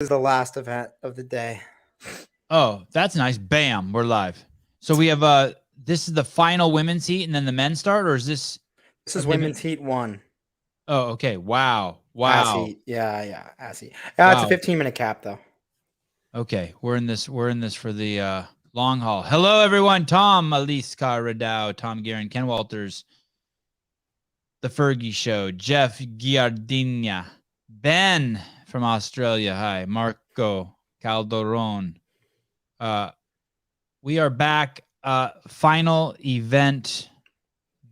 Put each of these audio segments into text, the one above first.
Is the last event of the day. Oh, that's nice. Bam, we're live. So we have this is the final women's heat and then the men start, or is this women's heat 1. Oh, okay. Wow. Ass Wow. heat. Yeah, ass heat. Yeah, it's a 15-minute cap though. Okay, we're in this for the long haul. Hello everyone. Tom, Elise Radau, Tom Guerin, Ken Walters, The Fergie Show, Jeff Giardina, Ben from Australia. Hi, Marco Calderon. We are back. Final event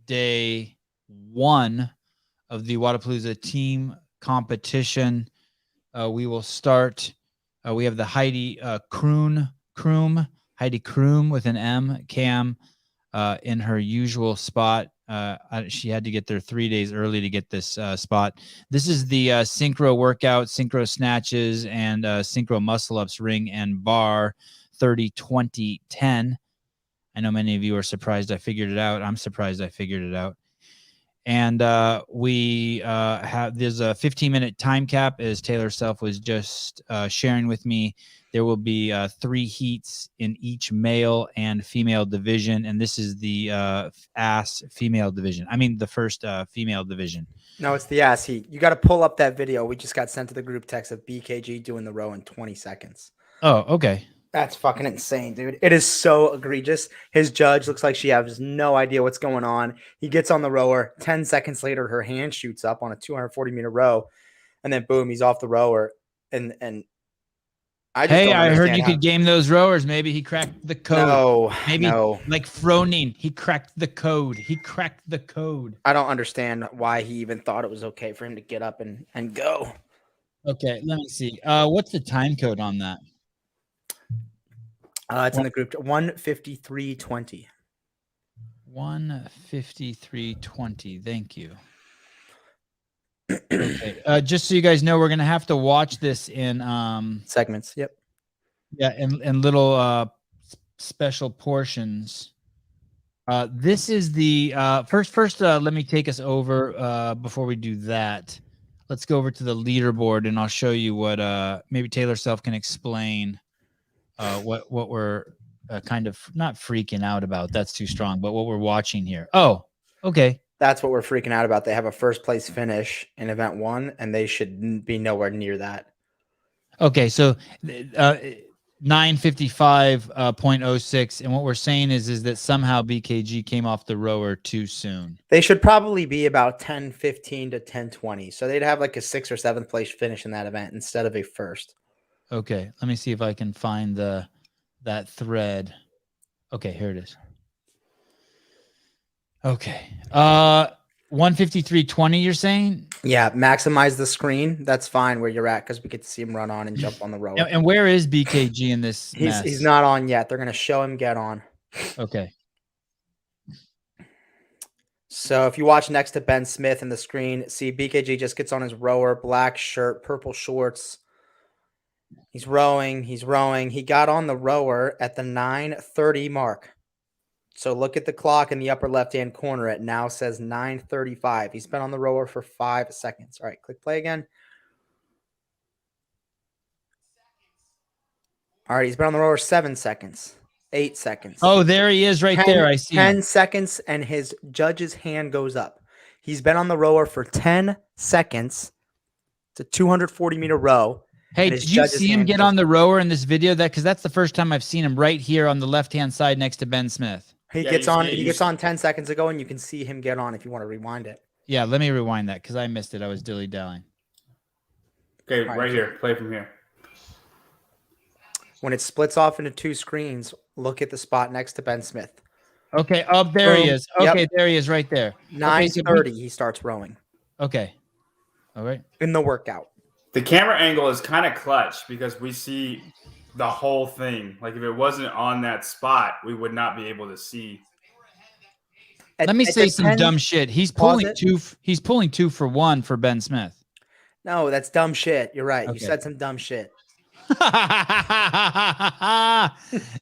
day 1 of the Wodapalooza team competition. We will start. We have the Heidi Kroom with an M, Cam, in her usual spot. She had to get there 3 days early to get this spot. This is the synchro workout, synchro snatches, and synchro muscle ups ring and bar 30, 20, 10. I know many of you are surprised I figured it out. I'm surprised I figured it out. And we have, there's a 15-minute time cap, as Taylor Self was just sharing with me. There will be 3 heats in each male and female division, and this is the ass female division. I mean, the first female division. No, it's the ass heat. You got to pull up that video. We just got sent to the group text of BKG doing the row in 20 seconds. Oh, okay. That's fucking insane, dude. It is so egregious. His judge looks like she has no idea what's going on. He gets on the rower. 10 seconds later, her hand shoots up on a 240-meter row, and then boom, he's off the rower. And I just I heard you could game those rowers. Maybe he cracked the code. No, maybe like Froning, he cracked the code. He cracked the code. I don't understand why he even thought it was okay for him to get up and go. Okay, let me see. What's the time code on that? It's in the group. 1:53:20. 1:53:20. Thank you. Okay. Just so you guys know, we're gonna have to watch this in segments. Yep. Yeah, in little special portions. This is the first. Let me take us over before we do that. Let's go over to the leaderboard, and I'll show you what maybe Taylor Self can explain. What we're kind of not freaking out about. That's too strong, but what we're watching here. Oh, okay. That's what we're freaking out about. They have a first place finish in event 1, and they should be nowhere near that. Okay, so 9:55.06, and what we're saying is that somehow BKG came off the rower too soon. They should probably be about 10:15 to 10:20, so they'd have like a 6th or 7th place finish in that event instead of a first. Okay, let me see if I can find that thread. Okay, here it is. Okay. 1:53:20, you're saying? Yeah, maximize the screen. That's fine where you're at because we get to see him run on and jump on the rower. And where is BKG in this mess? He's not on yet. They're going to show him get on. Okay. So if you watch next to Ben Smith in the screen, see BKG just gets on his rower, black shirt, purple shorts. He's rowing. He got on the rower at the 9:30 mark. So look at the clock in the upper left-hand corner. It now says 9:35. He's been on the rower for 5 seconds. All right, click play again. All right, he's been on the rower 7 seconds, 8 seconds. Oh, there he is right there. I see 10 seconds, and his judge's hand goes up. He's been on the rower for 10 seconds. It's a 240-meter row. Hey, did you see him get on the rower in this video? Because that's the first time I've seen him right here on the left-hand side next to Ben Smith. He gets on 10 seconds ago, and you can see him get on if you want to rewind it. Yeah, let me rewind that because I missed it. I was dilly-dallying. Okay, right here. Play from here. When it splits off into 2 screens, look at the spot next to Ben Smith. Okay, up there he is. Okay, there he is right there. 9:30, he starts rowing. Okay. All right. In the workout. The camera angle is kind of clutch because we see the whole thing. Like if it wasn't on that spot, we would not be able to see. Let me say some dumb shit. He's pulling 2. He's pulling 2 for 1 for Ben Smith. No, that's dumb shit. You're right. Okay. You said some dumb shit.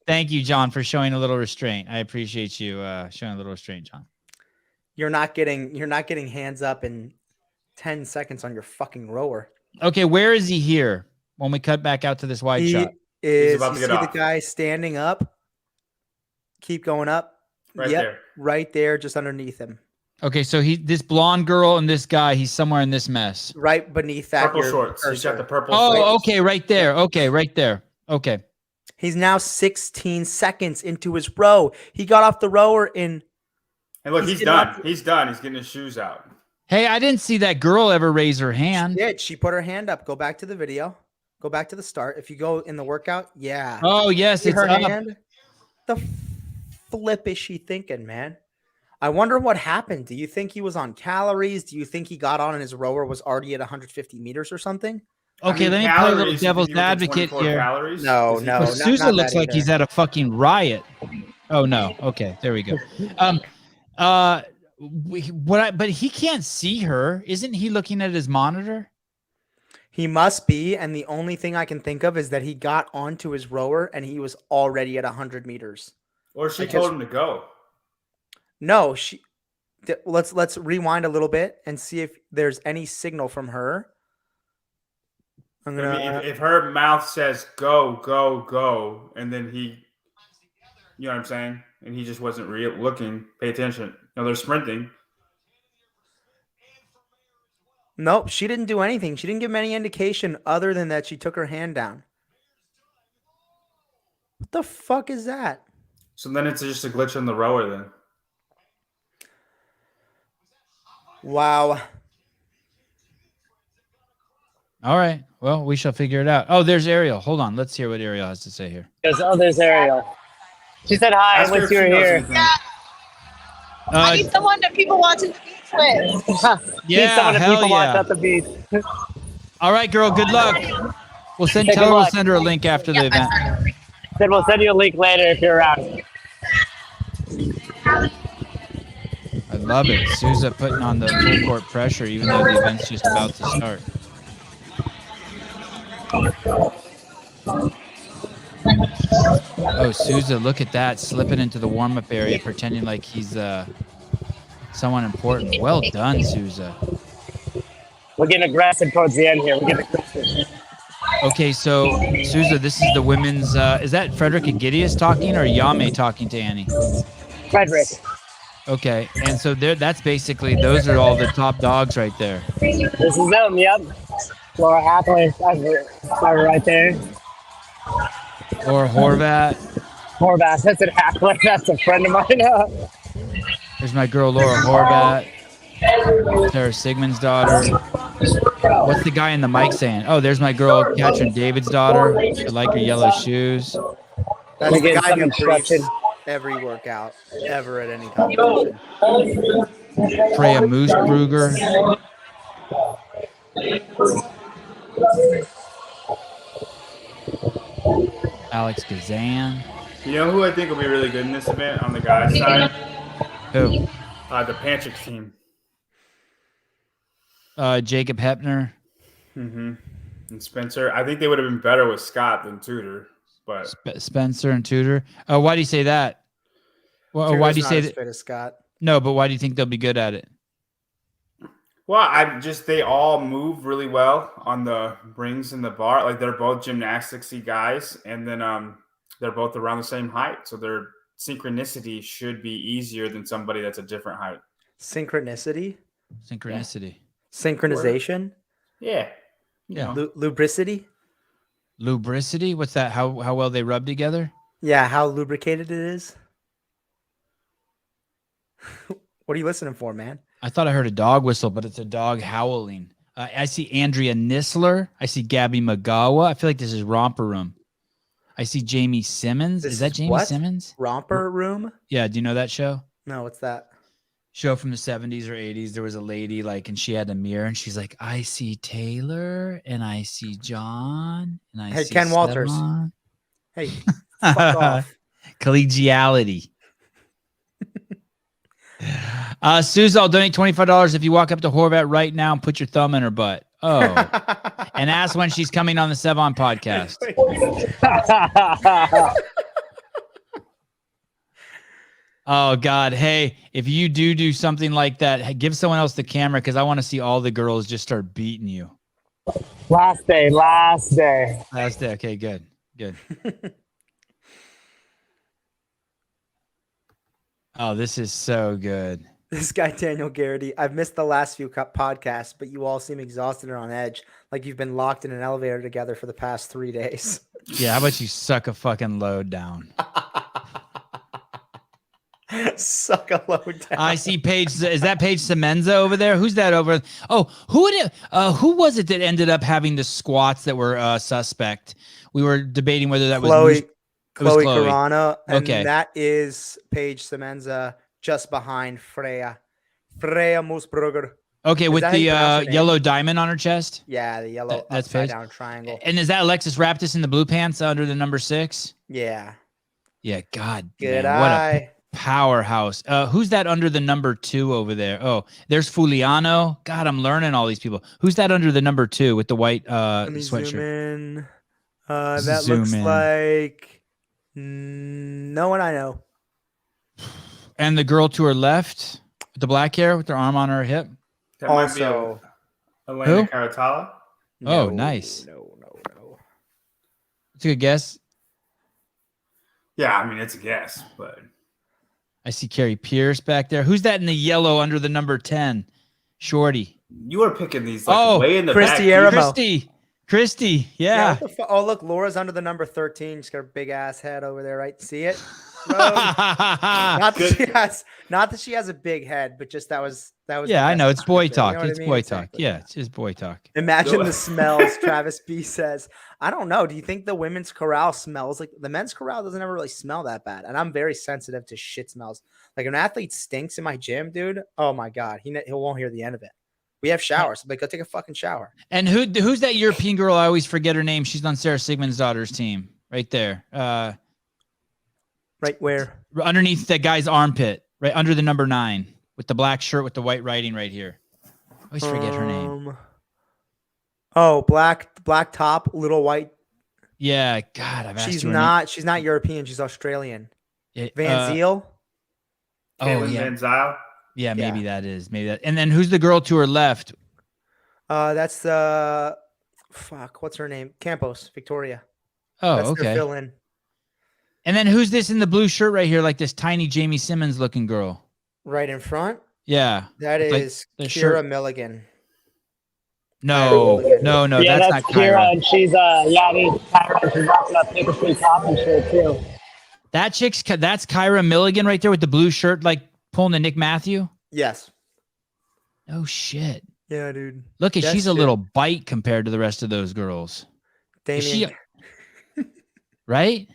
Thank you, John, for showing a little restraint. I appreciate you showing a little restraint, John. You're not getting hands up in 10 seconds on your fucking rower. Okay, where is he here? when we cut back out to this wide He shot. is. about You to see get the off. guy standing up. Keep going up. Right Yep, there. right there, just underneath him. Okay, so this blonde girl and this guy, he's somewhere in this mess. Right beneath that. Purple your shorts. He's got cursor. the purple Oh, shorts. okay, right there. Okay, right there. Okay. He's now 16 seconds into his row. He got off the rower in. And look, he's getting done. off- He's done. He's getting his shoes out. Hey, I didn't see that girl ever raise her hand. She put her hand up. Go back to the video. Go back to the start. If you go in the workout, yeah. Oh, yes, See it's her up. hand? The flip is she thinking, man? I wonder what happened. Do you think he was on calories? Do you think he got on and his rower was already at 150 meters or something? Okay, let me play a little devil's advocate here. No, But Sousa looks like he's at a fucking riot. Oh no. Okay, there we go. But he can't see her. Isn't he looking at his monitor? He must be, and the only thing I can think of is that he got onto his rower and he was already at 100 meters. Or she told him to go. No, let's rewind a little bit and see if there's any signal from her. I'm gonna. I mean, if her mouth says go, go, go, and then he, you know what I'm saying, and he just wasn't looking, pay attention. They're sprinting. Nope, she didn't do anything. She didn't give him any indication other than that she took her hand down. What the fuck is that? So then it's just a glitch on the rower then. Wow. All right. Well, we shall figure it out. Oh, there's Ariel. Hold on. Let's hear what Ariel has to say here. There's Ariel. She said hi Ask her once if you she were knows here. anything. I need someone that people watching the beach with. Yeah, Someone that hell people watch yeah. at the beach. All right, girl. Good luck. We'll Hey, tell good her we'll luck. send her a link after the event. Then we'll send you a link later if you're around. I love it. Sousa putting on the full court pressure, even though the event's just about to start. Oh, Sousa, look at that. Slipping into the warm-up area, pretending like he's someone important. Well done, Sousa. We're getting aggressive towards the end here. We're getting aggressive. Okay, so, Sousa, this is the women's... is that Frederick Agidius talking or Yame talking to Annie? Frederick. Okay, and so that's basically... Those are all the top dogs right there. This is them, yep. Laura Hathaway, right there. Or Horvat. Horvath, that's a Hathaway. That's a friend of mine. There's my girl Laura Horvat. Sarah Sigmund's daughter. What's the guy in the mic saying? Oh, there's my girl Katrin David's daughter. I like her yellow shoes. That's We the get guy some who instruction. briefs every workout ever at any competition. Freya Moosbrugger. Alex Gazan. You know who I think will be really good in this event on the guys' side? Who? The Panchik team. Jacob Hepner. Mm-hmm. And Spencer. I think they would have been better with Scott than Tudor. But Spencer and Tudor. Why do you say that? Well, why do you say that? Fit as Scott. No, but why do you think they'll be good at it? well, they all move really well on the rings and the bar. Like they're both gymnasticsy guys, and then they're both around the same height, so their synchronicity should be easier than somebody that's a different height. Synchronicity? Synchronicity. Synchronization? Yeah. Yeah. Lubricity? Lubricity? What's that? How well they rub together? Yeah, how lubricated it is. What are you listening for, man? I thought I heard a dog whistle, but it's a dog howling. I see Andrea Nisler. I see Gabby Magawa. I feel like this is Romper Room. I see Jamie Simmons. This is that is Jamie what? Simmons? Romper Room? Yeah. Do you know that show? No, what's that? Show from the 70s or 80s. There was a lady and she had a mirror and she's like, I see Taylor and I see John and I see Ken Walters. Sevan. Hey, fuck off. Collegiality. Suze, I'll donate $25 if you walk up to Horvat right now and put your thumb in her butt. Oh, and ask when she's coming on the Sevan podcast. Oh God. Hey, if you do something like that, give someone else the camera. Cause I want to see all the girls just start beating you. Last day. Last day. Okay, good. Oh, this is so good. This guy, Daniel Garrity, I've missed the last few podcasts, but you all seem exhausted and on edge, like you've been locked in an elevator together for the past 3 days. Yeah, how about you suck a fucking load down? Suck a load down. I see Paige. Is that Paige Semenza over there? Who's that over? Oh, who was it that ended up having the squats that were suspect? We were debating whether that was Chloe Carana, and okay. That is Paige Semenza just behind Freya Musburger. Okay, with the yellow diamond on her chest? Yeah, the yellow that's upside down triangle. And is that Alexis Raptis in the blue pants under the number 6? Yeah. Yeah, God. Good man, eye. What a powerhouse. Who's that under the number 2 over there? Oh, there's Fuliano. God, I'm learning all these people. Who's that under the number 2 with the white Let me sweatshirt? zoom in. That looks like no one I know. And the girl to her left with the black hair with her arm on her hip. That Also, might be Elena Caratala. Oh, nice. No. That's a good guess. Yeah, I mean, it's a guess, but I see Carrie Pierce back there. Who's that in the yellow under the number 10? Shorty. you are picking these way in the Christy back. Aramo. Christy, yeah. Oh, look, Laura's under the number 13. She's got a big ass head over there, right? See it? Not that she has a big head, but just that was. Yeah, I know. It's boy talk. You know It's I mean? boy Exactly. talk. Yeah, it's just boy talk. Imagine the smells. Travis B says, I don't know. Do you think the women's corral smells like the men's corral doesn't ever really smell that bad? And I'm very sensitive to shit smells. Like an athlete stinks in my gym, dude. Oh my God. He won't hear the end of it. We have showers. So go take a fucking shower. And who's that European girl? I always forget her name. She's on Sarah Sigmund's daughter's team. Right there. Right where? Underneath that guy's armpit. Right under the number 9. With the black shirt with the white writing right here. I always forget her name. Oh, black top, little white. Yeah, God, I've asked She's her not European. She's Australian. name. Van Ziel. Caitlin Van Zyl. Yeah, maybe that is. Maybe that. And then who's the girl to her left? That's what's her name? Campos, Victoria. Oh, That's okay. their fill in. And then who's this in the blue shirt right here, like this tiny Jamie Simmons looking girl? Right in front. Yeah. That is the Kira shirt. Milligan. No, Yeah, that's not Kira, Kyra. and she's Kyra. She's rocking a paper street top and shirt too. That's Kyra Milligan right there with the blue shirt, like pulling the Nick Matthew. Yes. No shit. Yeah, dude. Look, That's she's a shit. little bite compared to the rest of those girls. Damien. Right?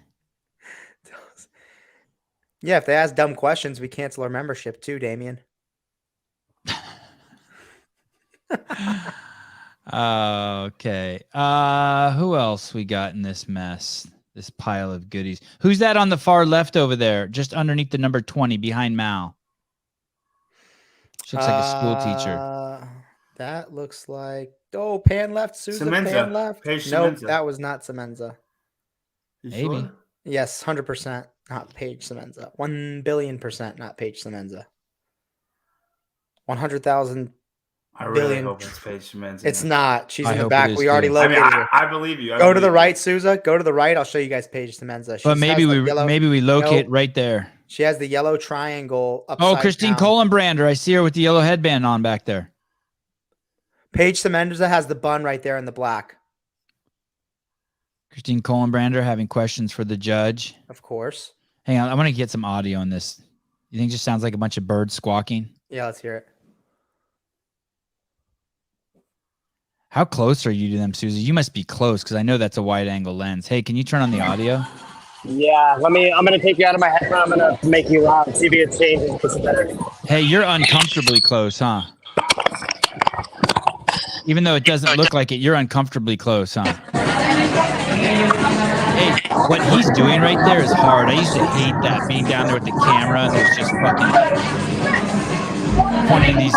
Yeah, if they ask dumb questions, we cancel our membership too, Damien. Okay. Who else we got in this mess? This pile of goodies. Who's that on the far left over there? Just underneath the number 20 behind Mal. She looks like a school teacher. That looks like pan left, Susan. Semenza. Pan left. Paige Nope, Semenza. that was not Semenza. You Maybe. sure? Yes, 100% not Paige Semenza. 1,000,000,000% not Paige Semenza. 100,000. I really Billion. hope it's Paige Semenza. It's not. She's I in the hope back. it is We already too. I mean, located her. I believe you. Go to the right, Souza. Go to the right. I'll show you guys Paige Semenza. But maybe we locate right there. She has the yellow triangle upside Oh, Christine down. Kohlenbrander. I see her with the yellow headband on back there. Paige Semenza has the bun right there in the black. Christine Kohlenbrander having questions for the judge. Of course. Hang on, I want to get some audio on this. You think it just sounds like a bunch of birds squawking? Yeah, let's hear it. How close are you to them, Susie? You must be close because I know that's a wide angle lens. Hey, can you turn on the audio? Yeah, I'm gonna take you out of my headphone. I'm gonna make you loud. See if it's changing. It's better. Hey, you're uncomfortably close, huh? Even though it doesn't look like it, you're uncomfortably close, huh? Hey, what he's doing right there is hard. I used to hate that, being down there with the camera and there's just fucking pointing these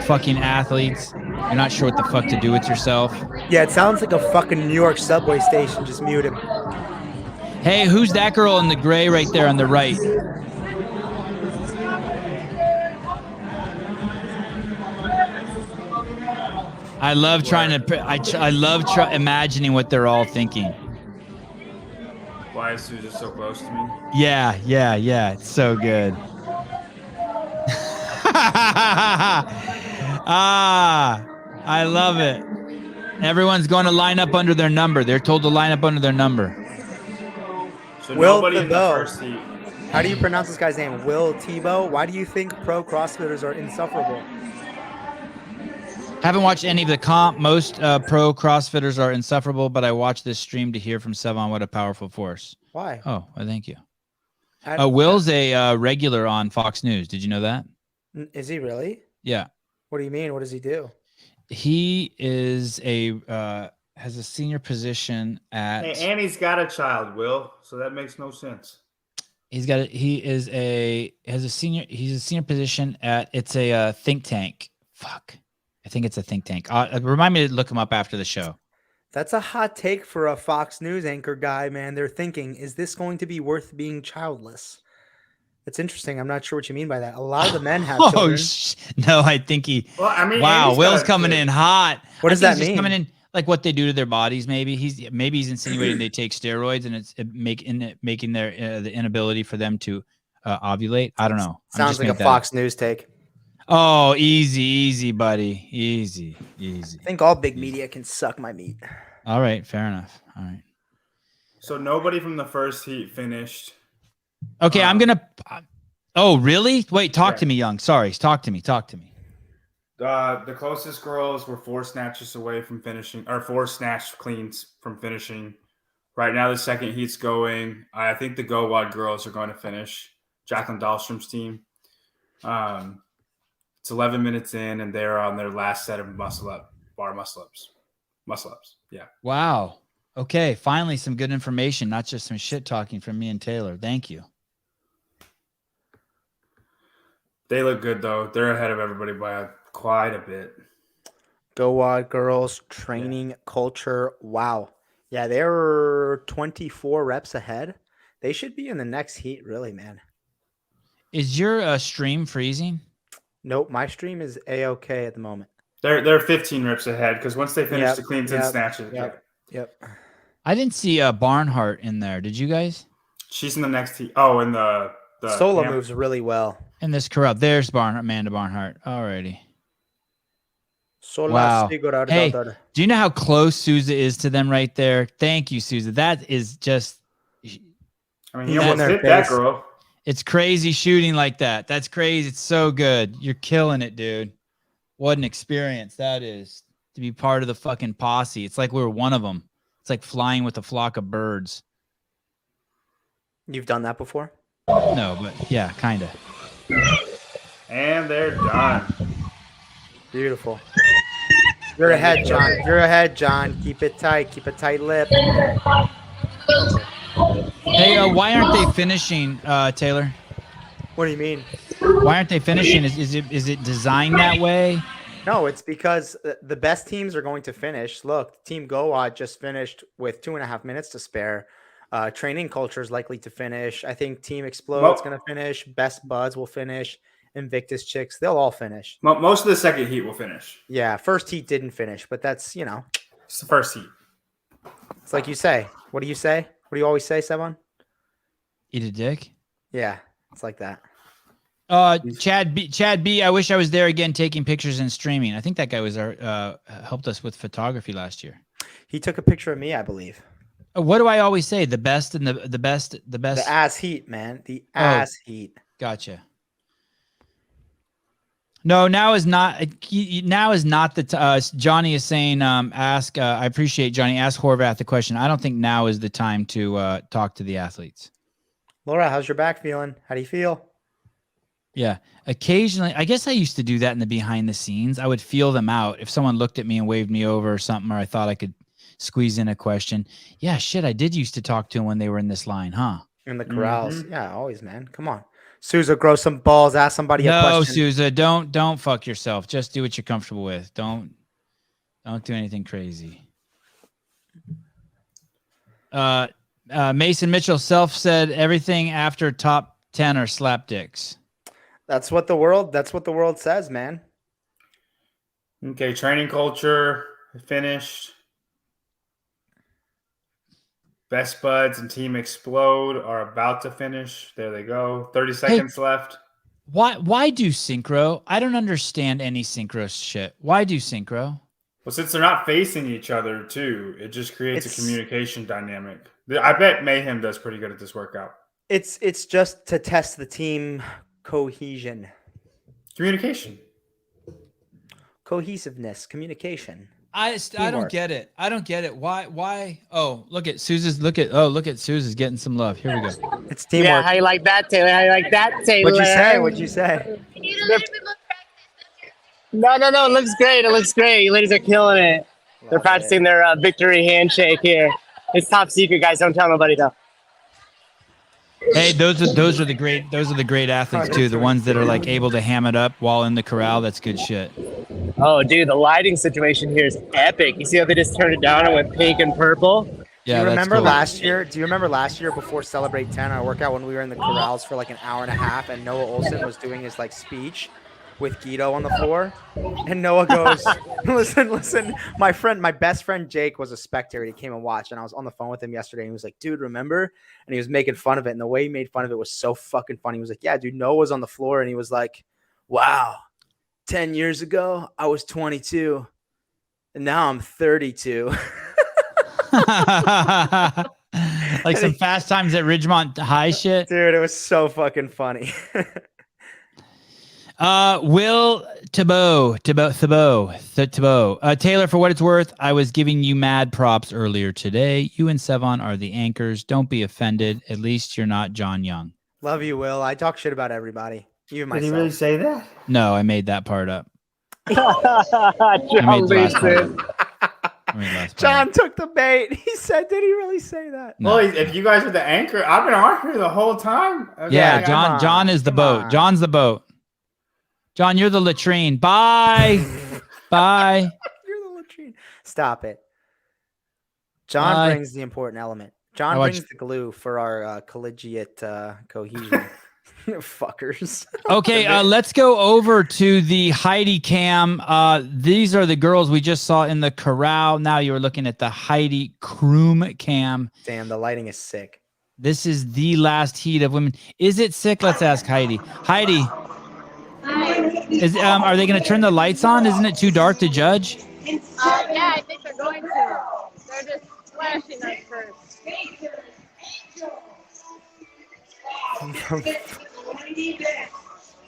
fucking athletes. You're not sure what the fuck to do with yourself. Yeah, it sounds like a fucking New York subway station. Just mute him. Hey, who's that girl in the gray right there on the right? I love trying to. I love imagining what they're all thinking. Why is Souza so close to me? Yeah. It's so good. I love it. Everyone's going to line up under their number. They're told to line up under their number. So Will nobody in the Thibodeau. first heat. How do you pronounce this guy's name? Will Tebow? Why do you think pro CrossFitters are insufferable? Haven't watched any of the comp. Most pro CrossFitters are insufferable, but I watched this stream to hear from Sevan what a powerful force. Why? Oh, well, thank you. Will's a regular on Fox News. Did you know that? Is he really? Yeah. What do you mean? What does he do? He is has a senior position at. Hey, and he's got a child, Will. So that makes no sense. He's a senior position at. It's a think tank. Fuck. I think it's a think tank. Remind me to look him up after the show. That's a hot take for a Fox News anchor guy, man. They're thinking, is this going to be worth being childless? It's interesting. I'm not sure what you mean by that. A lot of the men have children. No, I think he. Well, I mean, wow, Will's coming in hot. What does that mean? Just coming in like what they do to their bodies. Maybe he's insinuating they take steroids and it's making their the inability for them to ovulate. I don't know. Sounds like a Fox News take. Oh, easy, buddy. Easy. I think all big media can suck my meat. All right, fair enough. All right. So nobody from the first heat finished. Okay, I'm gonna. Oh, really? Wait, talk to me, Young. Sorry, talk to me. The closest girls were 4 snatches away from finishing, or 4 snatch cleans from finishing. Right now, the second heat's going. I think the Go Wad girls are going to finish. Jacqueline Dahlstrom's team. It's 11 minutes in, and they're on their last set of bar muscle ups. Yeah. Wow. Okay, finally some good information, not just some shit talking from me and Taylor. Thank you. They look good, though. They're ahead of everybody by quite a bit. Go Wad girls training culture. Wow. Yeah, they're 24 reps ahead. They should be in the next heat, really, man. Is your stream freezing? Nope, my stream is A-okay at the moment. They're 15 reps ahead because once they finish the cleans and snatches. Yep. I didn't see Barnhart in there. Did you guys? She's in the next heat. Oh, in the solo moves really well. In this corrupt. There's Amanda Barnhart. Alrighty. Wow. Hey, do you know how close Souza is to them right there? Thank you, Souza. That is just. I mean, he almost hit that girl. It's crazy shooting like that. That's crazy. It's so good. You're killing it, dude. What an experience that is to be part of the fucking posse. It's like we were one of them. It's like flying with a flock of birds. You've done that before? No, but yeah, kind of. And they're done. Beautiful. You're ahead, John. Keep it tight. Keep a tight lip. Hey, why aren't they finishing, Taylor? What do you mean? Why aren't they finishing? Is it designed that way? No, it's because the best teams are going to finish. Look, Team Goa just finished with 2.5 minutes to spare. Training culture is likely to finish. I think Team Explode is going to finish. Best Buds will finish. Invictus Chicks, they'll all finish. Most of the second heat will finish. Yeah, first heat didn't finish, but that's, it's the first heat. It's like you say. What do you say? What do you always say, Sevan? Eat a dick? Yeah, it's like that. Chad B, I wish I was there again taking pictures and streaming. I think that guy was helped us with photography last year. He took a picture of me, I believe. What do I always say? The best and the best. The ass heat, man. The ass heat. Gotcha. No, now is not the Johnny is saying ask I appreciate Johnny, ask Horvath the question. I don't think now is the time to talk to the athletes. Laura, how's your back feeling? How do you feel? Yeah, occasionally I guess I used to do that in the behind the scenes. I would feel them out if someone looked at me and waved me over or something, or I thought I could squeeze in a question. Yeah, shit, I did used to talk to them when they were in this line, huh? In the corrals. Mm-hmm. Yeah, always, man. Come on. Souza, grow some balls. Ask somebody a question. No, Souza, don't fuck yourself. Just do what you're comfortable with. Don't do anything crazy. Mason Mitchell said everything after top 10 are slap dicks. That's what the world says, man. Okay, training culture finished. Best Buds and Team Explode are about to finish. There they go. 30 seconds left. Why do synchro? I don't understand any synchro shit. Why do synchro? Well, since they're not facing each other, too, it just creates a communication dynamic. I bet Mayhem does pretty good at this workout. It's just to test the team cohesion. Communication. Cohesiveness, communication. I don't get it. I don't get it. Why? Oh, look at Suze's getting some love. Here we go. It's teamwork. Yeah, how you like that, Taylor? How you like that, Taylor? What'd you say? No. It looks great. You ladies are killing it. They're practicing their victory handshake here. It's top secret, guys. Don't tell nobody though. Hey, those are the great athletes too. The ones that are like able to ham it up while in the corral. That's good shit. Oh, dude, the lighting situation here is epic. You see how they just turned it down and went pink and purple? Yeah, do you remember cool. last year? Do you remember last year before Celebrate 10, our workout when we were in the corrals for like an hour and a half, and Noah Olson was doing his like speech with Guido on the floor, and Noah goes, "Listen, my best friend Jake was a spectator. He came and watched, and I was on the phone with him yesterday, and he was like, dude, remember?" And he was making fun of it, and the way he made fun of it was so fucking funny. He was like, yeah, dude, Noah was on the floor, and he was like, wow. 10 years ago, I was 22, and now I'm 32. Like some Fast Times at Ridgemont High shit. Dude, it was so fucking funny. Will Thibault. Taylor, for what it's worth, I was giving you mad props earlier today. You and Sevan are the anchors. Don't be offended. At least you're not John Young. Love you, Will. I talk shit about everybody. You and myself. Did he really say that? No, I made that part up. John took the bait. He said, did he really say that? No. Well, if you guys are the anchor, I've been on here the whole time. Okay, yeah, John is the boat. on. John's the boat. John, you're the latrine. Bye. Bye. You're the latrine. Stop it. John brings the important element. John brings the glue for our collegiate cohesion. Fuckers. Okay, let's go over to the Heidi cam. These are the girls we just saw in the corral. Now you're looking at the Heidi Kroom cam. Damn, the lighting is sick. This is the last heat of women. Is it sick? Let's ask Heidi. Heidi, are they going to turn the lights on? Isn't it too dark to judge? Yeah, I think they're going to. They're just flashing us first.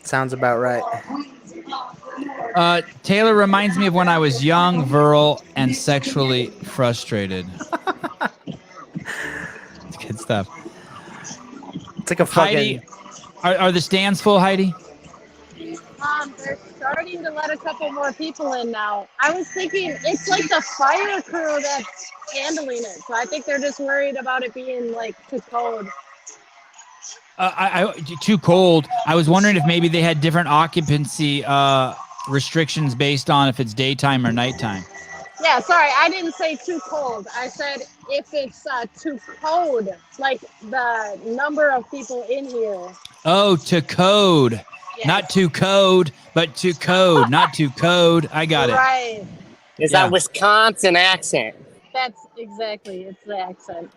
Sounds about right. Taylor reminds me of when I was young, virile, and sexually frustrated. It's good stuff. It's like a fucking... Heidi, are the stands full, Heidi? They're starting to let a couple more people in now. I was thinking it's like the fire crew that's handling it. So I think they're just worried about it being like too cold. Too cold. I was wondering if maybe they had different occupancy restrictions based on if it's daytime or nighttime. Yeah, sorry, I didn't say too cold. I said if it's too cold, like the number of people in here. Oh, to code. Yes. Not too code, but to code. Not too code. I got it. Right. It's that Wisconsin accent. That's exactly, it's the accent.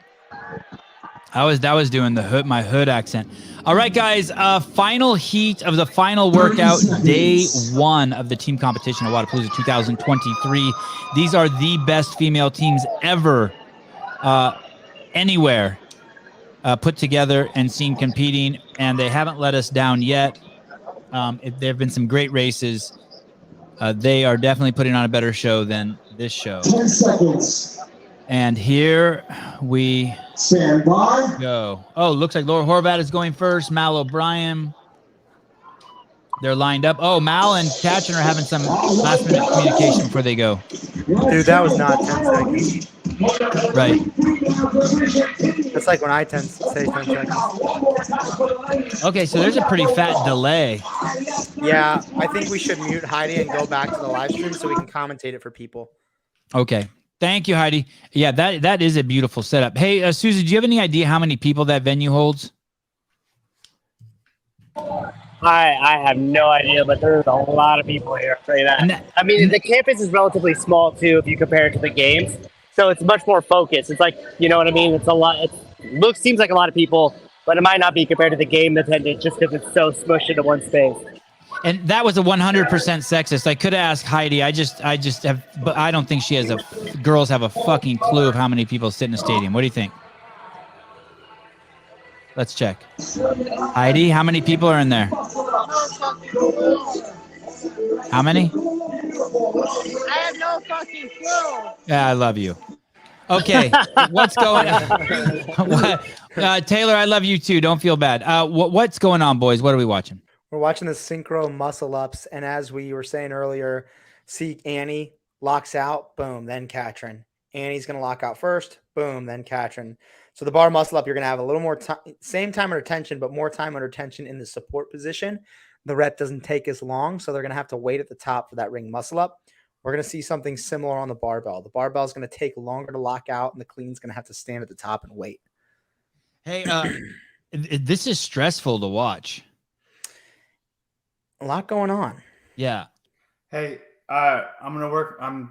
That was doing my hood accent. All right, guys. Final heat of the final workout, day one of the team competition at Wodapalooza 2023. These are the best female teams ever, anywhere, put together and seen competing, and they haven't let us down yet. There have been some great races. They are definitely putting on a better show than this show. 10 seconds. And here we Stand by. go. Oh, looks like Laura Horvat is going first. Mal O'Brien. They're lined up. Oh, Mal and Katrin are having some last minute communication before they go. Dude, that was not 10 seconds. Right. That's like when I say 10 seconds. Okay, so there's a pretty fat delay. Yeah, I think we should mute Heidi and go back to the live stream so we can commentate it for people. Okay. Thank you, Heidi. Yeah, that is a beautiful setup. Hey, Susie, do you have any idea how many people that venue holds? I have no idea, but there's a lot of people here. I'll tell you that. I mean, the campus is relatively small too if you compare it to the games, so it's much more focused. It's like, you know what I mean? It's a lot. Seems like a lot of people, but it might not be compared to the game attendance just because it's so smushed into one space. And that was a 100% sexist. I could have asked Heidi. I just have, but I don't think she has girls have a fucking clue of how many people sit in a stadium. What do you think? Let's check. Heidi, how many people are in there? How many? I have no fucking clue. Yeah, I love you. Okay, what's going on? Taylor, I love you too. Don't feel bad. What's going on, boys? What are we watching? We're watching the synchro muscle ups, and as we were saying earlier, see Annie locks out, boom, then Katrin. Annie's going to lock out first, boom, then Katrin. So the bar muscle up, you're going to have a little more time, same time under tension, but more time under tension in the support position. The rep doesn't take as long, so they're going to have to wait at the top for that ring muscle up. We're going to see something similar on the barbell. The barbell is going to take longer to lock out, and the clean's going to have to stand at the top and wait. Hey, this is stressful to watch. A lot going on. Yeah. Hey, I'm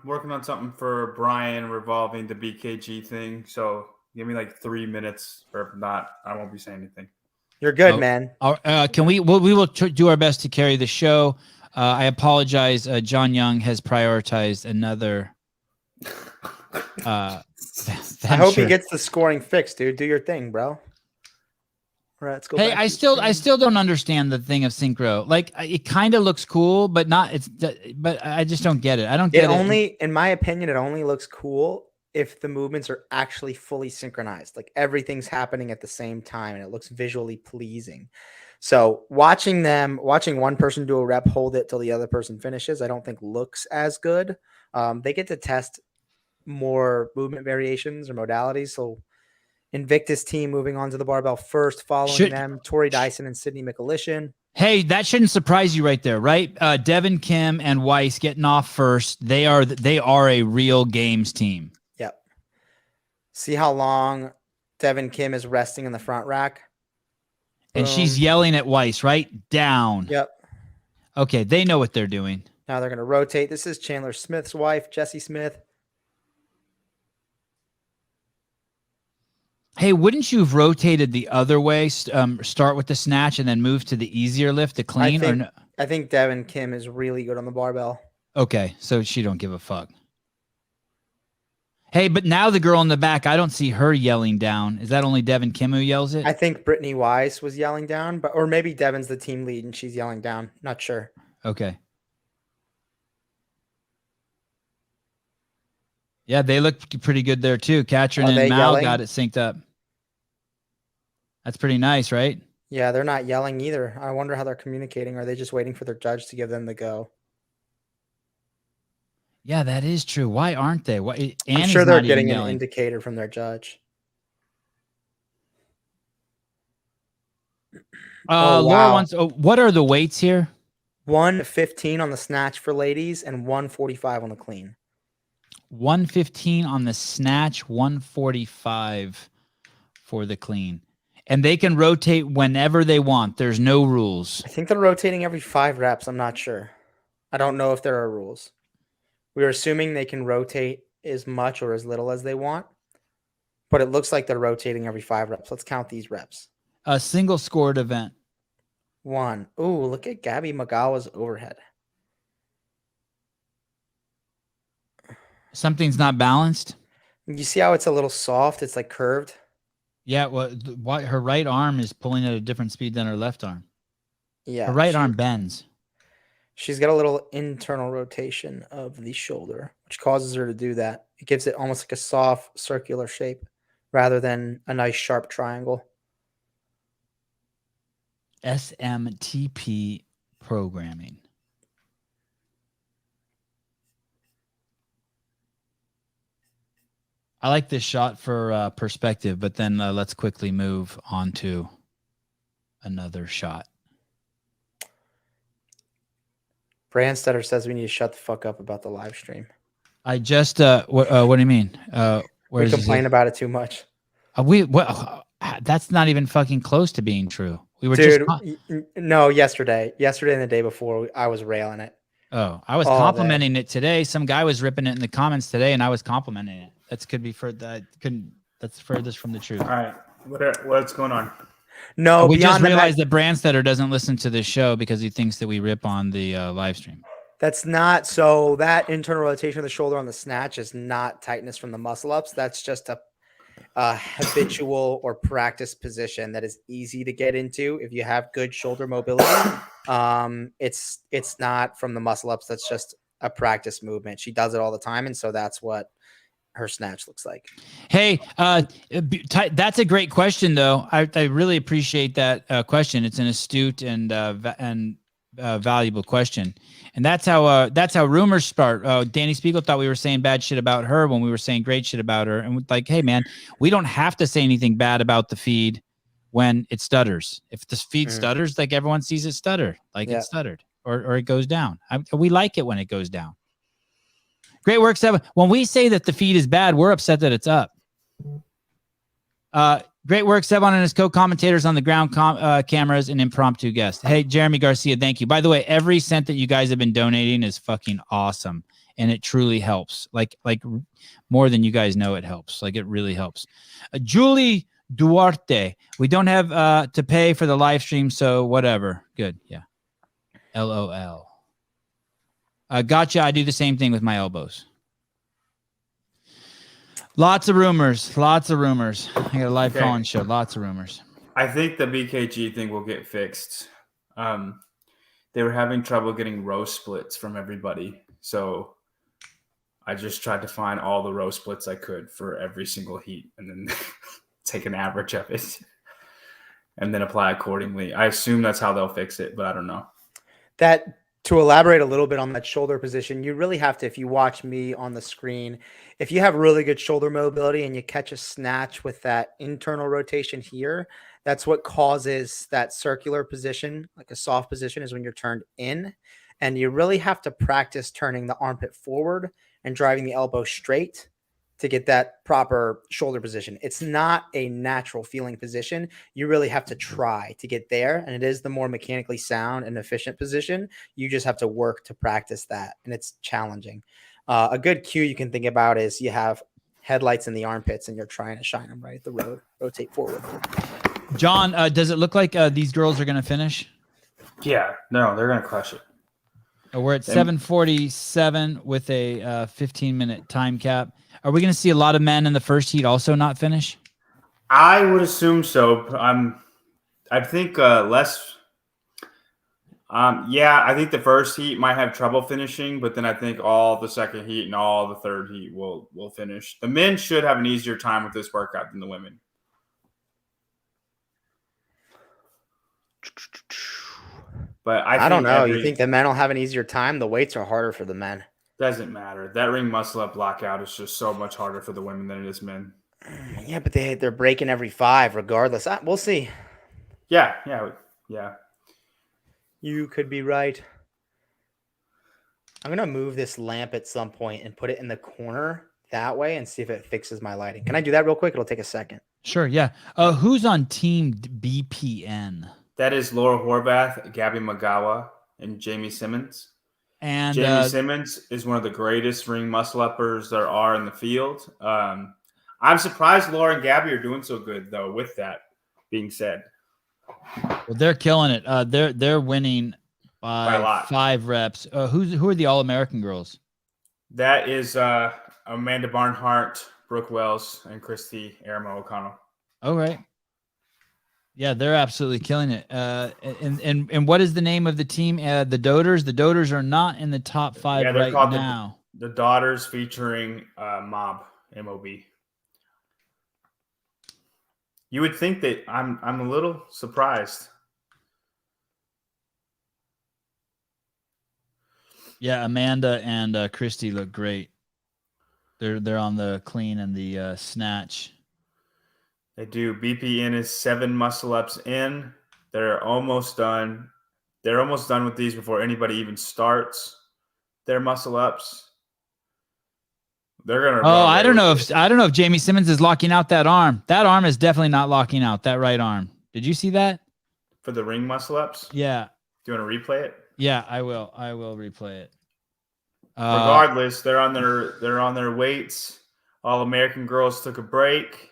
working on something for Brian revolving the BKG thing. So give me like 3 minutes, or if not, I won't be saying anything. You're good, man. Can we will do our best to carry the show. I apologize. John Young has prioritized another. I hope he gets the scoring fixed, dude. Do your thing, bro. All right, let's go. Hey, I still don't understand the thing of synchro. Like, it kind of looks cool, but not. But I just don't get it. I don't get it. In my opinion, it only looks cool if the movements are actually fully synchronized. Like everything's happening at the same time, and it looks visually pleasing. So watching one person do a rep, hold it till the other person finishes, I don't think looks as good. They get to test more movement variations or modalities. So Invictus team moving on to the barbell first, following them, Tori Dyson and Sydney McAlishan. Hey, that shouldn't surprise you right there, right? Devin Kim and Weiss getting off first. They are a real games team. Yep. See how long Devin Kim is resting in the front rack? And she's yelling at Weiss, right? Down. Yep. Okay, they know what they're doing. Now they're going to rotate. This is Chandler Smith's wife, Jessie Smith. Hey, wouldn't you have rotated the other way? Start with the snatch and then move to the easier lift, the clean? I think Devin Kim is really good on the barbell. Okay, so she don't give a fuck. Hey, but now the girl in the back, I don't see her yelling down. Is that only Devin Kim who yells it? I think Brittany Wise was yelling down, or maybe Devin's the team lead and she's yelling down. Not sure. Okay. Yeah, they look pretty good there too. Katrin and Mal got it synced up. That's pretty nice, right? Yeah, they're not yelling either. I wonder how they're communicating. Are they just waiting for their judge to give them the go? Yeah, that is true. Why aren't they? I'm sure they're getting an indicator from their judge. Laura wants. What are the weights here? 115 on the snatch for ladies and 145 on the clean. 115 on the snatch, 145 for the clean. And they can rotate whenever they want. There's no rules. I think they're rotating every 5 reps. I'm not sure. I don't know if there are rules. We're assuming they can rotate as much or as little as they want, but it looks like they're rotating every 5 reps. Let's count these reps. A single scored event. 1. Ooh, look at Gabby Magawa's overhead. Something's not balanced. You see how it's a little soft? It's like curved. Yeah, well, her right arm is pulling at a different speed than her left arm. Yeah. Her right arm bends. She's got a little internal rotation of the shoulder, which causes her to do that. It gives it almost like a soft circular shape rather than a nice sharp triangle. SMTP programming. I like this shot for perspective, but then let's quickly move on to another shot. Brandstetter says we need to shut the fuck up about the live stream. I just what do you mean? We complain about it too much. That's not even fucking close to being true. We were Dude, just no, yesterday and the day before, I was railing it. I was all day. complimenting it today. Some guy was ripping it in the comments today, and I was complimenting it. That's furthest from the truth. All right, what's going on? No, We just beyond the realized that Brandstetter doesn't listen to this show because he thinks that we rip on the live stream. That's not so. That internal rotation of the shoulder on the snatch is not tightness from the muscle ups. That's just a habitual or practice position that is easy to get into if you have good shoulder mobility. It's not from the muscle ups. That's just a practice movement. She does it all the time, and so that's what her snatch looks like. Hey, that's a great question, though. I really appreciate that question. It's an astute and valuable question, and that's how rumors start. Danny Spiegel thought we were saying bad shit about her when we were saying great shit about her, and like, hey man, we don't have to say anything bad about the feed when it stutters. If the feed stutters, like everyone sees it stutter, like it stuttered, or it goes down. We like it when it goes down. Great work, Sevan. When we say that the feed is bad, we're upset that it's up. Great work, Sevan and his co-commentators on the ground cameras and impromptu guests. Hey, Jeremy Garcia, thank you. By the way, every cent that you guys have been donating is fucking awesome, and it truly helps. Like more than you guys know, it helps. Like it really helps. Julie Duarte, we don't have to pay for the live stream, so whatever. Good, yeah. LOL. Gotcha. I do the same thing with my elbows. Lots of rumors. I got a live call-in show. Lots of rumors. I think the BKG thing will get fixed. They were having trouble getting row splits from everybody. So I just tried to find all the row splits I could for every single heat and then take an average of it and then apply accordingly. I assume that's how they'll fix it, but I don't know. To elaborate a little bit on that shoulder position, you really have to, if you watch me on the screen, if you have really good shoulder mobility and you catch a snatch with that internal rotation here, that's what causes that circular position, like a soft position, is when you're turned in. And you really have to practice turning the armpit forward and driving the elbow straight to get that proper shoulder position. It's not a natural feeling position. You really have to try to get there. And it is the more mechanically sound and efficient position. You just have to work to practice that. And it's challenging. A good cue you can think about is you have headlights in the armpits and you're trying to shine them right at the road. Rotate forward. John, does it look like these girls are going to finish? Yeah, no, they're going to crush it. We're at 7:47 with a 15-minute time cap. Are we going to see a lot of men in the first heat also not finish? I would assume so. I think less. I think the first heat might have trouble finishing, but then I think all the second heat and all the third heat will finish. The men should have an easier time with this workout than the women. But I don't know. You think the men will have an easier time? The weights are harder for the men. Doesn't matter. That ring muscle up blockout is just so much harder for the women than it is men. Yeah, but they're breaking every 5 regardless. We'll see. Yeah. You could be right. I'm going to move this lamp at some point and put it in the corner that way and see if it fixes my lighting. Can I do that real quick? It'll take a second. Sure, yeah. Who's on Team BPN? That is Laura Horvath, Gabby Magawa, and Jamie Simmons. And Jamie Simmons is one of the greatest ring muscle uppers there are in the field. I'm surprised Laura and Gabby are doing so good, though, with that being said. Well, they're killing it. They're winning by a lot. 5 reps. Who are the All-American girls? That is Amanda Barnhart, Brooke Wells, and Christy Aramo O'Connell. All right. Yeah, they're absolutely killing it. And what is the name of the team? The Doters. The Doters are not in the top 5 right now. The Daughters featuring Mob, M-O-B. You would think that I'm a little surprised. Yeah, Amanda and Christy look great. They're on the clean and the snatch. They do. BPN is 7 muscle ups in. They're almost done. They're almost done with these before anybody even starts their muscle ups. They're gonna. I don't know if Jamie Simmons is locking out that arm. That arm is definitely not locking out. That right arm. Did you see that? for the ring muscle ups? Yeah. Do you want to replay it? Yeah, I will. I will replay it. Regardless, they're on their weights. All American girls took a break.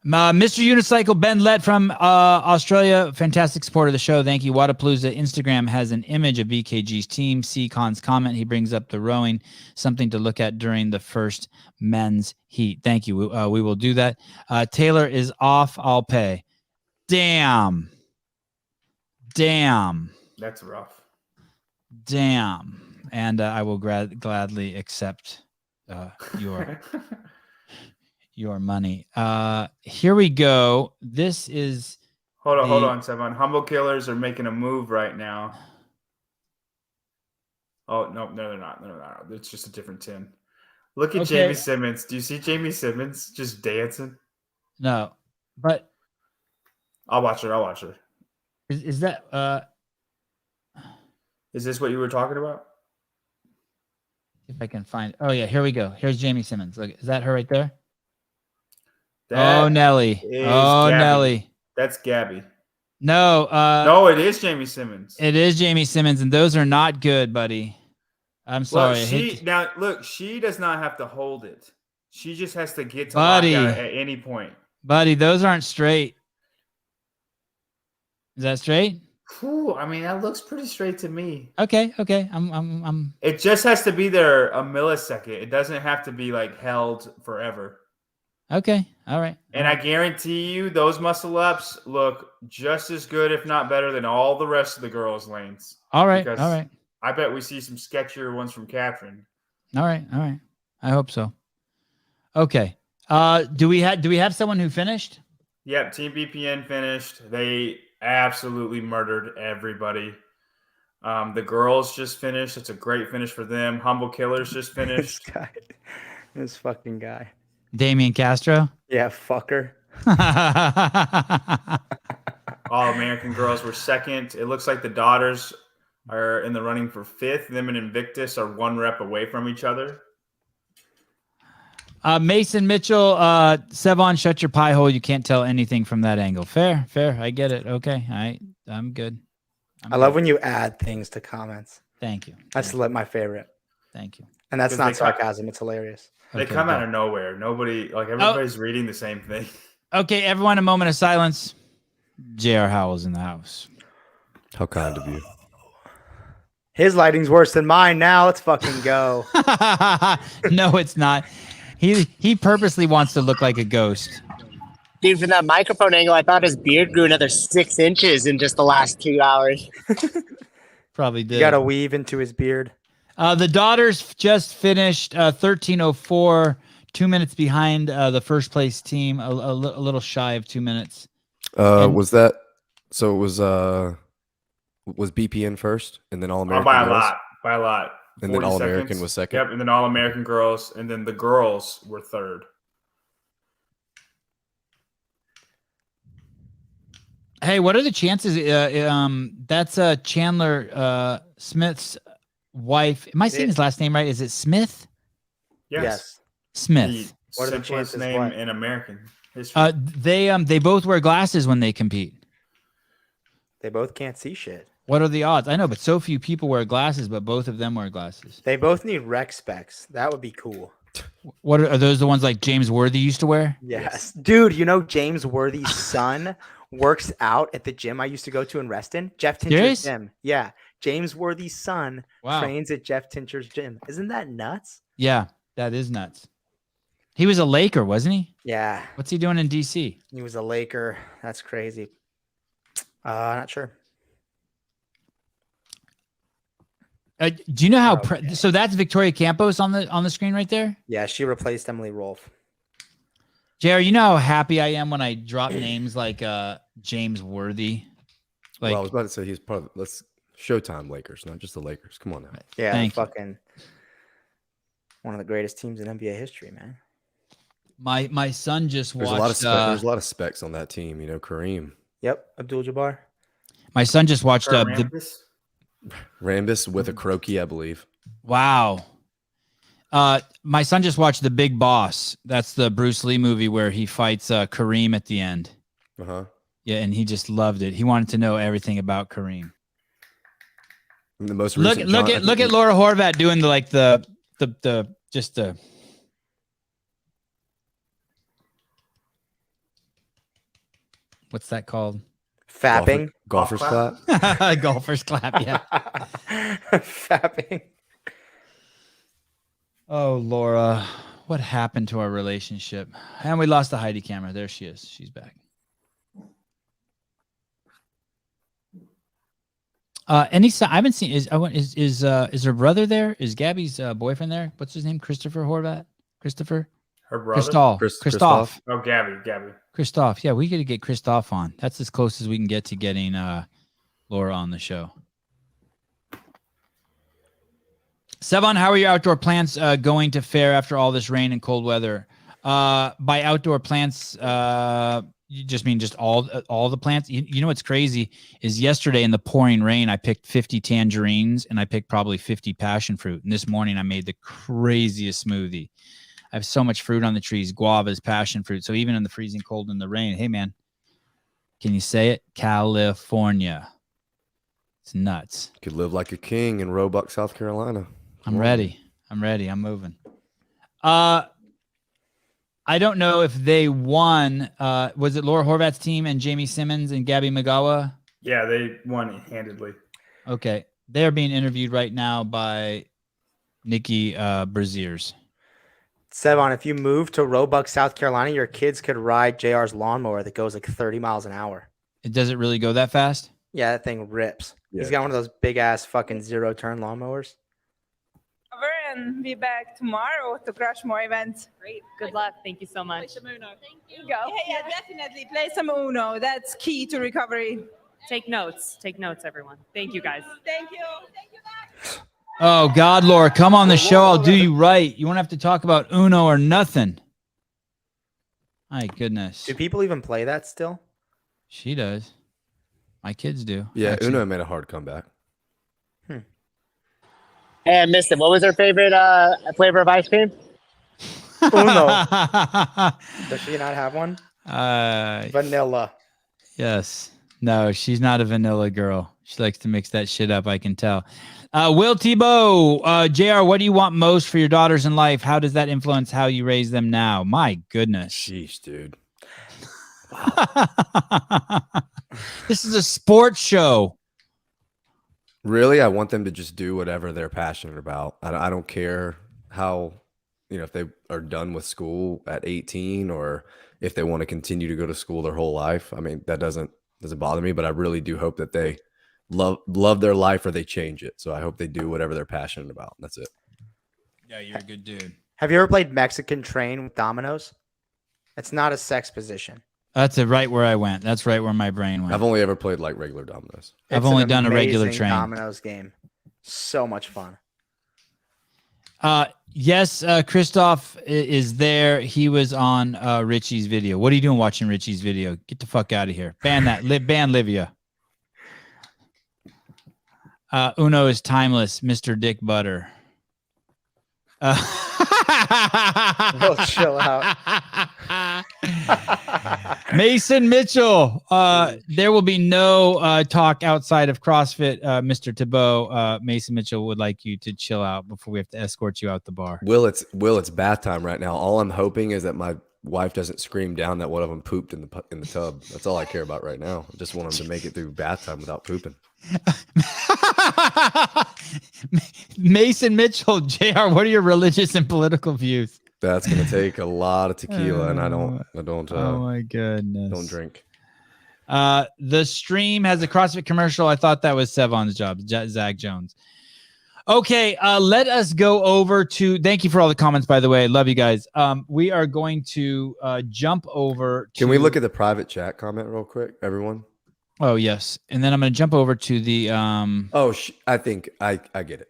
Mr. Unicycle Ben Lett from Australia, fantastic supporter of the show. Thank you. Wodapalooza Instagram has an image of BKG's team. See Khan's comment. He brings up the rowing, something to look at during the first men's heat. Thank you. We will do that. Taylor is off. I'll pay. Damn. That's rough. Damn. And I will gladly accept your money. Here we go. This is hold on, Sevan. Humble Killers are making a move right now. Oh no, they're not. It's just a different Tim. Look at Jamie Simmons. Do you see Jamie Simmons just dancing? No, but I'll watch her. Is that Is this what you were talking about? if I can find? Oh yeah, here we go. Here's Jamie Simmons. Look, is that her right there? That Nelly. Oh, Gabby. Nelly. That's Gabby. No. No, it is Jamie Simmons. It is Jamie Simmons, and those are not good, buddy. I'm sorry. She does not have to hold it. She just has to get to Buddy. lockout at any point. Buddy, those aren't straight. Is that straight? Whew, I mean, that looks pretty straight to me. Okay. I'm. It just has to be there a millisecond. It doesn't have to be like held forever. Okay. All right. And I guarantee you, those muscle ups look just as good, if not better, than all the rest of the girls' lanes. All right. Because All right. I bet we see some sketchier ones from Catherine. All right. I hope so. Okay. Do we have someone who finished? Yep. Team BPN finished. They absolutely murdered everybody. The girls just finished. It's a great finish for them. Humble Killers just finished. This fucking guy. Damian Castro. Yeah, fucker. All American girls were second. It looks like the daughters are in the running for fifth. Them and Invictus are one rep away from each other. Mason Mitchell, Sevan, shut your pie hole. You can't tell anything from that angle. Fair. I get it. Okay. I'm good. I love when you add things to comments. Thank you. That's my favorite. Thank you. And that's not sarcasm. It's hilarious. They come out of nowhere. Everybody's reading the same thing. Okay, everyone, a moment of silence. J.R. Howell's in the house. How kind of you. His lighting's worse than mine now. Let's fucking go. No, it's not. He purposely wants to look like a ghost. Dude, from that microphone angle, I thought his beard grew another 6 inches in just the last 2 hours. Probably did. You got to weave into his beard. The daughters just finished 13:04, 2 minutes behind the first place team, a little shy of 2 minutes. Was that so? It was BPN first, and then All American. By a lot. And then All American was second. Yep, and then All American girls, and then the girls were third. Hey, what are the chances? That's Chandler Smith's wife. Am I saying his last name right? Is it Smith? Yes. Smith. What are the chances? Name in American history. They both wear glasses when they compete. They both can't see shit. What are the odds? I know, but so few people wear glasses, but both of them wear glasses. They both need rec specs. That would be cool. What are those the ones like James Worthy used to wear? Yes. Dude, you know James Worthy's son works out at the gym I used to go to in Reston? Jeff Tincher's gym. Yeah. James Worthy's son trains at Jeff Tincher's gym. Isn't that nuts? Yeah, that is nuts. He was a Laker, wasn't he? Yeah. What's he doing in DC? He was a Laker. That's crazy. Not sure. Do you know how? So that's Victoria Campos on the screen right there. Yeah, she replaced Emily Rolfe. JR, you know how happy I am when I drop names like James Worthy. Like, well, I was about to say he's part of let's Showtime Lakers, not just the Lakers. Come on now. Yeah, fucking one of the greatest teams in NBA history, man. My son just watched. There's a lot of specs on that team. You know, Kareem. Yep, Abdul-Jabbar. My son just watched Rambis with a croaky, I believe. Wow. My son just watched The Big Boss. That's the Bruce Lee movie where he fights Kareem at the end. Uh-huh. Yeah, and he just loved it. He wanted to know everything about Kareem. And the most Look recent at Laura Horvat doing the what's that called? Fapping. Golfer's clap. Golfer's clap, yeah. Fapping. Oh, Laura, what happened to our relationship? And we lost the Heidi camera. There she is. She's back. I haven't seen. Is her brother there? Is Gabby's boyfriend there? What's his name? Christopher Horvat. Christopher. Her brother. Christoph. Oh, Gabby. Christoph. Yeah, we got to get Christoph on. That's as close as we can get to getting Laura on the show. Sevan, how are your outdoor plants going to fare after all this rain and cold weather? By outdoor plants, you just mean just all the plants? You know what's crazy is yesterday in the pouring rain, I picked 50 tangerines and I picked probably 50 passion fruit. And this morning I made the craziest smoothie. I have so much fruit on the trees, guavas, passion fruit. So even in the freezing cold and the rain, hey man, can you say it? California. It's nuts. You could live like a king in Roebuck, South Carolina. I'm ready. I'm moving. I don't know if they won. Was it Laura Horvat's team and Jamie Simmons and Gabby Magawa? Yeah, they won handedly. Okay. They're being interviewed right now by Nikki Braziers. Sevan, if you move to Roebuck, South Carolina, your kids could ride JR's lawnmower that goes like 30 miles an hour. Does it really go that fast? Yeah, that thing rips. Yeah. He's got one of those big ass fucking 0-turn lawnmowers. Over and be back tomorrow to crush more events. Great. Good luck. Thank you so much. Thank you. Yeah, definitely. Play some Uno. That's key to recovery. Take notes. Take notes, everyone. Thank you, guys. Thank you. Oh, God, Laura, come on the show. I'll do you right. You won't have to talk about Uno or nothing. My goodness. Do people even play that still? She does. My kids do. Yeah, Actually. Uno made a hard comeback. Hey, I missed it. What was her favorite flavor of ice cream? Uno. Does she not have one? Vanilla. Yes. No, she's not a vanilla girl. She likes to mix that shit up, I can tell. Will Tebow, JR, what do you want most for your daughters in life? How does that influence how you raise them now? My goodness. Sheesh, dude. This is a sports show. Really, I want them to just do whatever they're passionate about. I don't care how, if they are done with school at 18 or if they want to continue to go to school their whole life. I mean, that doesn't bother me, but I really do hope that they love their life or they change it. So I hope they do whatever they're passionate about. That's it. Yeah, you're a good dude. Have you ever played Mexican Train with dominoes? It's not a sex position. That's right where I went. That's right where my brain went. I've only ever played like regular dominoes. I've only done a regular train. Dominoes game. So much fun. Yes, Christoph is there. He was on Richie's video. What are you doing watching Richie's video? Get the fuck out of here. Ban that. Ban Livia. Uno is timeless, Mr. Dick Butter. We'll chill out. Mason Mitchell. There will be no talk outside of CrossFit, Mr. Tebow. Mason Mitchell would like you to chill out before we have to escort you out the bar. Will, it's bath time right now. All I'm hoping is that my wife doesn't scream down that one of them pooped in the tub. That's all I care about right now. I just want them to make it through bath time without pooping. Mason Mitchell, JR, what are your religious and political views? That's gonna take a lot of tequila, and I don't. Oh my goodness! Don't drink. The stream has a CrossFit commercial. I thought that was Sevan's job, Zach Jones. Okay, let us go over to. Thank you for all the comments, by the way. Love you guys. We are going to jump over. Can we look at the private chat comment real quick, everyone? Oh yes, and then I'm going to jump over to the. I think I get it.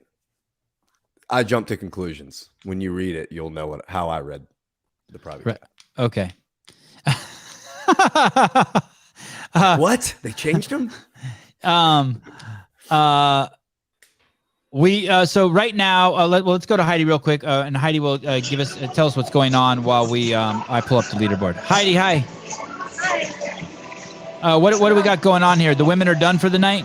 I jump to conclusions. When you read it, you'll know how I read the private chat. Okay. What? They changed them? So right now, let's go to Heidi real quick, and Heidi will tell us what's going on while I pull up the leaderboard. Heidi, hi. What do we got going on here? The women are done for the night.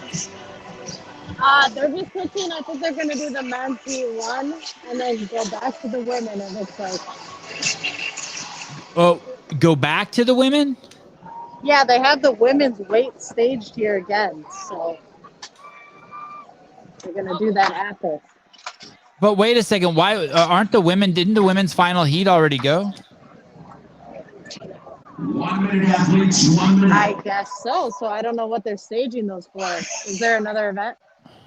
They're just switching. I think they're going to do the men's P1 and then go back to the women, it looks like. Oh, go back to the women? Yeah, they have the women's weight staged here again, so they're going to do that after. But wait a second. Why aren't the women? Didn't the women's final heat already go? 1 minute, athletes. 1 minute. I guess so. So I don't know what they're staging those for. Is there another event?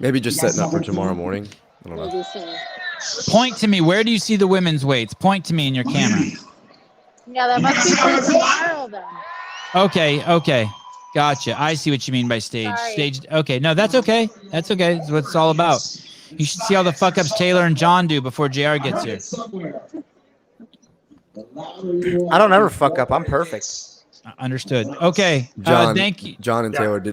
Maybe just setting up for tomorrow morning. I don't know. Maybe so. Point to me. Where do you see the women's weights? Point to me in your camera. Yeah, that must be for tomorrow then. Okay. Gotcha. I see what you mean by stage. Sorry. Staged. Okay. No, that's okay. That's okay. That's what it's all about. You should see all the fuck ups Taylor and John do before JR gets here. I don't ever fuck up. I'm perfect. Understood. Okay. John, thank you. John and Taylor,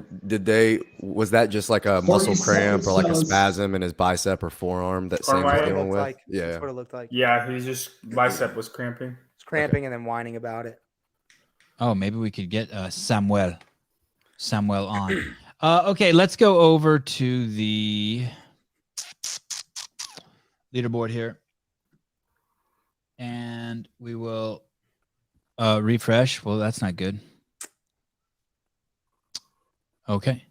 was that just like a muscle cramp or like a spasm in his bicep or forearm that Sam was Forearm, dealing with? Like, Yeah. That's what it looked like. Yeah, he's just bicep was cramping. It's cramping and then whining about it. Oh, maybe we could get Samuel on. Okay, let's go over to the leaderboard here. And we will refresh. Well, that's not good. Okay.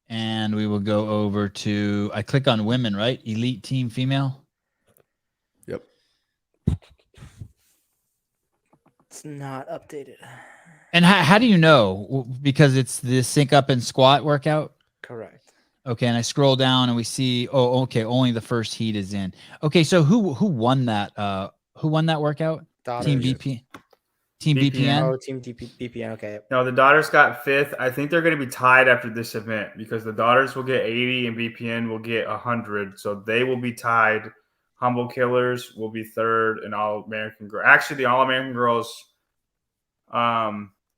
And we will go over to, I click on women, right? Elite team female. Yep. It's not updated. And how do you know? Because it's the sync up and squat workout? Correct. Okay, and I scroll down and we see, oh, okay, only the first heat is in. Okay, so who won that? Who won that workout? Daughters. Team BP, Team BPN. Oh, Team BPN. Okay. No, the Daughters got 5th. I think they're going to be tied after this event because the Daughters will get 80 and BPN will get 100. So they will be tied. Humble Killers will be 3rd, and All American Girls. Actually, the All American Girls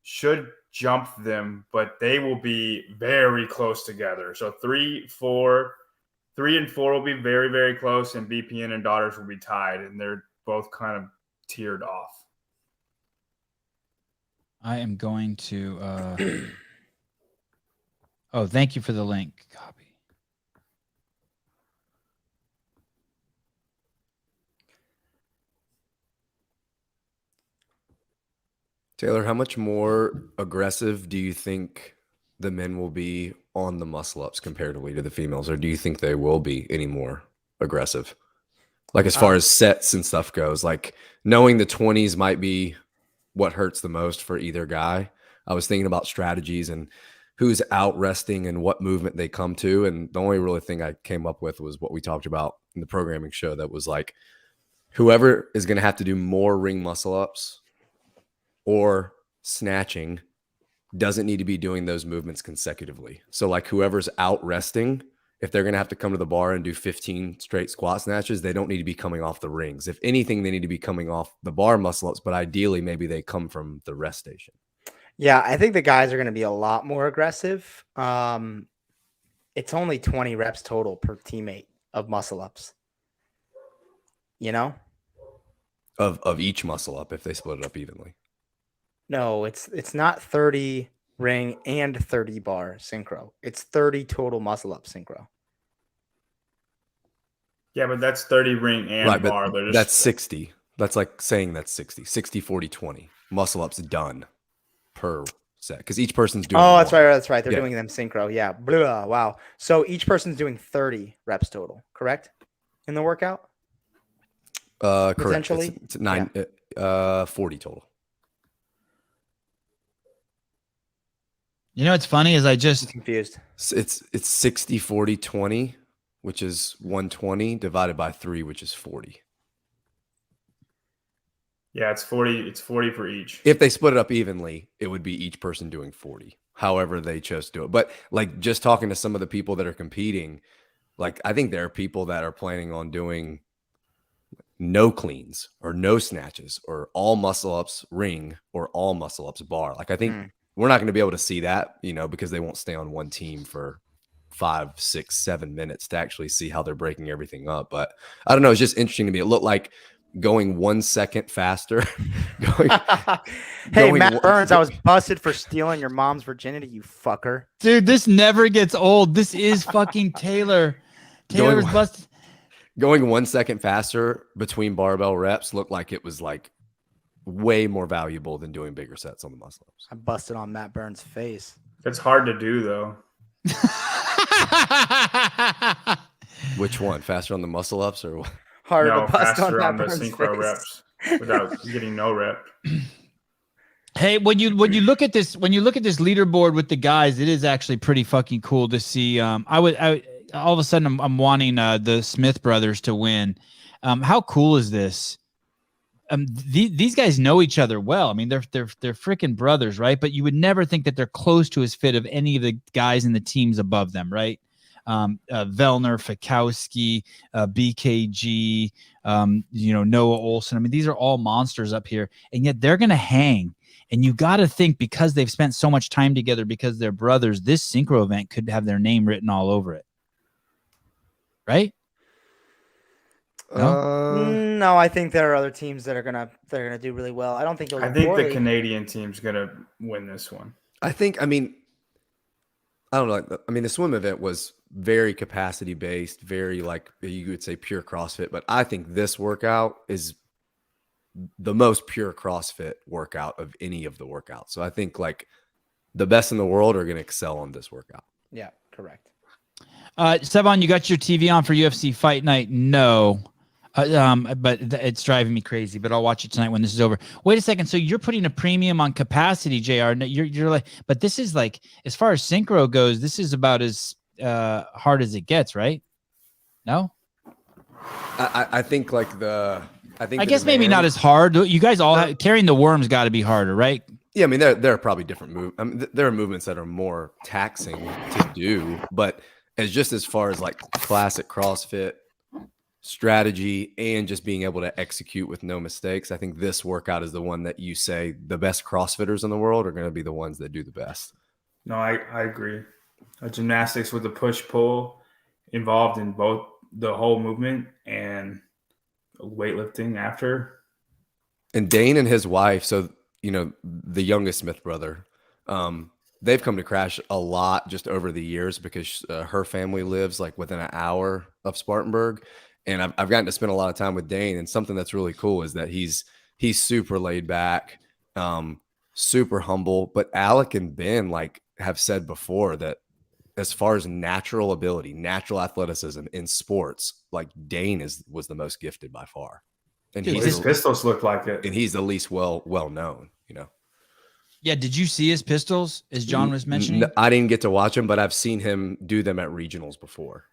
should jump them, but they will be very close together. So 3 and 4 will be very, very close, and BPN and Daughters will be tied, and they're both kind of tiered off. I am going to. Oh, thank you for the link. Copy. Taylor, how much more aggressive do you think the men will be on the muscle ups comparatively to the females, or do you think they will be any more aggressive? Like as far as sets and stuff goes, like knowing the 20s might be what hurts the most for either guy. I was thinking about strategies and who's out resting and what movement they come to. And the only really thing I came up with was what we talked about in the programming show that was like, whoever is going to have to do more ring muscle ups or snatching doesn't need to be doing those movements consecutively. So like whoever's out resting, if they're going to have to come to the bar and do 15 straight squat snatches, they don't need to be coming off the rings. If anything, they need to be coming off the bar muscle ups, but ideally maybe they come from the rest station. Yeah, I think the guys are going to be a lot more aggressive. It's only 20 reps total per teammate of muscle ups. You know? Of each muscle up if they split it up evenly. No, it's not 30 ring and 30 bar synchro. It's 30 total muscle up synchro. Yeah, but that's 30 ring and Right, bar. but that's 60. That's like saying that's 60. 60, 40, 20. Muscle ups done per set. Because each person's doing Oh, that's one. right. That's right. They're Yeah. doing them synchro. Yeah. Blah, wow. So each person's doing 30 reps total, correct? In the workout? Correct. Potentially? It's 40 total. You know what's funny is I just Confused. It's 60, 40, 20, which is 120 divided by 3, which is 40. Yeah, it's 40. It's 40 for each. If they split it up evenly, it would be each person doing 40, however they chose to do it. But like just talking to some of the people that are competing, like I think there are people that are planning on doing no cleans or no snatches or all muscle ups ring or all muscle ups bar. Like I think we're not going to be able to see that, you know, because they won't stay on one team for 5, 6, 7 minutes to actually see how they're breaking everything up. But I don't know. It's just interesting to me. It looked like going 1 second faster. going, Hey, going Matt one- Burns, I was busted for stealing your mom's virginity, you fucker. Dude, this never gets old. This is fucking Taylor. Taylor was busted. Going 1 second faster between barbell reps looked like it was like way more valuable than doing bigger sets on the muscle ups. I busted on Matt Burns' face. It's hard to do though. Which one? Faster on the muscle ups or what? Harder No, to bust faster on on Matt the Burns' synchro face. reps without getting no rep. Hey, when you look at this leaderboard with the guys, it is actually pretty fucking cool to see. I all of a sudden I'm wanting the Smith brothers to win. How cool is this? These guys know each other well. I mean, they're freaking brothers, right? But you would never think that they're close to as fit of any of the guys in the teams above them, right? Vellner, Fikowski, BKG, Noah Olson. I mean, these are all monsters up here, and yet they're going to hang. And you got to think, because they've spent so much time together, because they're brothers, this synchro event could have their name written all over it. Right? No, I think there are other teams that are gonna do really well. I don't think they'll. I think the Canadian team's gonna win this one. I don't know. I mean, the swim event was very capacity based, very like you would say pure CrossFit. But I think this workout is the most pure CrossFit workout of any of the workouts. So I think like the best in the world are going to excel on this workout. Yeah, correct. Sevan, you got your TV on for UFC Fight Night? No. But it's driving me crazy, but I'll watch it tonight when this is over. Wait a second. So you're putting a premium on capacity, JR. You're like, but this is like, as far as synchro goes, this is about as hard as it gets, right? No? I think like I guess maybe not as hard. You guys all carrying the worms got to be harder, right? Yeah, I mean, there are probably different moves. I mean, there are movements that are more taxing to do, but as far as like classic CrossFit strategy and just being able to execute with no mistakes, I think this workout is the one that you say the best CrossFitters in the world are going to be the ones that do the best. No, I agree. Gymnastics with the push-pull involved in both the whole movement and weightlifting after. And Dane and his wife, so, the youngest Smith brother, they've come to Crash a lot just over the years because her family lives like within an hour of Spartanburg. And I've gotten to spend a lot of time with Dane, and something that's really cool is that he's super laid back, super humble. But Alec and Ben like have said before that as far as natural ability, natural athleticism in sports, like Dane was the most gifted by far. And his pistols look like it, and he's the least well known. Yeah. Did you see his pistols, as John was mentioning? I didn't get to watch him, but I've seen him do them at regionals before.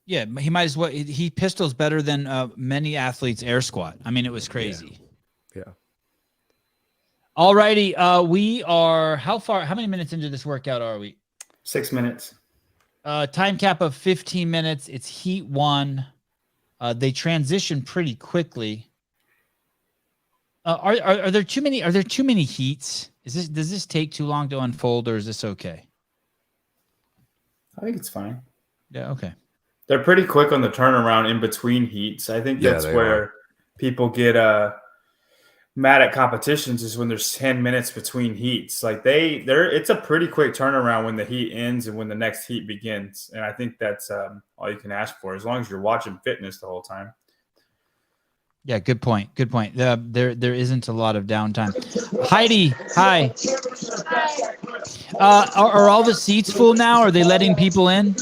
Yeah, he might as well. He pistols better than many athletes air squat. I mean, it was crazy. Yeah. All righty. We are how many minutes into this workout are we? 6 minutes. Time cap of 15 minutes. It's heat 1. They transition pretty quickly. Are there too many heats? Does this take too long to unfold, or is this okay? I think it's fine. Yeah. Okay. They're pretty quick on the turnaround in between heats. I think that's where people get mad at competitions, is when there's 10 minutes between heats. Like it's a pretty quick turnaround when the heat ends and when the next heat begins. And I think that's all you can ask for, as long as you're watching fitness the whole time. Yeah, good point. Good point. There isn't a lot of downtime. Heidi, hi. Are all the seats full now? Are they letting people in?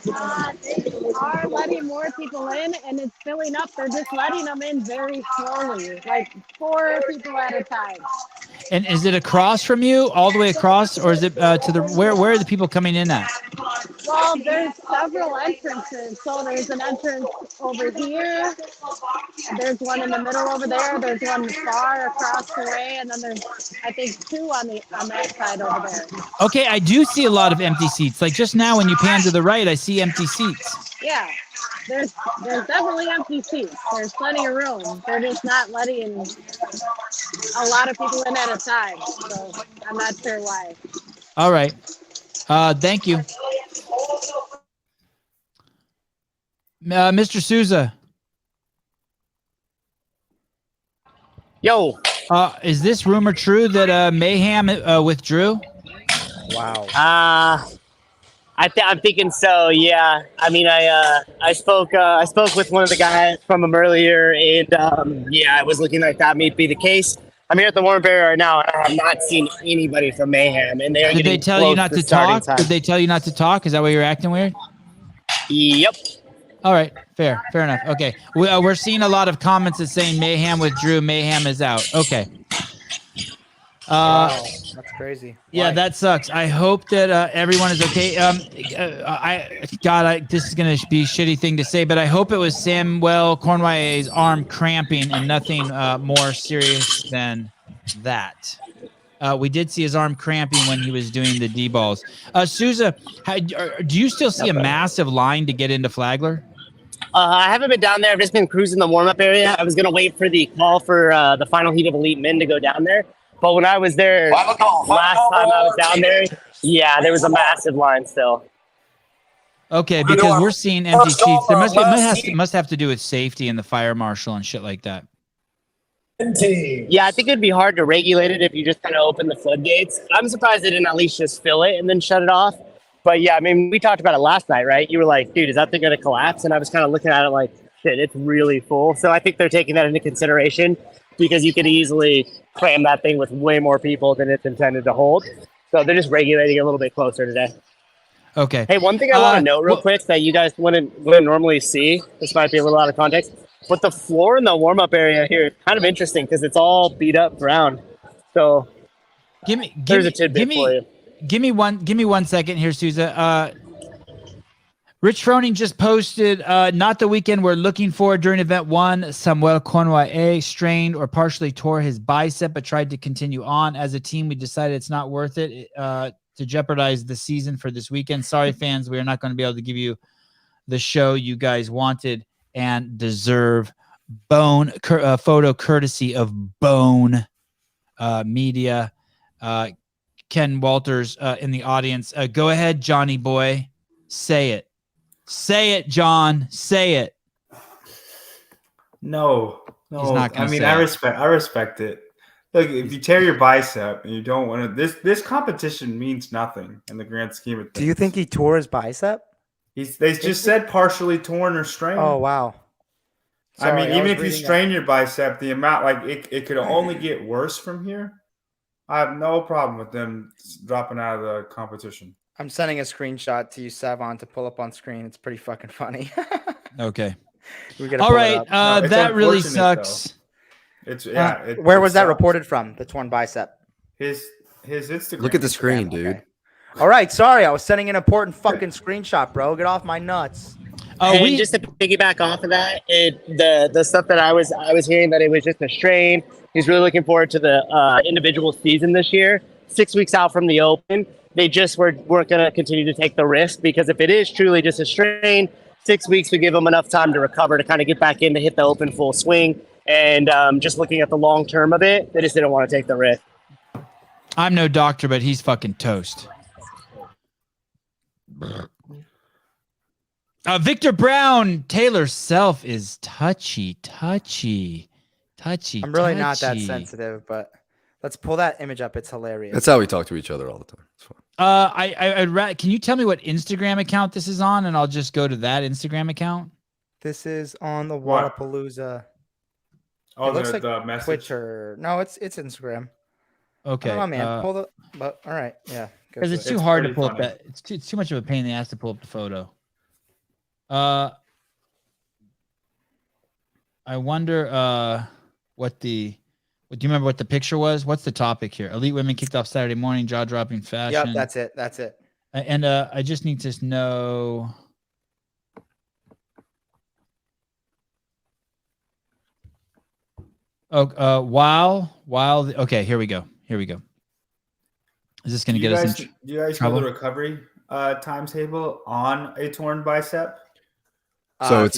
They are letting more people in, and it's filling up. They're just letting them in very slowly, like 4 people at a time. And is it across from you, all the way across, or is it to the where are the people coming in at? Well, there's several entrances. So there's an entrance over here. There's one in the middle over there. There's one far across the way, and then there's, I think, 2 on that side over there. Okay, I do see a lot of empty seats. Like just now, when you pan to the right, I see empty seats. Yeah, there's definitely empty seats. There's plenty of room. They're just not letting a lot of people in at a time. So I'm not sure why. All right. Thank you. Mr. Souza. Yo. Is this rumor true that Mayhem withdrew? Wow. I'm thinking so. Yeah. I mean, I spoke with one of the guys from them earlier, and yeah, it was looking like that may be the case. I'm here at the Warren Barrier right now, and I have not seen anybody from Mayhem, and they're Did they tell you not to talk? Did they tell you not to talk? Is that why you're acting weird? Yep. All right, fair enough. Okay, we're seeing a lot of comments that saying Mayhem withdrew, Mayhem is out. Okay. Wow, that's crazy. Yeah, Why? that sucks. I hope that everyone is okay. This is gonna be a shitty thing to say, but I hope it was Samuel Cornway's arm cramping and nothing more serious than that. We did see his arm cramping when he was doing the D-balls. Souza, do you still see a massive line to get into Flagler? I haven't been down there. I've just been cruising the warm-up area. I was going to wait for the call for the final heat of Elite Men to go down there. But when I was there last time I was down there, yeah, there was a massive line still. Okay, because we're seeing empty seats. There must have to do with safety and the fire marshal and shit like that. Yeah, I think it'd be hard to regulate it if you just kind of open the floodgates. I'm surprised they didn't at least just fill it and then shut it off. But yeah, I mean, we talked about it last night, right? You were like, dude, is that thing going to collapse? And I was kind of looking at it like, shit, it's really full. So I think they're taking that into consideration because you could easily cram that thing with way more people than it's intended to hold. So they're just regulating a little bit closer today. Okay. Hey, one thing I want to note real quick that you guys wouldn't normally see, this might be a little out of context, but the floor in the warm-up area here is kind of interesting because it's all beat up ground. So there's a tidbit for you. Give me 1 second here, Souza. Rich Froning just posted, not the weekend we're looking for during event 1. Samuel Cornway strained or partially tore his bicep, but tried to continue on. As a team, we decided it's not worth it to jeopardize the season for this weekend. Sorry, fans, we are not going to be able to give you the show you guys wanted and deserve. Bone photo courtesy of Bone Media. Ken Walters in the audience. Go ahead, Johnny boy. Say it. Say it, John. Say it. No. He's not gonna I mean, say I respect it. Look, if you tear your bicep and you don't want to, this competition means nothing in the grand scheme of things. Do you think he tore his bicep? They just said partially torn or strained. Oh, wow. I mean, Sorry, even if you strain your bicep, the amount, like, it could only get worse from here. I have no problem with them dropping out of the competition. I'm sending a screenshot to you, Sevan, to pull up on screen. It's pretty fucking funny. Okay. All right. That really sucks. Where was that reported from? The torn bicep. His Instagram. Look at the screen, dude. Okay. All right. Sorry, I was sending an important fucking screenshot, bro. Get off my nuts. And just to piggyback off of that, the stuff that I was hearing that it was just a strain. He's really looking forward to the individual season this year. 6 weeks out from the Open, they just weren't going to continue to take the risk because if it is truly just a strain, 6 weeks would give him enough time to recover to kind of get back in to hit the Open full swing. And just looking at the long term of it, they just didn't want to take the risk. I'm no doctor, but he's fucking toast. Victor Brown, Taylor's self is touchy. I'm really not that sensitive, but let's pull that image up. It's hilarious. That's how we talk to each other all the time. It's fine. Can you tell me what Instagram account this is on, and I'll just go to that Instagram account? This is on the Wodapalooza. Oh, it looks like the message. Twitter. No, it's Instagram. Okay. I don't know, man. But all right, yeah. Because it's too hard to pull up that. It's too much of a pain in the ass to pull up the photo. I wonder do you remember what the picture was? What's the topic here? Elite women kicked off Saturday morning, jaw-dropping fashion. Yep, that's it. And I just need to know. Okay, here we go. Is this going to get us in trouble? Do you guys know the recovery timetable on a torn bicep? So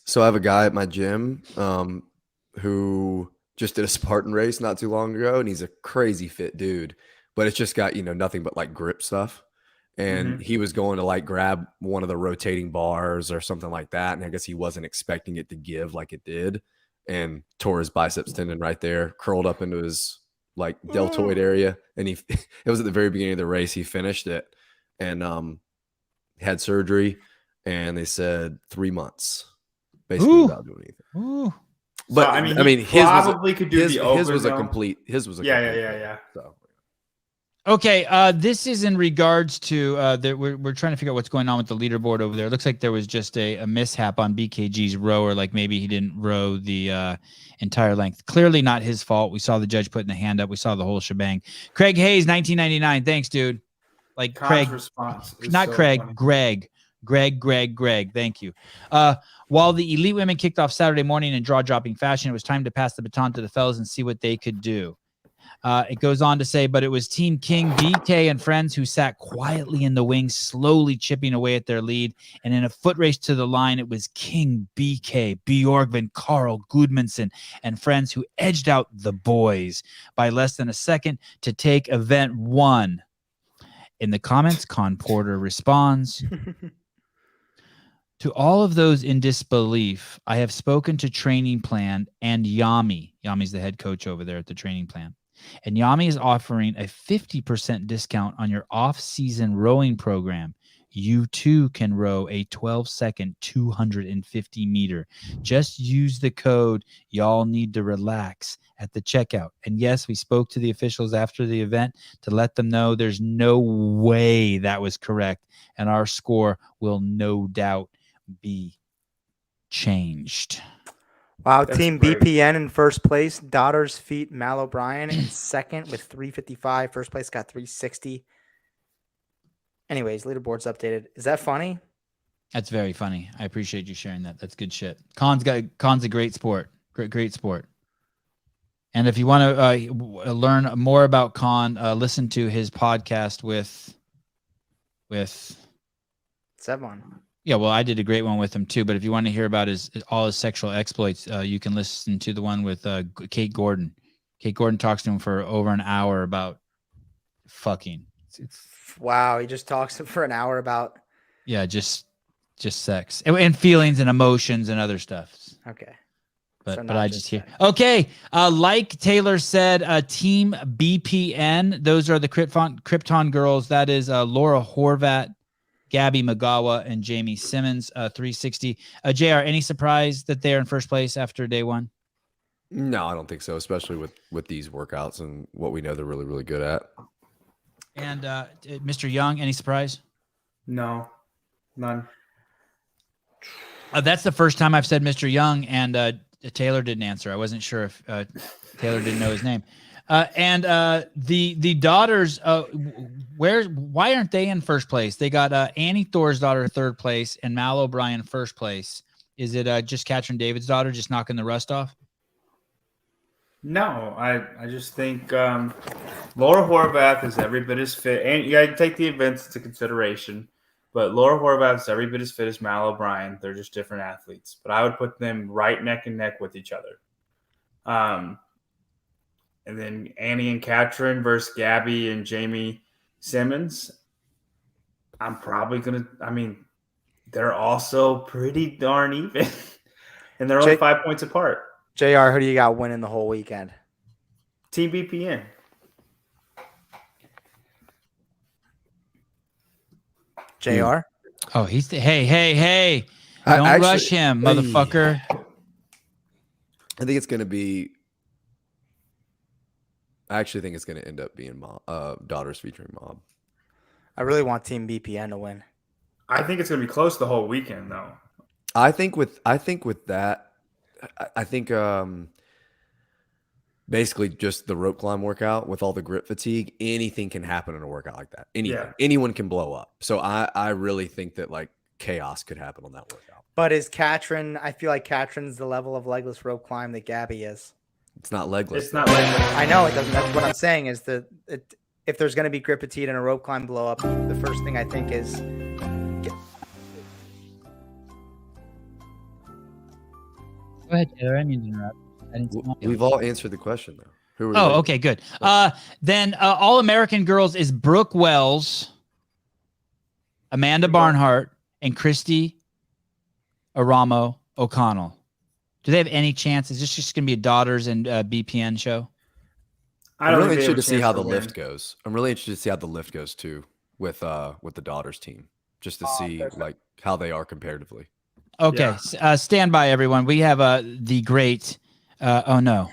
so I have a guy at my gym who just did a Spartan race not too long ago, and he's a crazy fit dude, but it's just got, nothing but like grip stuff. And he was going to like grab one of the rotating bars or something like that. And I guess he wasn't expecting it to give like it did. and tore his biceps tendon right there, curled up into his like deltoid area. And it was at the very beginning of the race. He finished it and had surgery, and they said 3 months basically without doing anything. Ooh. But So, I mean, his probably could do his the was a open, complete. His was a Yeah, complete yeah, yeah. So. Okay, this is in regards to we're trying to figure out what's going on with the leaderboard over there. It looks like there was just a mishap on BKG's rower, like maybe he didn't row the entire length. Clearly not his fault. We saw the judge putting the hand up. We saw the whole shebang. Craig Hayes, 1999. Thanks, dude. Like Con's Craig, response is not so Craig, funny. Greg. Thank you. While the elite women kicked off Saturday morning in draw-dropping fashion, it was time to pass the baton to the fellas and see what they could do. It goes on to say, but it was Team King, BK, and friends who sat quietly in the wings, slowly chipping away at their lead. And in a foot race to the line, it was King, BK, Bjorgvin, Carl, Gudmundsson, and friends who edged out the boys by less than a second to take event 1. In the comments, Con Porter responds, to all of those in disbelief, I have spoken to Training Plan and Yami. Yami's the head coach over there at the Training Plan. And Yami is offering a 50% discount on your off-season rowing program. You too can row a 12-second 250 meter. Just use the code y'all need to relax at the checkout. And yes, we spoke to the officials after the event to let them know there's no way that was correct. And our score will no doubt be changed. Wow, That's Team great. BPN in first place. Daughters feet Mal O'Brien in second with 355. First place got 360. Anyways, leaderboard's updated. Is that funny? That's very funny. I appreciate you sharing that. That's good shit. Con's a great sport. Great sport. And if you want to learn more about Con, listen to his podcast with Sevan. Yeah, well, I did a great one with him too. But if you want to hear about all his sexual exploits, you can listen to the one with Kate Gordon. Kate Gordon talks to him for over an hour about fucking. Wow, he just talks for an hour about. Yeah, just sex and feelings and emotions and other stuff. Okay. But So but not I just just hear. sex. Okay, like Taylor said, Team BPN. Those are the Krypton girls. That is Laura Horvat, Gabby Magawa, and Jamie Simmons. 360. JR, any surprise that they're in first place after day 1? No, I don't think so, especially with these workouts and what we know they're really, really good at. And Mr. Young, any surprise? No, none. That's the first time I've said Mr. Young, and Taylor didn't answer. I wasn't sure if Taylor didn't know his name. And the daughters, why aren't they in first place? They got Annie Thor's daughter third place and Mal O'Brien first place. Is it just Katrin David's daughter just knocking the rust off? No, I just think Laura Horvath is every bit as fit, and you got to take the events into consideration. But Laura Horvath is every bit as fit as Mal O'Brien. They're just different athletes. But I would put them right neck and neck with each other. And then Annie and Katrin versus Gabby and Jamie Simmons. I'm probably going to – I mean, they're also pretty darn even. And they're only 5 points apart. JR, who do you got winning the whole weekend? Team BPN. JR? Oh, he's hey. Don't rush him, motherfucker. I think it's going to be – I actually think it's going to end up being Daughters featuring Mob. I really want Team BPN to win. I think it's going to be close the whole weekend, though. I think with that, I think basically just the rope climb workout with all the grip fatigue, anything can happen in a workout like that. Anyone can blow up. So I really think that like chaos could happen on that workout. But is Katrin, I feel like Katrin's the level of legless rope climb that Gabby is. It's not legless. It's not legless. I know it doesn't. That's what I'm saying is that if there's going to be grip fatigue and a rope climb blow up, the first thing I think is Go ahead, Taylor. I mean to interrupt. We've all answered the question though. Who are they? Okay, good. Then All American Girls is Brooke Wells, Amanda Barnhart, and Christy Aramo O'Connell. Do they have any chance? Is this just going to be a daughters and BPN show? I'm really interested to see how the lift goes. I'm really interested to see how the lift goes too with the daughters team, just to see like how they are comparatively. Okay, stand by, everyone. We have the great. Oh no.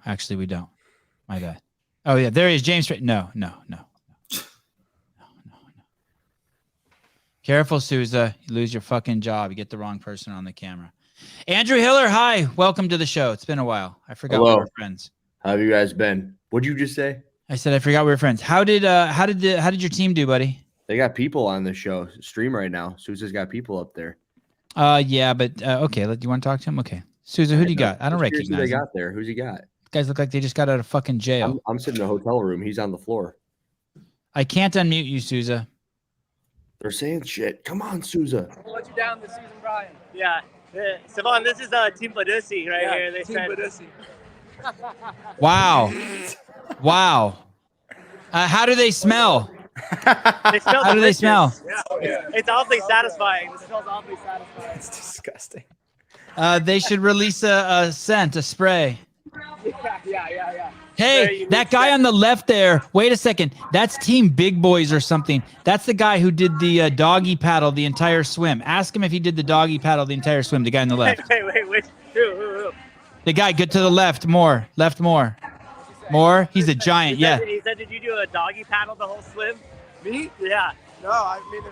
Actually, we don't. My bad. Oh yeah, there he is, James. No. Careful, Souza. You lose your fucking job. You get the wrong person on the camera. Andrew Hiller, hi. Welcome to the show. It's been a while. I forgot we were friends. How have you guys been? What'd you just say? I said I forgot we were friends. How did your team do, buddy? They got people on the show stream right now. Sousa's got people up there. Yeah, but okay. Do you want to talk to him? Okay, Souza, who do you got? I don't recognize. Who they got there? Who's he got? Guys look like they just got out of fucking jail. I'm sitting in a hotel room. He's on the floor. I can't unmute you, Souza. They're saying shit. Come on, Souza. We'll let you down this season, Brian. Yeah. Sevan, this is Team Badussi right here. They Team said. Badussi. Wow. How do they smell? They smell How do they smell? Yeah. It's awfully satisfying. It smells awfully satisfying. It's disgusting. They should release a scent, a spray. Yeah. Hey, that guy on the left there. Wait a second. That's Team Big Boys or something. That's the guy who did the doggy paddle the entire swim. Ask him if he did the doggy paddle the entire swim. The guy on the left. Wait. Who? The guy, get to the left more. Left more. More? He's a giant. Yeah. He said, did you do a doggy paddle the whole swim? Me? Yeah. No, I mean,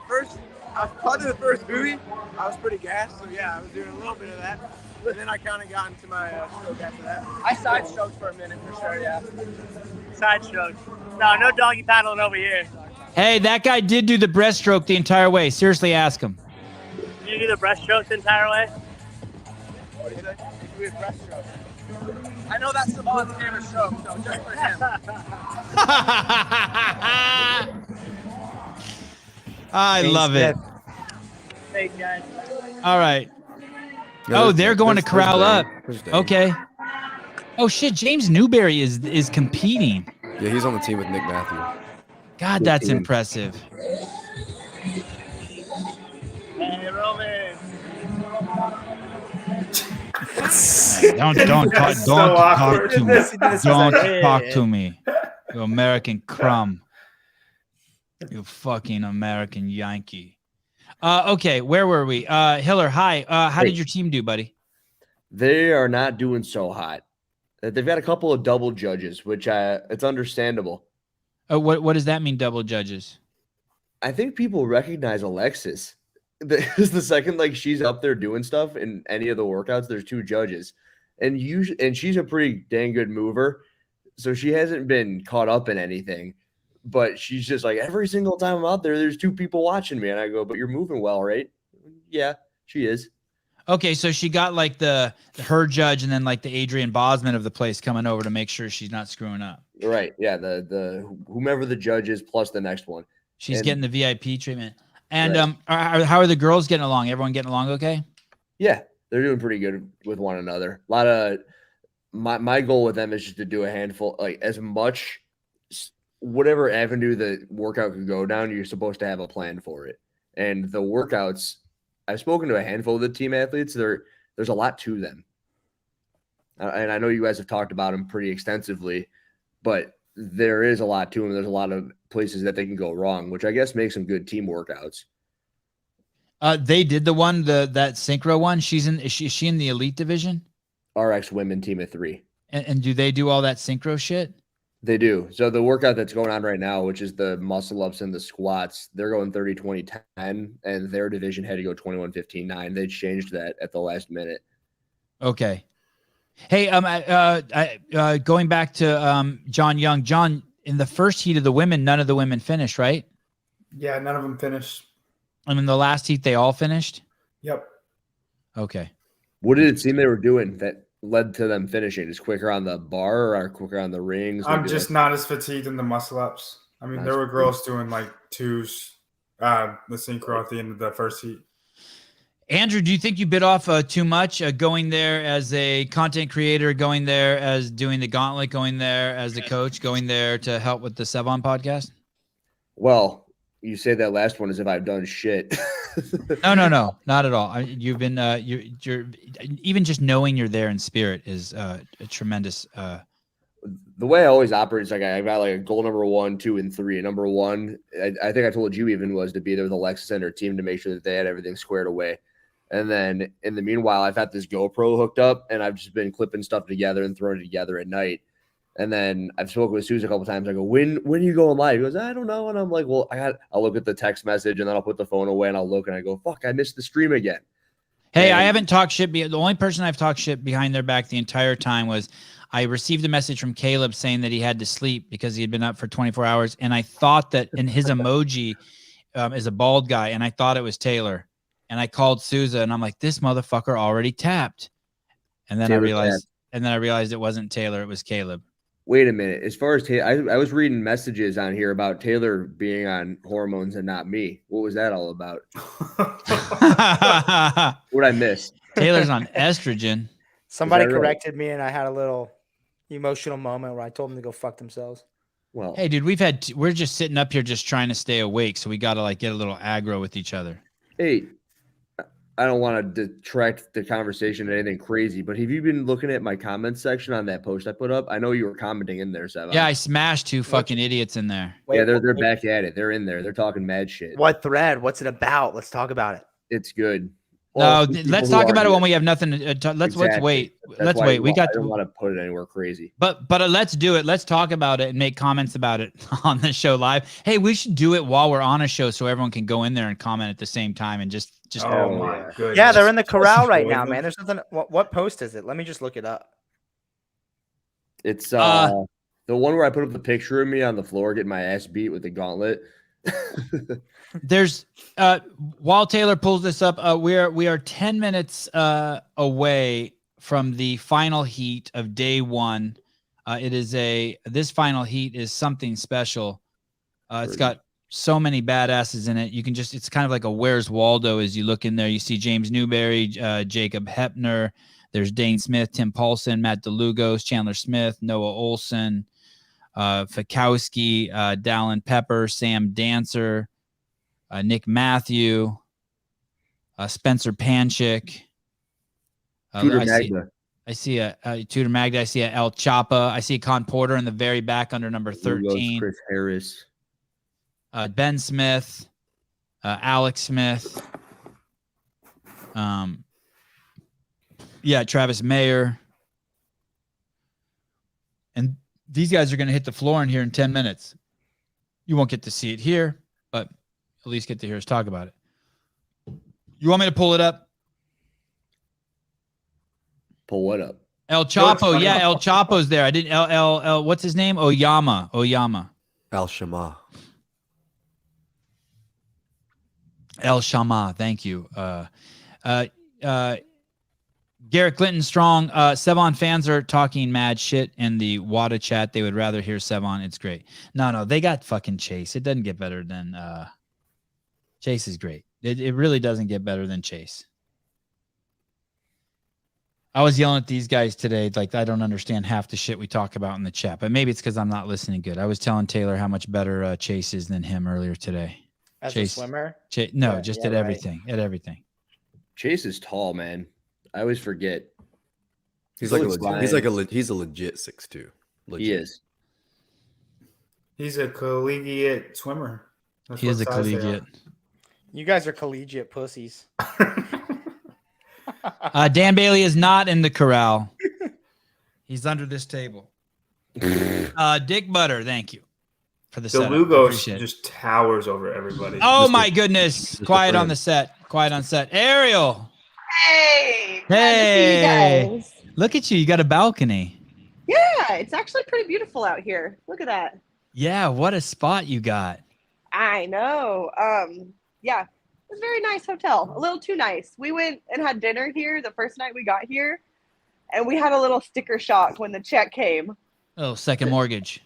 I was probably the first buoy. I was pretty gassed, so yeah, I was doing a little bit of that. And then I kind of got into my stroke after that. I side stroked for a minute for sure, yeah. Side stroke. No doggy paddling over here. Hey, that guy did do the breaststroke the entire way. Seriously, ask him. Did you do the breaststroke the entire way? What do you think? We have breaststroke. I know that's Savon's favorite stroke, so just for him. I love it. Thanks, guys. All right. Yeah, Oh, they're going to corral up. Thursday. Okay. Oh shit, James Newberry is competing. Yeah, he's on the team with Nick Matthew. God, that's impressive. Hey, Roman. Don't talk so awkward. to me. This is Don't like, talk to me. You American crumb. You fucking American Yankee. Okay, where were we? Hiller, hi. How did your team do, buddy? They are not doing so hot. They've got a couple of double judges, which it's understandable. What does that mean, double judges? I think people recognize Alexis. The second like she's up there doing stuff in any of the workouts, there's two judges, and she's a pretty dang good mover, so she hasn't been caught up in anything. But she's just like, every single time I'm out there, there's two people watching me, and I go, but you're moving well, right? Yeah, she is. Okay, so she got like her judge and then like the Adrian Bosman of the place coming over to make sure she's not screwing up. Right. Yeah. The whomever the judge is plus the next one. She's getting the VIP treatment. And how are the girls getting along? Everyone getting along okay? Yeah, they're doing pretty good with one another. A lot of my goal with them is just to do a handful, like as much, whatever avenue the workout could go down, you're supposed to have a plan for it. And the workouts, I've spoken to a handful of the team athletes. There's a lot to them. And I know you guys have talked about them pretty extensively, but there is a lot to them. There's a lot of places that they can go wrong, which I guess makes some good team workouts. They did the one, that synchro one. Is she in the elite division? RX women team of 3. And do they do all that synchro shit? They do. So the workout that's going on right now, which is the muscle ups and the squats, they're going 30-20-10, and their division had to go 21-15-9. They changed that at the last minute. Okay. Hey, going back to John Young. John, in the first heat of the women, none of the women finished, right? Yeah, none of them finished. And in the last heat, they all finished? Yep. Okay. What did it seem they were doing that led to them finishing? Is quicker on the bar or quicker on the rings? I'm just not as fatigued in the muscle ups. I mean, there were girls doing like twos, the synchro at the end of the first heat. Andrew, do you think you bit off too much going there as a content creator, going there as doing the gauntlet, going there as a coach, going there to help with the Sevan podcast? Well, you say that last one as if I've done shit. No, not at all. You've been you're even just knowing you're there in spirit is a tremendous. The way I always operate is like I got like a goal number 1, 2, and 3. And number 1, I think I told you even was to be there with Alexis and her team to make sure that they had everything squared away. And then in the meanwhile, I've had this GoPro hooked up and I've just been clipping stuff together and throwing it together at night. And then I've spoken with Susan a couple times. I go, when are you going live? He goes, I don't know. And I'm like, well, I'll look at the text message and then I'll put the phone away and I'll look and I go, fuck, I missed the stream again. Hey, I haven't talked shit. The only person I've talked shit behind their back the entire time was I received a message from Caleb saying that he had to sleep because he had been up for 24 hours. And I thought that in his emoji is a bald guy. And I thought it was Taylor. And I called Souza and I'm like, this motherfucker already tapped. And then I realized it wasn't Taylor. It was Caleb. Wait a minute. As far as Taylor, I was reading messages on here about Taylor being on hormones and not me. What was that all about? What'd I miss? Taylor's on estrogen. Somebody corrected me and I had a little emotional moment where I told them to go fuck themselves. Well, hey, dude, we're just sitting up here just trying to stay awake. So we got to like get a little aggro with each other. Hey, I don't want to detract the conversation to anything crazy, but have you been looking at my comments section on that post I put up? I know you were commenting in there, Sevan. Yeah, I smashed 2 fucking idiots in there. Yeah, they're back at it. They're in there. They're talking mad shit. What thread? What's it about? Let's talk about it. It's good. No, let's talk about it when we have nothing to let's wait. Let's wait. We got I don't want to put it anywhere crazy. But let's do it. Let's talk about it and make comments about it on the show live. Hey, we should do it while we're on a show so everyone can go in there and comment at the same time and just Oh my goodness. Yeah, they're in the corral right now, man. There's nothing. What post is it? Let me just look it up. It's the one where I put up the picture of me on the floor getting my ass beat with the gauntlet. There's while Taylor pulls this up, we are 10 minutes away from the final heat of day 1. This final heat is something special. It's got so many badasses in it. It's kind of like a Where's Waldo as you look in there. You see James Newberry, Jacob Hepner. There's Dane Smith, Tim Paulson, Matt DeLugos, Chandler Smith, Noah Olson, Fikowski, Dallin Pepper, Sam Dancer, Nick Matthew, Spencer Panchik. Tudor Magda. I see a Tudor Magda. I see a El Chapa. I see Con Porter in the very back under number 13. Chris Harris. Ben Smith, Alex Smith. Travis Mayer. And these guys are going to hit the floor in here in 10 minutes. You won't get to see it here, but at least get to hear us talk about it. You want me to pull it up? Pull what up? El Chapo. Yeah, El Chapo's there. I didn't. What's his name? Oyama. Al Shama. El Shama. Thank you. Garrett Clinton Strong. Sevan fans are talking mad shit in the Wada chat. They would rather hear Sevan. It's great. No, they got fucking Chase. It doesn't get better than Chase is great. It really doesn't get better than Chase. I was yelling at these guys today, like I don't understand half the shit we talk about in the chat, but maybe it's because I'm not listening good. I was telling Taylor how much better Chase is than him earlier today. As Chase, a swimmer? Just at everything. Right. At everything. Chase is tall, man. I always forget. He's a legit 6'2". Legit. He is. He's a collegiate swimmer. He is a collegiate. You guys are collegiate pussies. Dan Bailey is not in the corral. He's under this table. Dick Butter, thank you for the setup. DeLugos just towers over everybody. Oh my goodness! Quiet on the set. Quiet on set. Ariel. Hey. Hey. Glad to see you guys. Look at you. You got a balcony. Yeah, it's actually pretty beautiful out here. Look at that. Yeah, what a spot you got. I know. Yeah. It was a very nice hotel. A little too nice. We went and had dinner here the first night we got here, and we had a little sticker shock when the check came. Oh, second mortgage.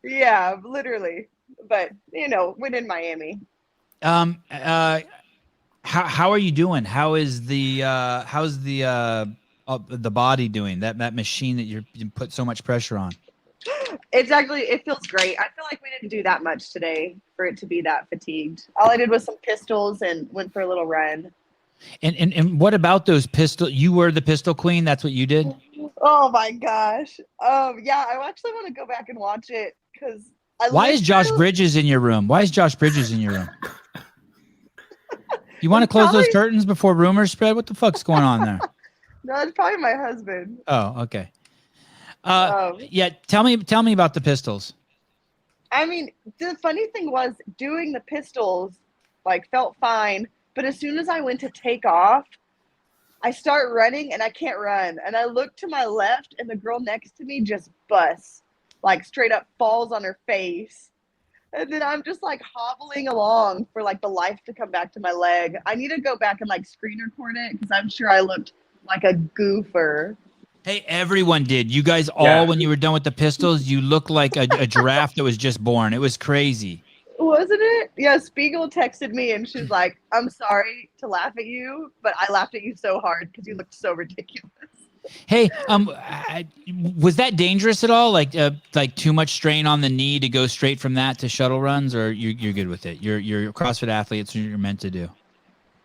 Yeah, literally. But win in Miami. How are you doing? How's the body doing? That machine that you put so much pressure on. Exactly. It feels great. I feel like we didn't do that much today for it to be that fatigued. All I did was some pistols and went for a little run. And what about those pistol? You were the pistol queen. That's what you did. Oh my gosh. Yeah, I actually want to go back and watch it because Why is Josh Bridges in your room? Why is Josh Bridges in your room? You want to close those curtains before rumors spread? What the fuck's going on there? No, it's probably my husband. Oh, okay. Yeah, tell me about the pistols. I mean, the funny thing was doing the pistols like felt fine, but as soon as I went to take off, I start running and I can't run. And I look to my left and the girl next to me just busts, like straight up falls on her face. And then I'm just like hobbling along for like the life to come back to my leg. I need to go back and like screen record it because I'm sure I looked like a goofer. Hey, everyone did. You guys all, when you were done with the pistols, you looked like a giraffe that was just born. It was crazy. Wasn't it? Yeah, Spiegel texted me and she's like, I'm sorry to laugh at you, but I laughed at you so hard because you looked so ridiculous. Hey, was that dangerous at all? Like too much strain on the knee to go straight from that to shuttle runs, or you're good with it? You're a CrossFit athlete. It's what you're meant to do.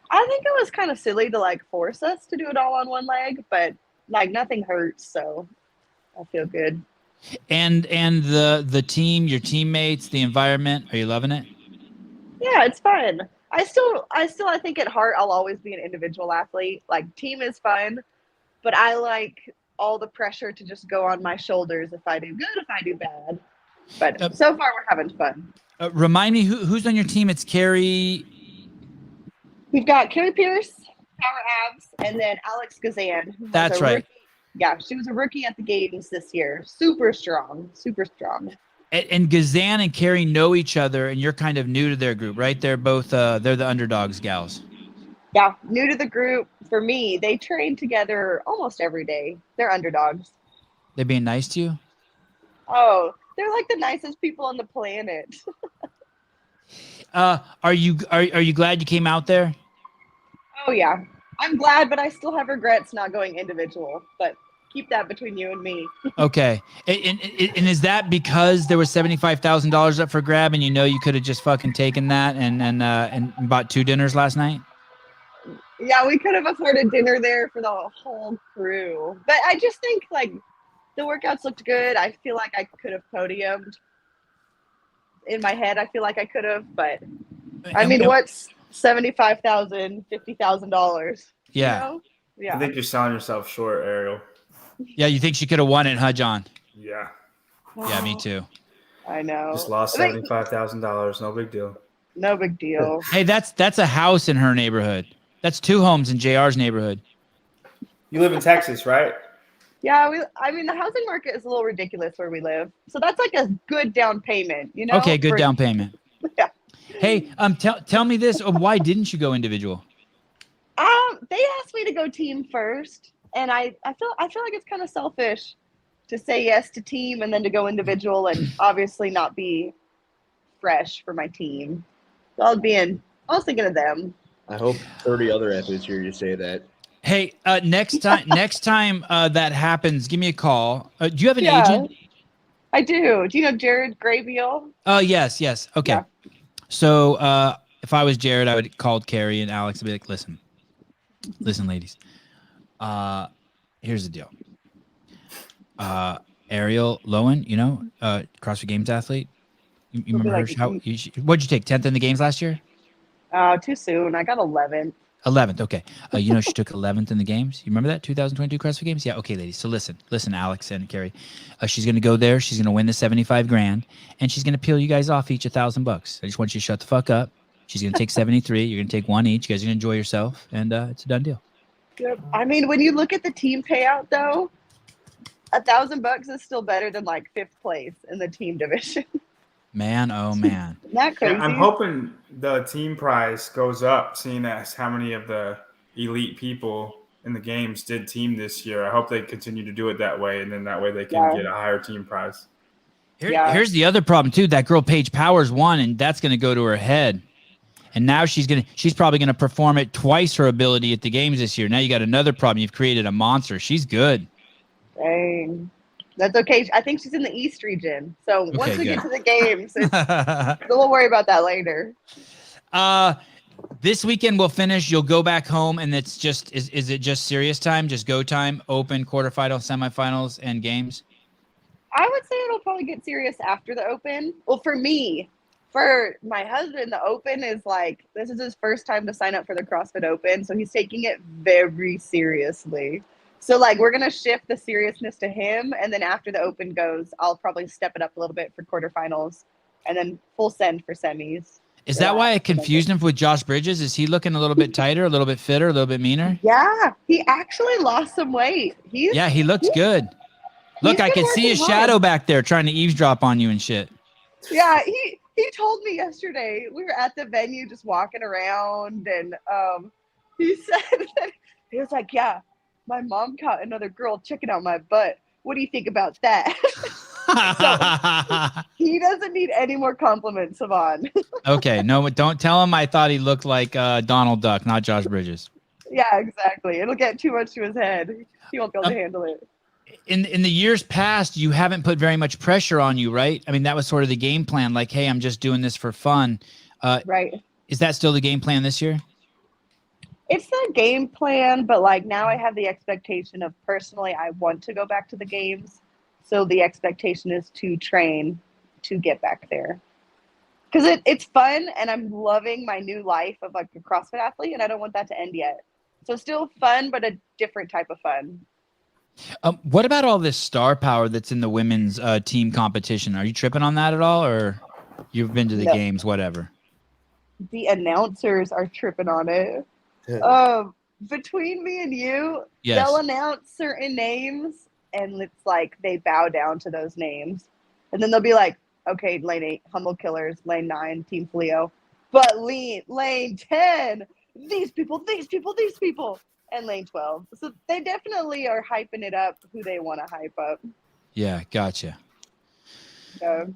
I think it was kind of silly to like force us to do it all on one leg, but like nothing hurts, so I feel good. And the team, your teammates, the environment, are you loving it? Yeah, it's fun. I think at heart I'll always be an individual athlete. Like team is fun, but I like all the pressure to just go on my shoulders if I do good, if I do bad. But so far we're having fun. Remind me who's on your team. It's Carrie. We've got Carrie Pierce, Power Abs, and then Alex Gazan. That's right. Rookie. Yeah, she was a rookie at the games this year. Super strong, super strong. And Gazan and Carrie know each other, and you're kind of new to their group, right? They're both they're the underdogs gals. Yeah, new to the group. For me, they train together almost every day. They're underdogs. They being nice to you? Oh, they're like the nicest people on the planet. Are you glad you came out there? Oh yeah, I'm glad, but I still have regrets not going individual. But keep that between you and me. Okay, and is that because there was $75,000 up for grab, and you could have just fucking taken that and bought 2 dinners last night? Yeah, we could have afforded dinner there for the whole crew. But I just think like the workouts looked good. I feel like I could have podiumed. In my head, I feel like I could have, but I mean, what's $75,000, $50,000? Yeah. You know? Yeah. I think you're selling yourself short, Ariel. Yeah, you think she could have won it, huh, John? Yeah. Yeah, me too. I know. Just lost $75,000. No big deal. No big deal. Hey, that's a house in her neighborhood. That's 2 homes in JR's neighborhood. You live in Texas, right? Yeah, I mean, the housing market is a little ridiculous where we live. So that's like a good down payment, you know? Okay, good down payment. Yeah. Hey, tell me this. Why didn't you go individual? They asked me to go team first, and I feel like it's kind of selfish to say yes to team and then to go individual and obviously not be fresh for my team. So I was thinking of them. I hope 30 other athletes hear you say that. Hey, next time that happens, give me a call. Do you have an agent? I do. Do you know Jared Graybeal? Yes. Okay. Yeah. So if I was Jared, I would have called Carrie and Alex and be like, listen, ladies. Here's the deal. Ariel Lowen, CrossFit Games athlete. You remember her? What'd you take? 10th in the games last year? Too soon. I got 11th. 11th. Okay. She took 11th in the games. You remember that 2022 CrossFit Games? Yeah. Okay, ladies. So listen, Alex and Carrie. She's going to go there. She's going to win the $75,000, and she's going to peel you guys off each $1,000. I just want you to shut the fuck up. She's going to take 73. You're going to take 1 each. You guys are going to enjoy yourself, and it's a done deal. I mean, when you look at the team payout, though, $1,000 is still better than like 5th place in the team division. Man, oh man. Isn't that crazy? Yeah, I'm hoping the team prize goes up, seeing as how many of the elite people in the games did team this year. I hope they continue to do it that way, and then that way they can get a higher team prize. Here's the other problem too. That girl Paige Powers won, and that's going to go to her head. And now she's probably going to perform at twice her ability at the games this year. Now you got another problem. You've created a monster. She's good. Dang. That's okay. I think she's in the East region. So once we good. get to the games, we'll worry about that later. This weekend we'll finish. You'll go back home, and it's just is it just serious time? Just go time, open, quarterfinal, semifinals, and games? I would say it'll probably get serious after the Open. Well, for me, for my husband, the Open is like, this is his first time to sign up for the CrossFit Open. So he's taking it very seriously. So like, we're going to shift the seriousness to him. And then after the Open goes, I'll probably step it up a little bit for quarterfinals and then full send for semis. Is that why I confused him with Josh Bridges? Is he looking a little bit tighter, a little bit fitter, a little bit meaner? Yeah, he actually lost some weight. He looks good. Look, I can see his shadow back there trying to eavesdrop on you and shit. Yeah, he told me yesterday, we were at the venue just walking around, and he said, he was like, yeah, my mom caught another girl checking out my butt. What do you think about that? So, he doesn't need any more compliments, Sevan. Okay, no, don't tell him I thought he looked like Donald Duck, not Josh Bridges. Yeah, exactly. It'll get too much to his head. He won't be able to handle it. In the years past, you haven't put very much pressure on you, right? I mean, that was sort of the game plan. Like, hey, I'm just doing this for fun. Right. Is that still the game plan this year? It's the game plan, but like now I have the expectation of personally, I want to go back to the games. So the expectation is to train to get back there. Because it's fun, and I'm loving my new life of like a CrossFit athlete, and I don't want that to end yet. So still fun, but a different type of fun. What about all this star power that's in the women's team competition? Are you tripping on that at all, or you've been to the games, whatever? The announcers are tripping on it. Between me and you, they'll announce certain names, and it's like they bow down to those names. And then they'll be like, okay, lane 8, Humble Killers, lane 9, Team Fleo. But lane 10, these people, and lane 12. So they definitely are hyping it up who they want to hype up. Yeah, gotcha. So,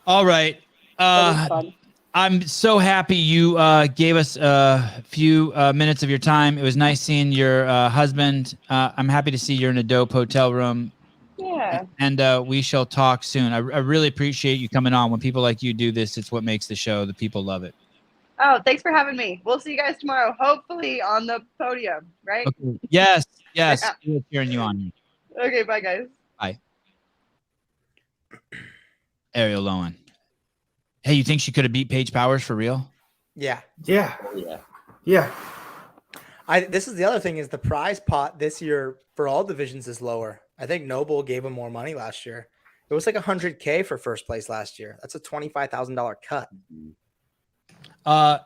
all right. I'm so happy you gave us a few minutes of your time. It was nice seeing your husband. I'm happy to see you're in a dope hotel room. Yeah. And we shall talk soon. I really appreciate you coming on. When people like you do this, it's what makes the show. The people love it. Oh, thanks for having me. We'll see you guys tomorrow, hopefully on the podium, right? Okay. Yes. Yeah. We're cheering you on. Okay, bye, guys. Bye. Ariel Lowen. Hey, you think she could have beat Paige Powers for real? Yeah. Yeah. This is the other thing is the prize pot this year for all divisions is lower. I think Noble gave him more money last year. It was like $100K for first place last year. That's a $25,000 cut. Pat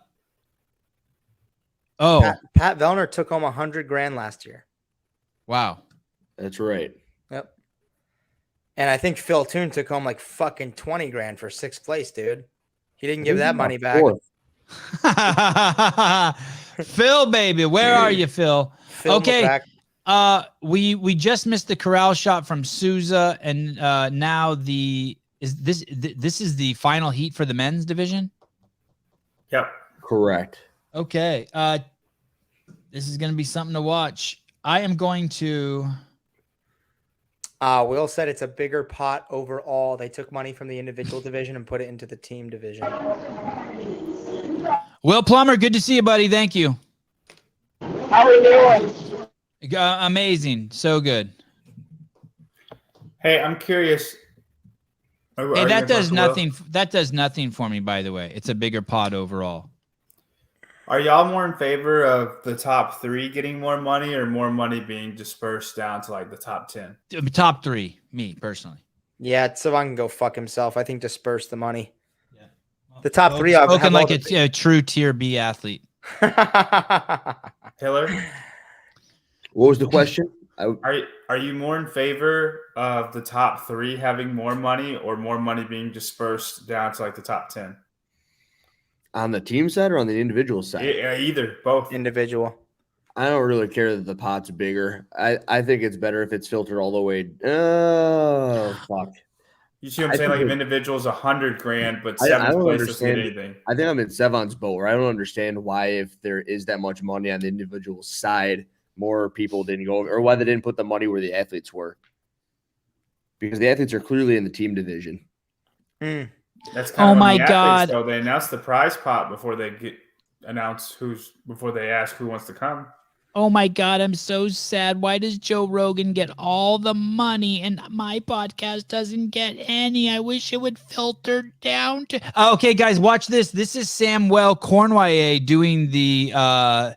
Vellner took home $100,000 last year. Wow. That's right. Yep. And I think Phil Toon took home like fucking $20,000 for sixth place, dude. He didn't give that money back. Phil, baby, where are you, Phil? Okay. We just missed the corral shot from Souza, and now this is the final heat for the men's division. Yep. Correct. Okay. This is going to be something to watch. I am going to. Will said it's a bigger pot overall. They took money from the individual division and put it into the team division. Will Plummer, good to see you, buddy. Thank you. How are you doing? Amazing. So good. Hey, I'm curious. Hey, that does nothing. That does nothing for me, by the way. It's a bigger pot overall. Are y'all more in favor of the top 3 getting more money or more money being dispersed down to like the top 10? Top 3, me personally. Yeah, Sevan can go fuck himself. I think disperse the money. Yeah. The top 3 I've spoken like a true tier B athlete. Hiller? What was the question? Are you more in favor of the top 3 having more money or more money being dispersed down to like the top 10? On the team side or on the individual side? Yeah, either, both. Individual. I don't really care that the pot's bigger. I think it's better if it's filtered all the way. Oh, fuck. You see what I'm saying? Like if individual's $100,000, but seventh place doesn't get anything. I think I'm in Sevan's boat where I don't understand why, if there is that much money on the individual side, more people didn't go, or why they didn't put the money where the athletes were. because the athletes are clearly in the team division. That's kind Oh of my on the God. athletes, though. They announce the prize pot before they before they ask who wants to come. Oh my God, I'm so sad. Why does Joe Rogan get all the money and my podcast doesn't get any? I wish it would filter down to. Okay, guys, watch this. This is Samuel Cornway doing the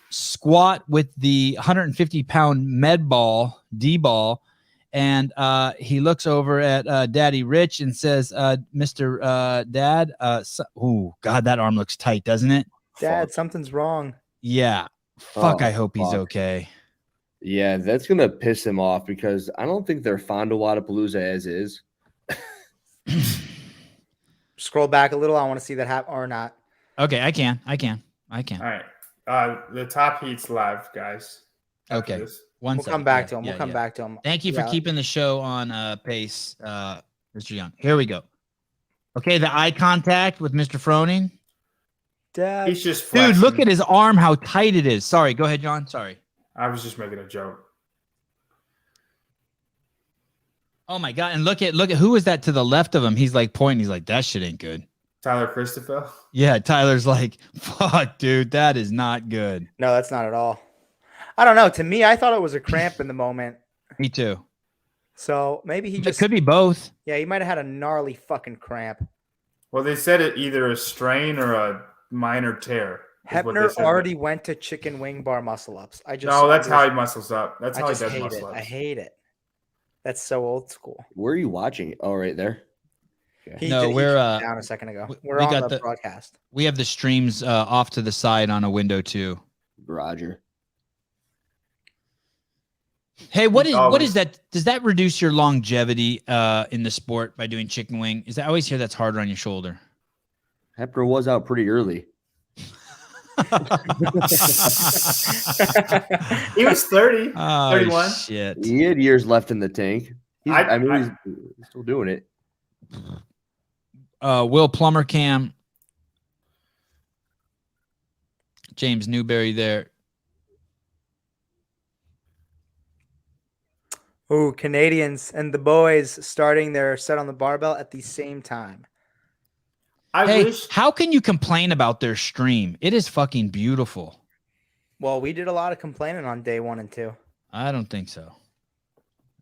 squat with the 150-pound med ball, D ball. And he looks over at Daddy Rich and says, Mr. Dad, oh, God, that arm looks tight, doesn't it? Dad, something's wrong. Yeah. Fuck, I hope he's okay. Yeah, that's going to piss him off because I don't think they're fond of Wodapalooza as is. Scroll back a little. I want to see that happen or not. Okay, I can. All right. The top heat's live, guys. Okay. We'll come back to him. We'll come back to him. Thank you for keeping the show on pace, Mr. Young. Here we go. Okay, the eye contact with Mr. Froning. Dad. He's just flexing. Dude, look at his arm, how tight it is. Sorry, go ahead, John. Sorry. I was just making a joke. Oh my God. And look at who is that to the left of him? He's like pointing. He's like, that shit ain't good. Tyler Christophel. Yeah, Tyler's like, fuck, dude, that is not good. No, that's not at all. I don't know. To me, I thought it was a cramp in the moment. Me too. So maybe he just could be both. Yeah, he might have had a gnarly fucking cramp. Well, they said it either a strain or a minor tear. Hebner already went to chicken wing bar muscle ups. That's how he muscles up. That's how he does hate muscle ups. I hate it. That's so old school. Where are you watching? Oh, right there. Okay. We're down a second ago. We're on the broadcast. We have the streams off to the side on a window too. Roger. Hey, what is that? Does that reduce your longevity in the sport by doing chicken wing? I always hear that's harder on your shoulder. Hepner was out pretty early. He was 30, oh, 31. Shit. He had years left in the tank. He's still doing it. Will Plummer Cam. James Newberry there. Ooh, Canadians and the boys starting their set on the barbell at the same time. How can you complain about their stream? It is fucking beautiful. Well, we did a lot of complaining on day 1 and 2. I don't think so.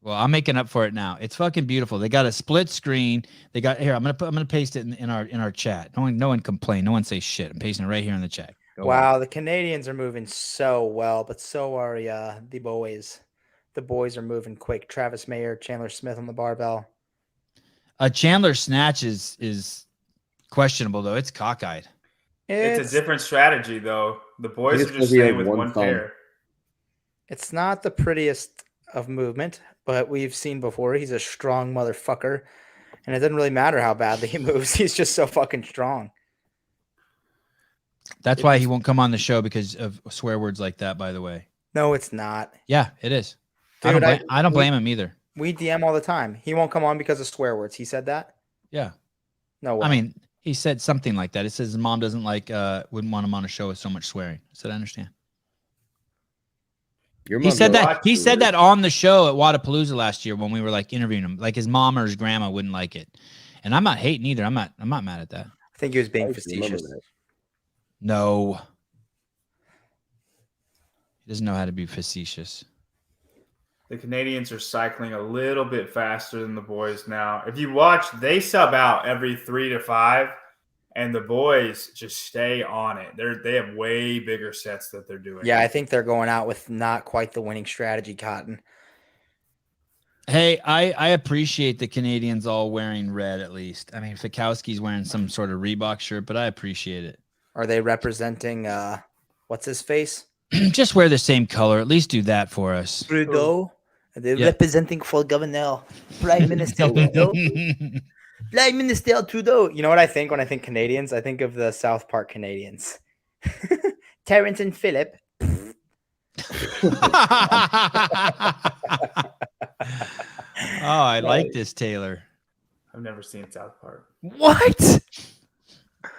Well, I'm making up for it now. It's fucking beautiful. They got a split screen. They got here. I'm gonna paste it in our chat. No one complain. No one say shit. I'm pasting it right here in the chat. Wow, the Canadians are moving so well, but so are the boys. The boys are moving quick. Travis Mayer, Chandler Smith on the barbell. Chandler snatch is questionable though. It's cockeyed. It's a different strategy though. The boys are just staying with one pair. It's not the prettiest of movement, but we've seen before he's a strong motherfucker, and it doesn't really matter how badly he moves. He's just so fucking strong. That's why he won't come on the show because of swear words like that. By the way, no, it's not. Yeah, it is. Dude, I don't blame him either. We DM all the time. He won't come on because of swear words. He said that? Yeah. No way. I mean, he said something like that. It says his mom doesn't wouldn't want him on a show with so much swearing. I said, I understand. He said that on the show at Wodapalooza last year when we were like interviewing him. Like his mom or his grandma wouldn't like it. And I'm not hating either. I'm not mad at that. I think he was being facetious. No. He doesn't know how to be facetious. The Canadians are cycling a little bit faster than the boys now. If you watch, they sub out every 3 to 5, and the boys just stay on it. They have way bigger sets that they're doing. Yeah, I think they're going out with not quite the winning strategy, Cotton. Hey, I appreciate the Canadians all wearing red at least. I mean, Fikowski's wearing some sort of Reebok shirt, but I appreciate it. Are they representing what's his face? Just wear the same color. At least do that for us. Trudeau. They're representing for Governor Prime Minister Trudeau. Prime Minister Trudeau. You know what I think when I think Canadians? I think of the South Park Canadians. Terrence and Phillip. I like this, Taylor. I've never seen South Park. What?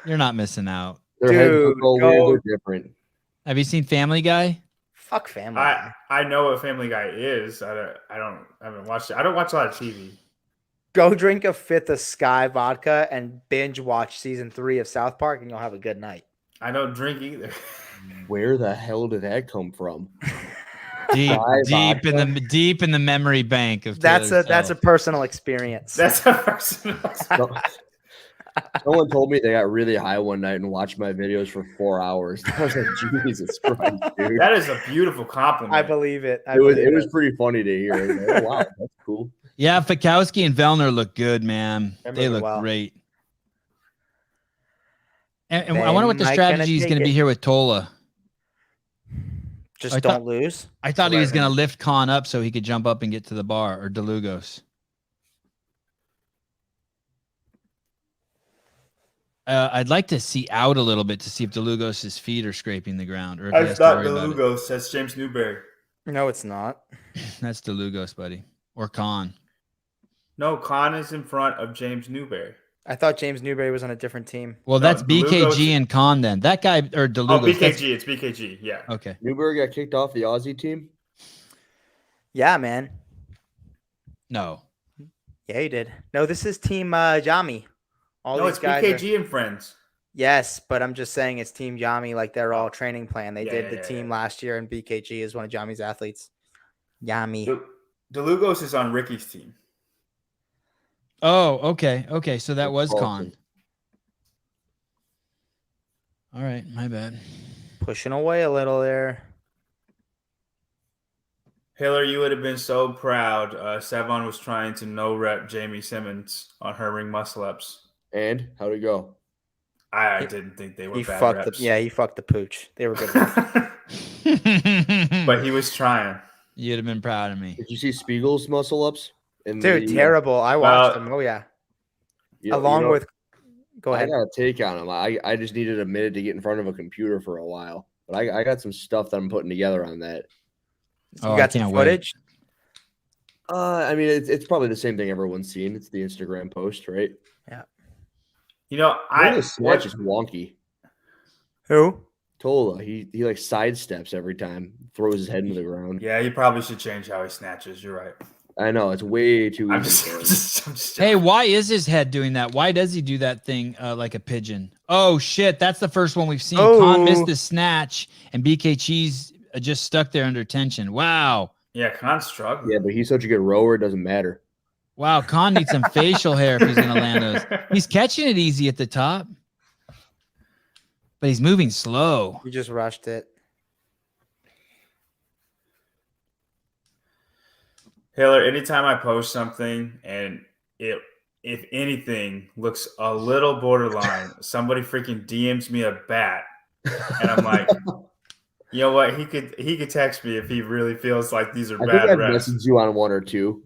You're not missing out. Their heads look all weird. They're different. Have you seen Family Guy? Fuck Family Guy. I know what Family Guy is. I haven't watched it. I don't watch a lot of TV. Go drink a fifth of Sky vodka and binge watch season 3 of South Park, and you'll have a good night. I don't drink either. Where the hell did that come from? Deep in the memory bank of that's a personal experience. That's a personal experience. Someone told me they got really high one night and watched my videos for 4 hours. I was like, Jesus Christ, dude. That is a beautiful compliment. I believe it. It was pretty funny to hear. Like, oh, wow, that's cool. Yeah, Fikowski and Vellner look good, man. They look well. great. And I wonder what the strategy is going to be here with Tola. Just don't lose. I thought he was going to lift Khan up so he could jump up and get to the bar, or DeLugos. I'd like to see out a little bit to see if DeLugos' feet are scraping the ground. Or if That's not DeLugos. That's James Newberry. No, it's not. That's DeLugos, buddy. Or Khan. No, Khan is in front of James Newberry. I thought James Newberry was on a different team. Well, that's BKG and Khan then. That guy, or DeLugos. Oh, BKG. It's BKG. Yeah. Okay. Newberry got kicked off the Aussie team? Yeah, man. No. Yeah, he did. No, this is Team Jami. It's BKG and friends. Yes, but I'm just saying it's Team Jami, like they're all training plan. They did the team last year, and BKG is one of Jami's athletes. Yami. DeLugos is on Ricky's team. Oh, okay. Okay, so that was Khan. All right, my bad. Pushing away a little there. Hiller, you would have been so proud. Sevan was trying to no-rep Jamie Simmons on her ring muscle-ups. And how'd it go? I didn't think they were bad reps. He fucked the pooch. They were good. But he was trying. You'd have been proud of me. Did you see Spiegel's muscle-ups? Dude, terrible. I watched them. Oh, yeah. Along with... Go ahead. I got a take on him. I just needed a minute to get in front of a computer for a while. But I got some stuff that I'm putting together on that. You got some footage? I mean, it's probably the same thing everyone's seen. It's the Instagram post, right? Yeah. You know, his snatch is wonky. Who? Tola. He like sidesteps every time, throws his head into the ground. Yeah, he probably should change how he snatches. You're right. I know, it's way too easy. I'm just hey, why is his head doing that? Why does he do that thing like a pigeon? Oh shit, that's the first one we've seen. Khan missed the snatch, and BKG's just stuck there under tension. Wow. Yeah, Khan's struggling. Yeah, but he's such a good rower, it doesn't matter. Wow, Khan needs some facial hair if he's going to land those. He's catching it easy at the top, but he's moving slow. You just rushed it. Hiller, anytime I post something and it, if anything, looks a little borderline, somebody freaking DMs me a bat, and I'm like, you know what? He could text me if he really feels like these are bad I've reps. messaged you on one or two.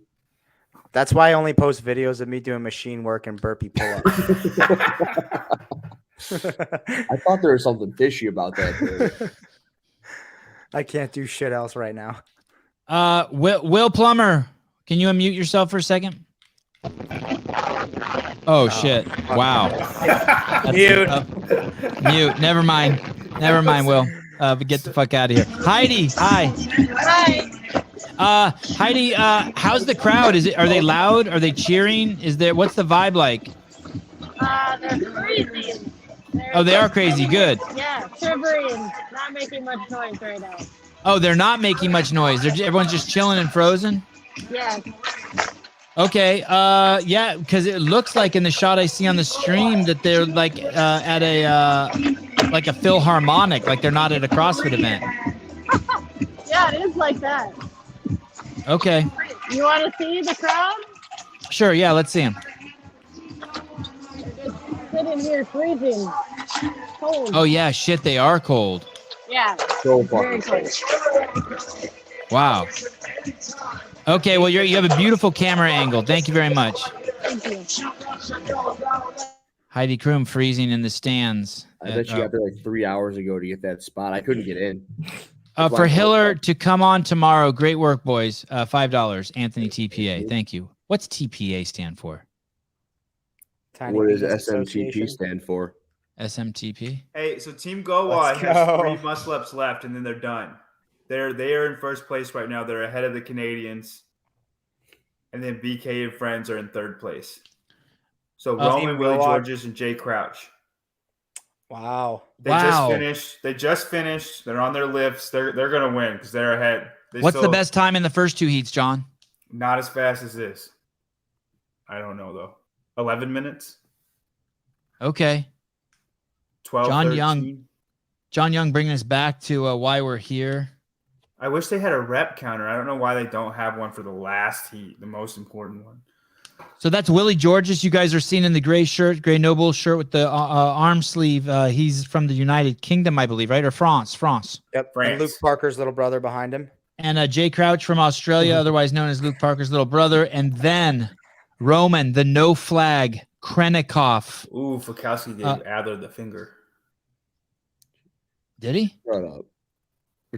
That's why I only post videos of me doing machine work and burpee pull-ups. I thought there was something fishy about that. I can't do shit else right now. Will Plummer, can you unmute yourself for a second? Oh shit! Wow. Mute. Mute. Never mind, Will. But get the fuck out of here. Heidi, hi. Hi. Heidi, how's the crowd? Are they loud? Are they cheering? What's the vibe like? They're crazy. They are crazy. Good. Yeah, shivering, not making much noise right now. Oh, they're not making much noise. Everyone's just chilling and frozen? Yeah. Okay. Yeah, because it looks like in the shot I see on the stream that they're like at a Philharmonic, like they're not at a CrossFit event. Yeah, it is like that. Okay. You want to see the crowd? Sure, yeah, let's see them. They're just sitting here freezing. Cold. Oh, yeah, shit, they are cold. Yeah. So Very cold. Wow. Okay, well, you have a beautiful camera angle. Thank you very much. Thank you. Heidi Kroom freezing in the stands. I bet you got there like 3 hours ago to get that spot. I couldn't get in. For Hiller to come on tomorrow, great work, boys. $5. Anthony TPA. Thank you. What's TPA stand for? What does SMTP stand for? SMTP? Hey, so Team Goa has 3 muscle ups left, and then they're done. they are in first place right now. They're ahead of the Canadians, and then BK and friends are in third place. So Roman, Willie Georges, and Jay Crouch. Wow. They just finished. They're on their lifts. They're gonna win because they're ahead. What's the best time in the first 2 heats, John? Not as fast as this. I don't know though. 11 minutes. Okay. 12. John 13. Young. John Young bringing us back to why we're here. I wish they had a rep counter. I don't know why they don't have one for the last heat, the most important one. So that's Willie Georges. You guys are seeing in the gray shirt, gray noble shirt with the arm sleeve. He's from the United Kingdom, I believe, right? Or France. Yep. France. And Luke Parker's little brother behind him. And Jay Crouch from Australia, otherwise known as Luke Parker's little brother. And then Roman, the no flag, Krennikov. Ooh, Fikowski gave Adler the finger. Did he? Shut up.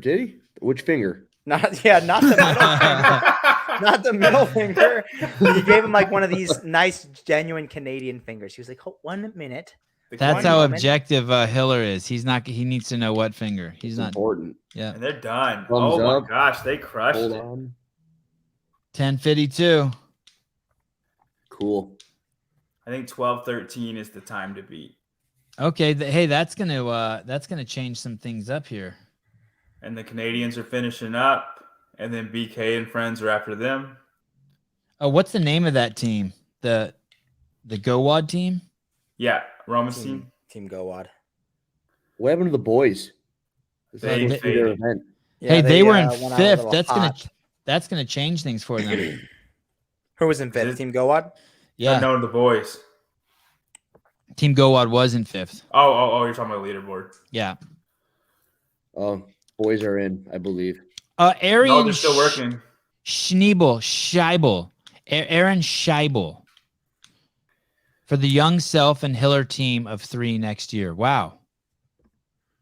Did he? Which finger? Not the middle finger. Not the middle finger. He gave him like one of these nice, genuine Canadian fingers. He was like, "Hold 1 minute." That's how objective Hiller is. He's not. He needs to know what finger. He's not important. Yeah. And they're done. Thumbs oh up. my gosh, they crushed Hold it. on. 10:52. Cool. I think 12-13 is the time to beat. Okay. Hey, that's gonna change some things up here. And the Canadians are finishing up, and then BK and friends are after them. Oh, what's the name of that team? The GoWad team? Yeah, Roman's team. Team GoWad. What happened to the boys? They Their faded. event. Yeah, Hey, they were in went out a fifth. little That's gonna change things for them. Who was in fifth? Team GoWad? Yeah. No, the boys. Team GoWad was in fifth. Oh, you're talking about leaderboard. Yeah. Boys are in, I believe. Arian No, they're still working. Scheibel. Aaron Scheibel. For the Young Self and Hiller team of 3 next year. Wow.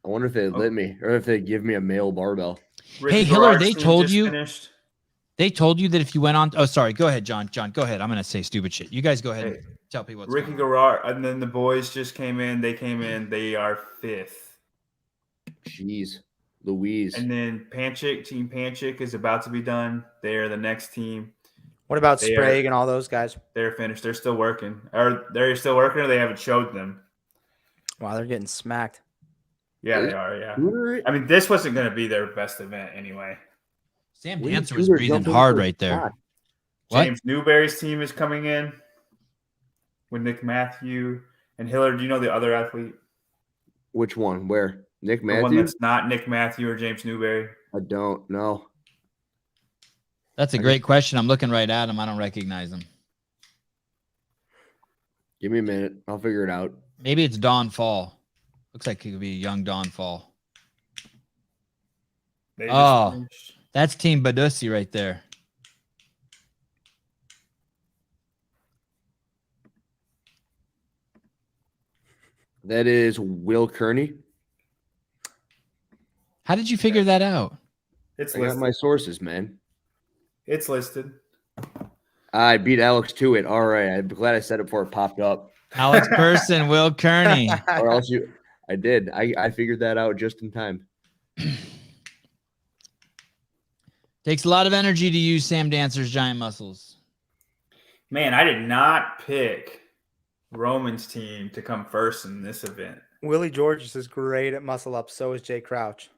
I wonder if they let me, or if they give me a male barbell. Hey, Hiller, they told you. They told you that if you went on. Oh, sorry. Go ahead, John. John, go ahead. I'm gonna say stupid shit. You guys go ahead and tell people what's Ricky going on. Garrard, and then the boys just came in. They came in. They are 5th. Jeez, Louise. And then Team Panchik is about to be done. They're the next team. What about Sprague and all those guys? They're finished. They're still working. Or they're still working, or they haven't showed them. Wow, they're getting smacked. Yeah, they are. Yeah. I mean, this wasn't going to be their best event anyway. Sam Dancer was breathing hard right there. What? James Newberry's team is coming in with Nick Matthew and Hiller. Do you know the other athlete? Which one? Where? Nick The one Matthews? that's not Nick Matthew or James Newberry. I don't know. That's a great question. I'm looking right at him. I don't recognize him. Give me a minute. I'll figure it out. Maybe it's Don Fall. Looks like he could be a young Don Fall. Oh, that's Team Badussi right there. That is Will Kearney. How did you figure that out? It's I got listed. my sources, man. It's listed. I beat Alex to it. All right. I'm glad I said it before it popped up. Alex Person, Will Kearney. Or else I did. I figured that out just in time. Takes a lot of energy to use Sam Dancer's giant muscles. Man, I did not pick Roman's team to come first in this event. Willie Georges is great at muscle up. So is Jay Crouch.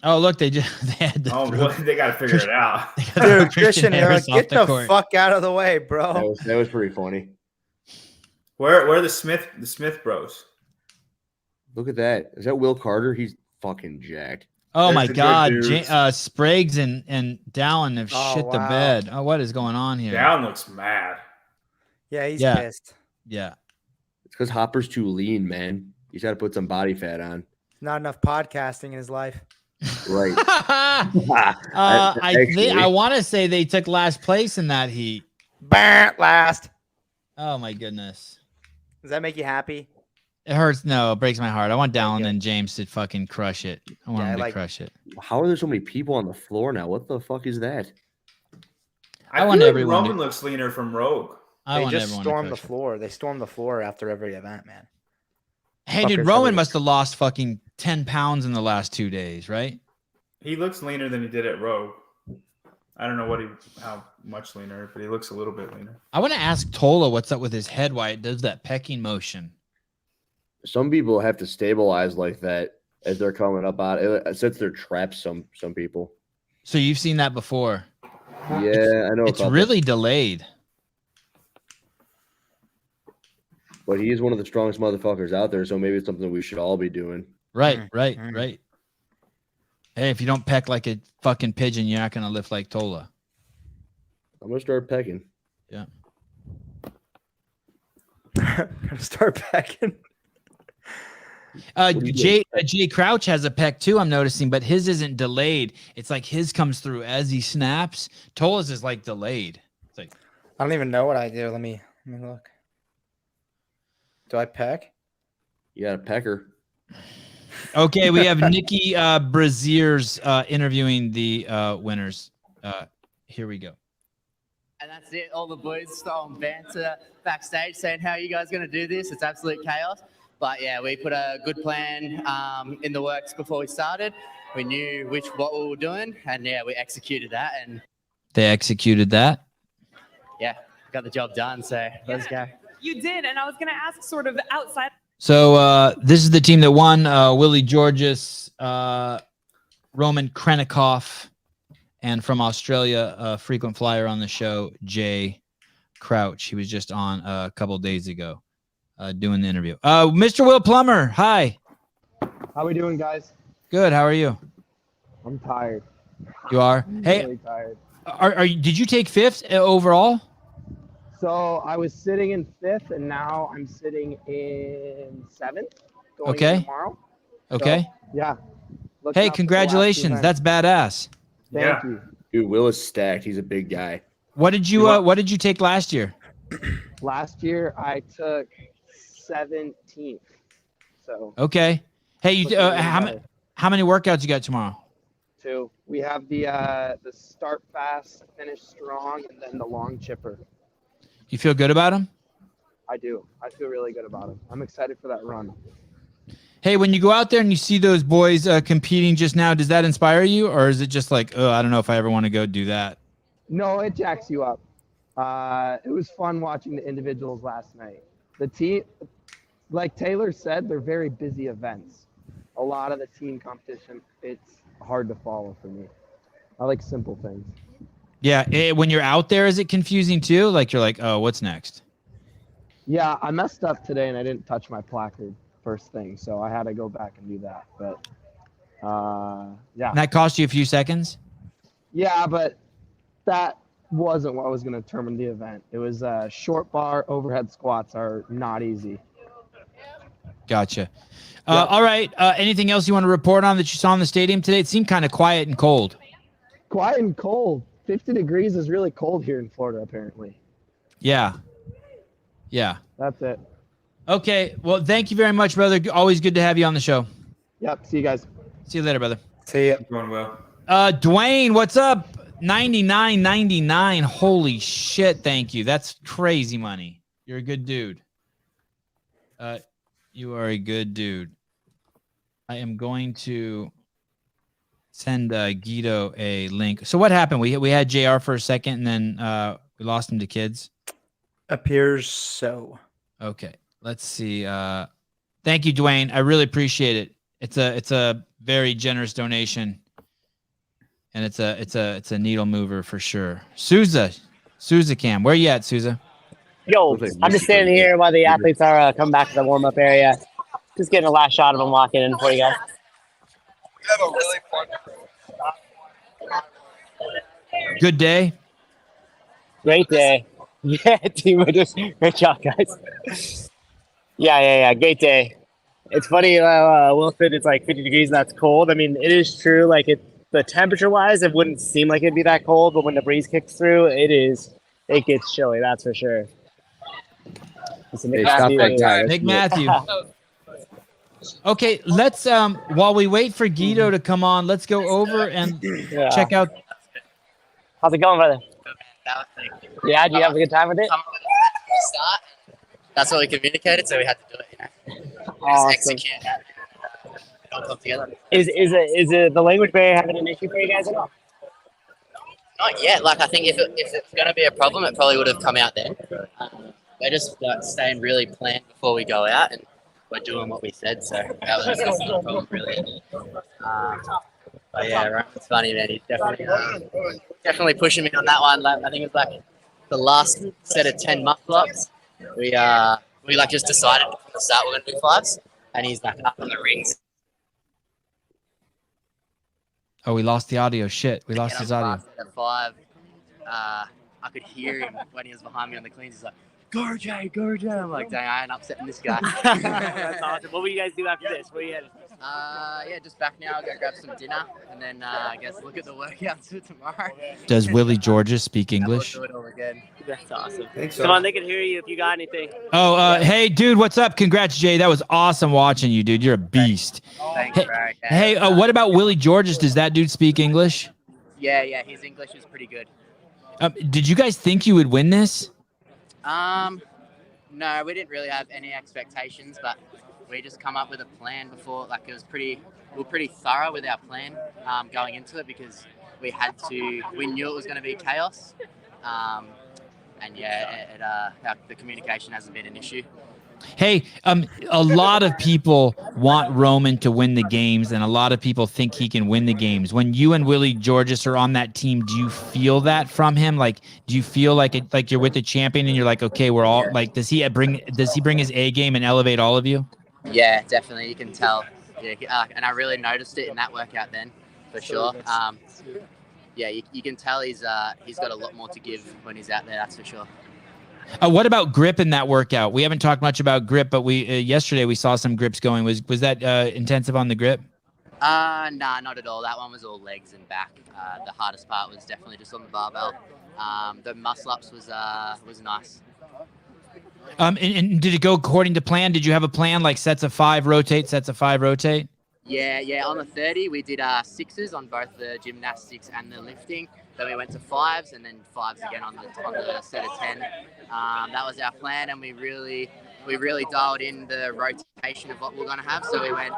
Oh, look, they had to Oh, boy, they got to figure it out. Dude, Christian, Harris get off the the court. fuck out of the way, bro. That was pretty funny. Where are the Smith bros? Look at that. Is that Will Carter? He's fucking jacked. Oh There's my the good God, dudes. Spriggs and Dallin have Oh, shit the wow. bed. Oh, what is going on here? Down looks mad. Yeah, he's Yeah. pissed. Yeah. It's because Hopper's too lean, man. He's got to put some body fat on. Not enough podcasting in his life. Right. I want to say they took last place in that heat. Last. Oh my goodness. Does that make you happy? It hurts. No, it breaks my heart. I want Dallin and James to fucking crush it. I want them to crush it. How are there so many people on the floor now? What the fuck is that? I want feel like everyone to- Roman looks leaner from Rogue. I They want just everyone to storm the crush it. floor. They storm the floor after every event, man. Hey, dude, Fuckers Roman always- must have lost fucking 10 pounds in the last 2 days, right? He looks leaner than he did at Rogue. I don't know how much leaner, but he looks a little bit leaner. I want to ask Tola what's up with his head, why it does that pecking motion. Some people have to stabilize like that as they're coming up out. It sets their traps. Some people. So you've seen that before? Yeah, I know. It's really delayed. But he is one of the strongest motherfuckers out there, so maybe it's something we should all be doing. Right. Hey, if you don't peck like a fucking pigeon, you're not gonna lift like Tola. I'm gonna start pecking. Yeah. Gonna start pecking. Jay Crouch has a peck too, I'm noticing, but his isn't delayed. It's like his comes through as he snaps. Tola's is like delayed. It's like I don't even know what I do. Let me look. Do I peck? You got a pecker. Okay, we have Nikki Braziers interviewing the winners. Here we go. And that's it. All the boys throwing banter backstage saying, how are you guys going to do this? It's absolute chaos. But yeah, we put a good plan in the works before we started. We knew what we were doing, and yeah, we executed that. And they executed that. Yeah, got the job done. So let's go. You did, and I was going to ask sort of outside. So this is the team that won. Willie Georges, Roman Krenikoff, and from Australia, a frequent flyer on the show, Jay Crouch. He was just on a couple days ago doing the interview. Mr. Will Plummer, hi. How we doing, guys? Good. How are you? I'm tired. You are? Hey, really tired. Are you? Did you take fifth overall? So I was sitting in fifth, and now I'm sitting in seventh. Going Okay. Tomorrow. Okay. So, yeah. Hey, congratulations. That's badass. Thank you. Dude, Will is stacked. He's a big guy. What did you take last year? Last year I took 17th. So Okay. Hey, you how many workouts you got tomorrow? 2. We have the start fast, finish strong, and then the long chipper. You feel good about them? I do. I feel really good about them. I'm excited for that run. Hey, when you go out there and you see those boys competing just now, does that inspire you, or is it just like, oh, I don't know if I ever want to go do that? No, it jacks you up. It was fun watching the individuals last night. The team, like Taylor said, they're very busy events. A lot of the team competition, it's hard to follow for me. I like simple things. Yeah, when you're out there, is it confusing too? Like you're like, oh, what's next? Yeah, I messed up today and I didn't touch my placard first thing, so I had to go back and do that. But yeah. And that cost you a few seconds? Yeah, but that wasn't what was going to determine the event. It was short bar overhead squats are not easy. Gotcha. All right. Anything else you want to report on that you saw in the stadium today? It seemed kind of quiet and cold. Quiet and cold. 50 degrees is really cold here in Florida, apparently. Yeah. Yeah. That's it. Okay. Well, thank you very much, brother. Always good to have you on the show. Yep. See you guys. See you later, brother. See ya. Going well. Dwayne, what's up? 99.99. Holy shit. Thank you. That's crazy money. You're a good dude. You are a good dude. I am going to send Guido a link. So what happened? We had JR for a second, and then we lost him to kids. Appears so. Okay, let's see. Thank you, Dwayne. I really appreciate it. It's a very generous donation, and it's a needle mover for sure. Souza Cam, where you at, Souza? Yo, I'm just standing here while the athletes are coming back to the warm-up area. Just getting a last shot of them walking in for you guys. Have a really fun. Good day. Great day. Yeah, team, great job, guys. Yeah. Great day. It's funny, Will said it's like 50 degrees and that's cold. I mean, it is true. Like the temperature-wise, it wouldn't seem like it'd be that cold, but when the breeze kicks through, it gets chilly. That's for sure. Nick Matthew. Okay, let's while we wait for Guido to come on, let's go over and check out. How's it going, brother? Yeah, do you have a good time with it? That's what we communicated, so we had to do it. Awesome. Execute. all come together. Is it the language barrier having an issue for you guys at all? Not yet. Like I think if it's going to be a problem, it probably would have come out then. We're just staying really planned before we go out, and we're doing what we said. So that's not a problem really. But yeah, right, it's funny, man. He's definitely pushing me on that one. Like, I think it's like the last set of 10 muscle ups. We like just decided from the start we're going to do 5s, and he's like up on the rings. Oh, we lost the audio. Shit, we lost his audio. At 5, I could hear him when he was behind me on the cleans. He's like, "Go, Jay, go, Jay." I'm like, "Dang, I ain't upsetting this guy." That's awesome. What will you guys do after this? Where are you headed? Yeah, just back now. I'll go grab some dinner, and then I guess look at the workouts for tomorrow. Does Willie Georges speak English? We'll do it all again. That's awesome. So. Come on, they can hear you if you got anything. Oh, hey, dude, what's up? Congrats, Jay. That was awesome watching you, dude. You're a beast. Thanks, Greg. Hey, what about Willie Georges? Does that dude speak English? Yeah, his English is pretty good. Did you guys think you would win this? No, we didn't really have any expectations, but we just come up with a plan before. Like we were pretty thorough with our plan going into it because we knew it was going to be chaos. And yeah, the communication hasn't been an issue. Hey, a lot of people want Roman to win the games, and a lot of people think he can win the games. When you and Willie Georges are on that team, do you feel that from him? Like, do you feel like you're with the champion and you're like, okay, we're all like, does he bring his A game and elevate all of you? Yeah, definitely. You can tell. Yeah, and I really noticed it in that workout then, for sure. Yeah, you can tell he's got a lot more to give when he's out there. That's for sure. What about grip in that workout? We haven't talked much about grip, but yesterday we saw some grips going. Was that intensive on the grip? Nah, not at all. That one was all legs and back. The hardest part was definitely just on the barbell. The muscle ups was nice. And did it go according to plan? Did you have a plan like sets of 5 rotate, sets of 5 rotate? Yeah. On the 30, we did 6s on both the gymnastics and the lifting. Then we went to 5s and then 5s again on the set of 10. That was our plan, and we really dialed in the rotation of what we're going to have. So we went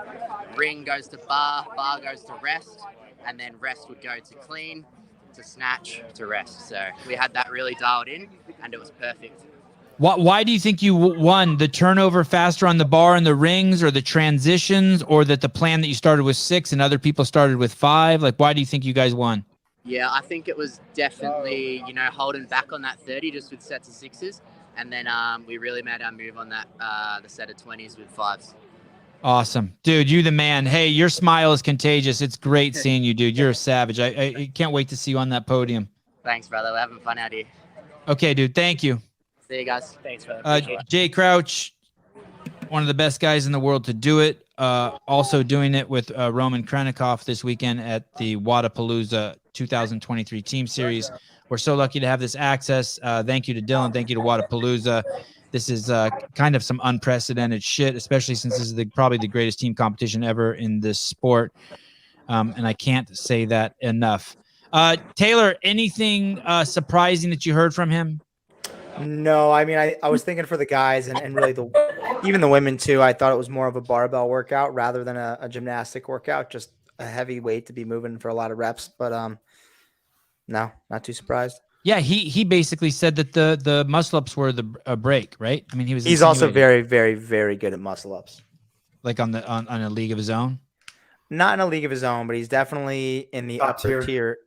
ring goes to bar goes to rest, and then rest would go to clean, to snatch, to rest. So we had that really dialed in, and it was perfect. Why do you think you won? The turnover faster on the bar and the rings, or the transitions, or that the plan that you started with 6 and other people started with 5? Like, why do you think you guys won? Yeah, I think it was definitely, holding back on that 30 just with sets of 6s. And then we really made our move on that, the set of 20s with 5s. Awesome. Dude, you the man. Hey, your smile is contagious. It's great seeing you, dude. You're a savage. I can't wait to see you on that podium. Thanks, brother. We're having fun out here. Okay, dude. Thank you. See you guys. Thanks, brother. Jay Crouch, one of the best guys in the world to do it. Also doing it with Roman Krennikov this weekend at the Wodapalooza 2023 Team Series. We're so lucky to have this access. Thank you to Dylan. Thank you to Wodapalooza. This is kind of some unprecedented shit, especially since this is probably the greatest team competition ever in this sport. And I can't say that enough. Taylor, anything surprising that you heard from him? No, I mean, I was thinking for the guys and really even the women too. I thought it was more of a barbell workout rather than a gymnastic workout, just a heavy weight to be moving for a lot of reps. But no, not too surprised. Yeah, he basically said that the muscle ups were a break, right? I mean, he's also very, very, very good at muscle ups. Like on a league of his own. Not in a league of his own, but he's definitely in the upper tier,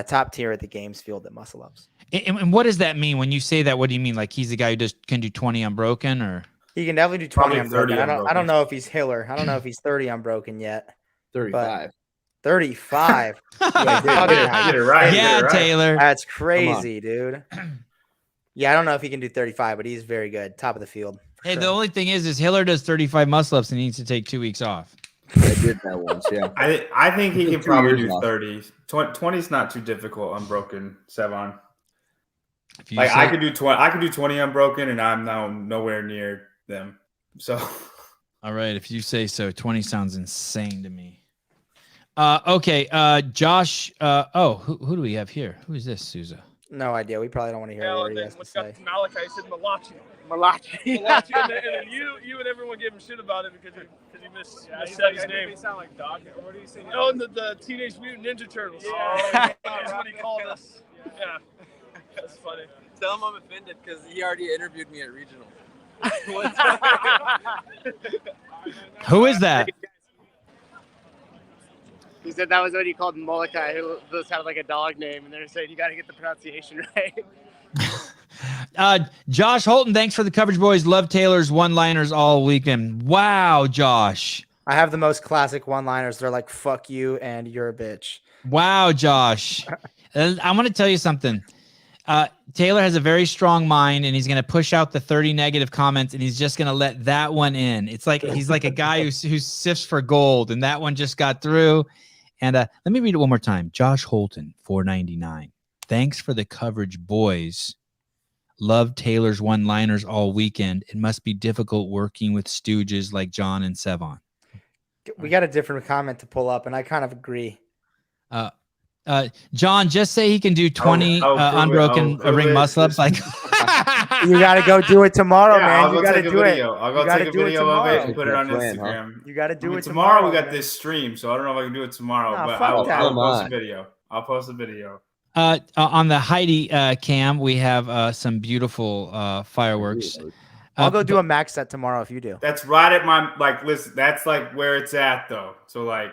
top tier at the games field at muscle ups. And what does that mean when you say that? What do you mean? Like he's the guy who just can do 20 unbroken, or he can definitely do 20 unbroken. I don't know if he's Hiller. I don't know if he's 30 unbroken yet. 35. 35. Get it right. Yeah, Taylor. That's crazy, dude. Yeah, I don't know if he can do 35, but he's very good. Top of the field. Hey, the only thing is Hiller does 35 muscle ups and he needs to take 2 weeks off. I did that once, yeah. I think he can probably do 30. 20 is not too difficult unbroken, Sevan. Like I could do 20 unbroken, and I'm now nowhere near them. So, all right, if you say so. 20 sounds insane to me. Okay, Josh. Who do we have here? Who is this, Souza? No idea. We probably don't want to hear what he has to say. Malachi sitting in the locker Malachi. And then you and everyone gave him shit about it because you missaid his name. They sound like dog. What do you say? Oh, and the Teenage Mutant Ninja Turtles. Yeah. That's what he called us. Yeah. That's funny. Tell him I'm offended because he already interviewed me at regional. Who is that? He said that was what he called Molokai, who sounded like a dog name, and they're saying you got to get the pronunciation right. Josh Holton, thanks for the coverage, boys. Love Taylor's one-liners all weekend. Wow, Josh. I have the most classic one-liners. They're like, fuck you and you're a bitch. Wow, Josh. I want to tell you something. Taylor has a very strong mind, and he's going to push out the 30 negative comments, and he's just going to let that one in. It's like he's like a guy who sifts for gold, and that one just got through. And let me read it one more time. Josh Holton, $4.99. Thanks for the coverage, boys. Love Taylor's one-liners all weekend. It must be difficult working with stooges like John and Sevan. We got a different comment to pull up, and I kind of agree. John, just say he can do 20 unbroken ring muscle-ups. Like you got to go do it tomorrow, man. I'll you got to do it. I'll go take a video of it and put it on Instagram. You got to do it tomorrow. We got this stream, so I don't know if I can do it tomorrow, but I'll post a video. I'll post a video. On the Heidi cam, we have some beautiful fireworks. I'll go do a max set tomorrow if you do. That's right at my listen. That's like where it's at though. So like,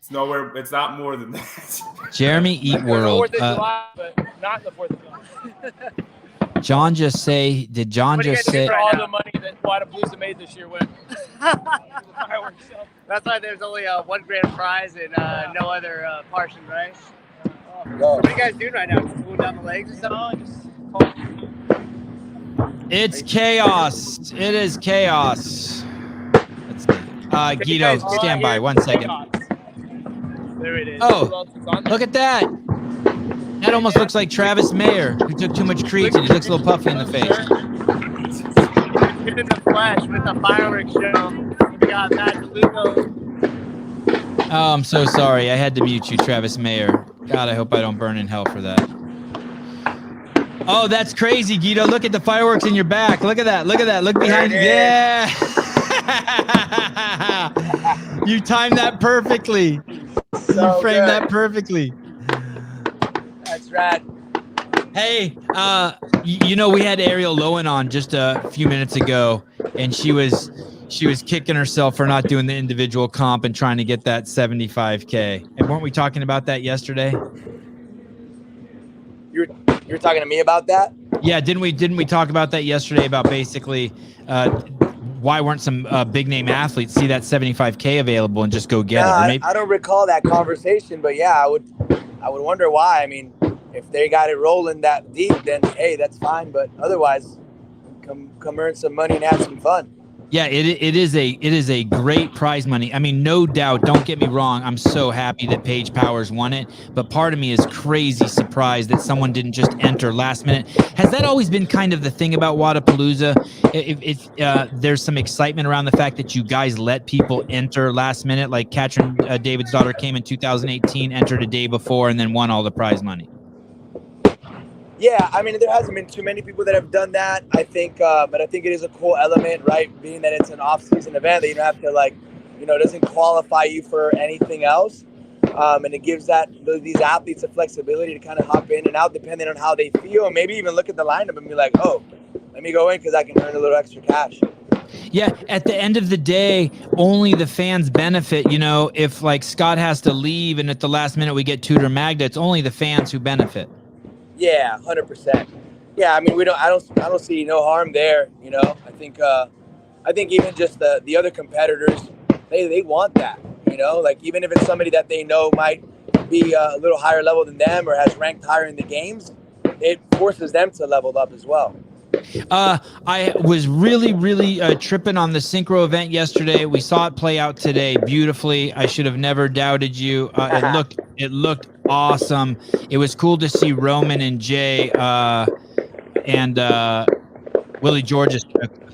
it's nowhere. It's not more than that. Jeremy Eat World. 4th of July, but not the 4th of July. John just say? Did John just say? All the money that Wodapalooza made this year went. That's why there's only a $1 prize and no other portion, right? What are you guys doing right now? Just pulling down the legs or something? It's chaos. It is chaos. Let's see. Guido, stand by 1 second. There it is. Oh, look at that. That almost looks like Travis Mayer, who took too much creatine. He looks a little puffy in the face. Get in the flesh with the fireworks show. We got Matt DeLuco. Oh, I'm so sorry. I had to mute you, Travis Mayer. God, I hope I don't burn in hell for that. Oh, that's crazy, Guido. Look at the fireworks in your back. Look at that. Look at that. Look behind you. Yeah. You timed that perfectly. So you framed that perfectly. That's right. Hey, you know, we had Ariel Lowen on just a few minutes ago, and she was kicking herself for not doing the individual comp and trying to get that 75K. And weren't we talking about that yesterday? You're talking to me about that? Yeah, didn't we talk about that yesterday about basically why weren't some big name athletes see that 75K available and just go get it? I don't recall that conversation, but yeah, I would wonder why. I mean, if they got it rolling that deep, then hey, that's fine. But otherwise, come earn some money and have some fun. Yeah, it is a great prize money. I mean, no doubt. Don't get me wrong. I'm so happy that Paige Powers won it, but part of me is crazy surprised that someone didn't just enter last minute. Has that always been kind of the thing about Wodapalooza? There's some excitement around the fact that you guys let people enter last minute, like Katrin David's daughter came in 2018, entered a day before, and then won all the prize money. Yeah, I mean, there hasn't been too many people that have done that, I think, but I think it is a cool element, right? Being that it's an off-season event that you don't have to, it doesn't qualify you for anything else. And it gives these athletes the flexibility to kind of hop in and out depending on how they feel, and maybe even look at the lineup and be like, oh, let me go in because I can earn a little extra cash. Yeah, at the end of the day, only the fans benefit. You know, if like Scott has to leave and at the last minute we get Tudor Magda, it's only the fans who benefit. Yeah, 100%. Yeah, I mean, I don't see no harm there. You know, I think even just the other competitors, they want that. You know, like even if it's somebody that they know might be a little higher level than them or has ranked higher in the games, it forces them to level up as well. I was really tripping on the synchro event yesterday. We saw it play out today beautifully. I should have never doubted you. It looked awesome. It was cool to see Roman and Jay and Willie George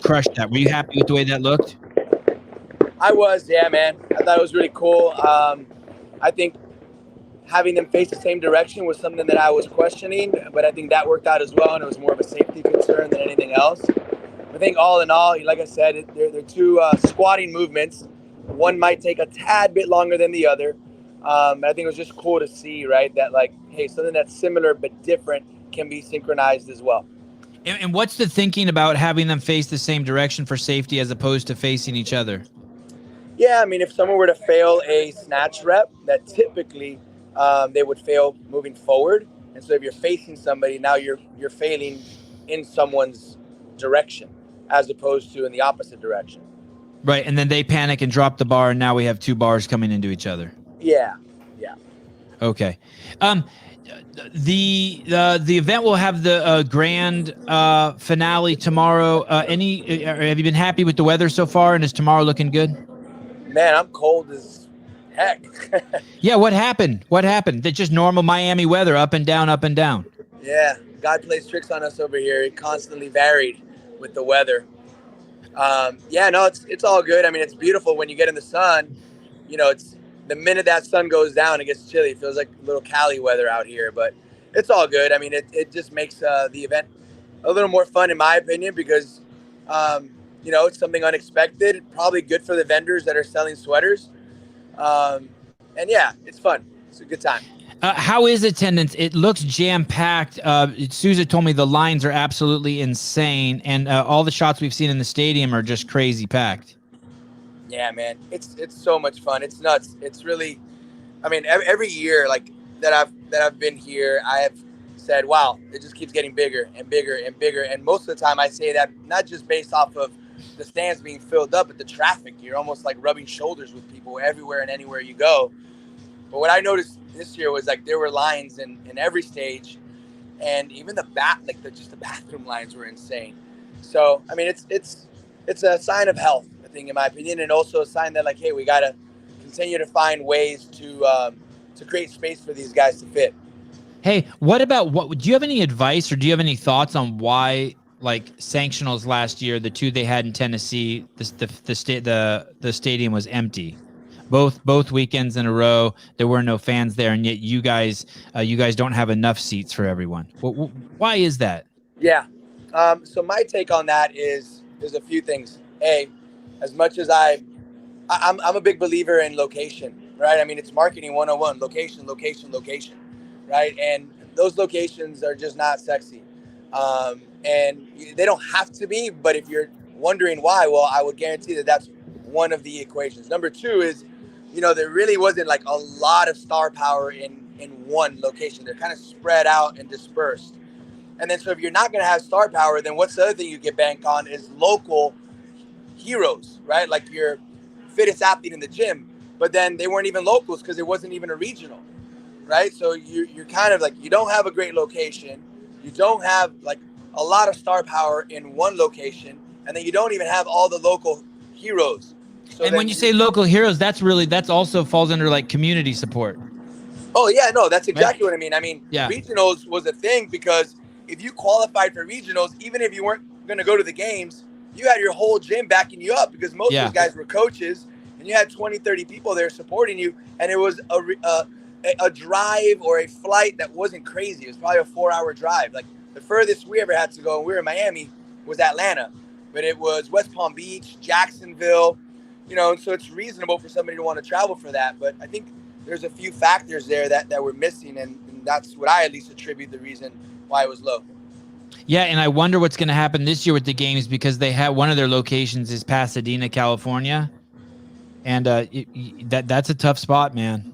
crushed that. Were you happy with the way that looked? I was, yeah, man. I thought it was really cool. I think having them face the same direction was something that I was questioning, but I think that worked out as well, and it was more of a safety concern than anything else. I think all in all, like I said, they're two squatting movements. One might take a tad bit longer than the other. I think it was just cool to see, right, that like, hey, something that's similar but different can be synchronized as well. And what's the thinking about having them face the same direction for safety as opposed to facing each other? Yeah, I mean, if someone were to fail a snatch rep, that typically they would fail moving forward. And so if you're facing somebody, now you're failing in someone's direction as opposed to in the opposite direction. Right, and then they panic and drop the bar, and now we have two bars coming into each other. Yeah. Okay. The event will have the grand finale tomorrow. Have you been happy with the weather so far, and is tomorrow looking good? Man, I'm cold as heck. Yeah, what happened? That's just normal Miami weather, up and down, up and down. Yeah, God plays tricks on us over here. It constantly varied with the weather. It's all good. I mean, it's beautiful when you get in the sun. You know, it's the minute that sun goes down, it gets chilly. It feels like a little Cali weather out here, but it's all good. I mean, it just makes the event a little more fun, in my opinion, because, it's something unexpected, probably good for the vendors that are selling sweaters. It's fun. It's a good time. How is attendance? It looks jam-packed. Souza told me the lines are absolutely insane, and all the shots we've seen in the stadium are just crazy packed. Yeah, man, it's so much fun. It's nuts. It's really, I mean, every year like that I've been here, I have said, wow, it just keeps getting bigger and bigger and bigger. And most of the time, I say that not just based off of the stands being filled up, but the traffic. You're almost like rubbing shoulders with people everywhere and anywhere you go. But what I noticed this year was like there were lines in every stage, and even the bathroom lines were insane. So I mean, it's a sign of health, I think, in my opinion, and also a sign that like, hey, we gotta continue to find ways to create space for these guys to fit. Hey, do you have any advice or do you have any thoughts on why, like, sanctionals last year, the two they had in Tennessee, the stadium was empty? Both weekends in a row, there were no fans there, and yet you guys don't have enough seats for everyone. Why is that? Yeah. So my take on that is there's a few things. As much as I'm a big believer in location, right? I mean, it's marketing 101, location, right? And those locations are just not sexy. And they don't have to be, but if you're wondering why, well, I would guarantee that that's one of the equations. Number two is, there really wasn't like a lot of star power in one location. They're kind of spread out and dispersed. And then so if you're not going to have star power, then what's the other thing you get bank on is local heroes, right? Like your fittest athlete in the gym, but then they weren't even locals because it wasn't even a regional, right? So you're kind of like, you don't have a great location. You don't have like a lot of star power in one location, and then you don't even have all the local heroes. So and when you say local heroes, that's also falls under like community support. Oh yeah, no, that's exactly what I mean. I mean, yeah. Regionals was a thing because if you qualified for regionals, even if you weren't going to go to the games, you had your whole gym backing you up because most of those guys were coaches, and you had 20, 30 people there supporting you, and it was a drive or a flight that wasn't crazy. It was probably a 4-hour drive. Like the furthest we ever had to go, and we were in Miami, was Atlanta, but it was West Palm Beach, Jacksonville, and so it's reasonable for somebody to want to travel for that. But I think there's a few factors there that we're missing, and that's what I at least attribute the reason why it was low. Yeah, and I wonder what's going to happen this year with the games because they have one of their locations is Pasadena, California, and that's a tough spot, man.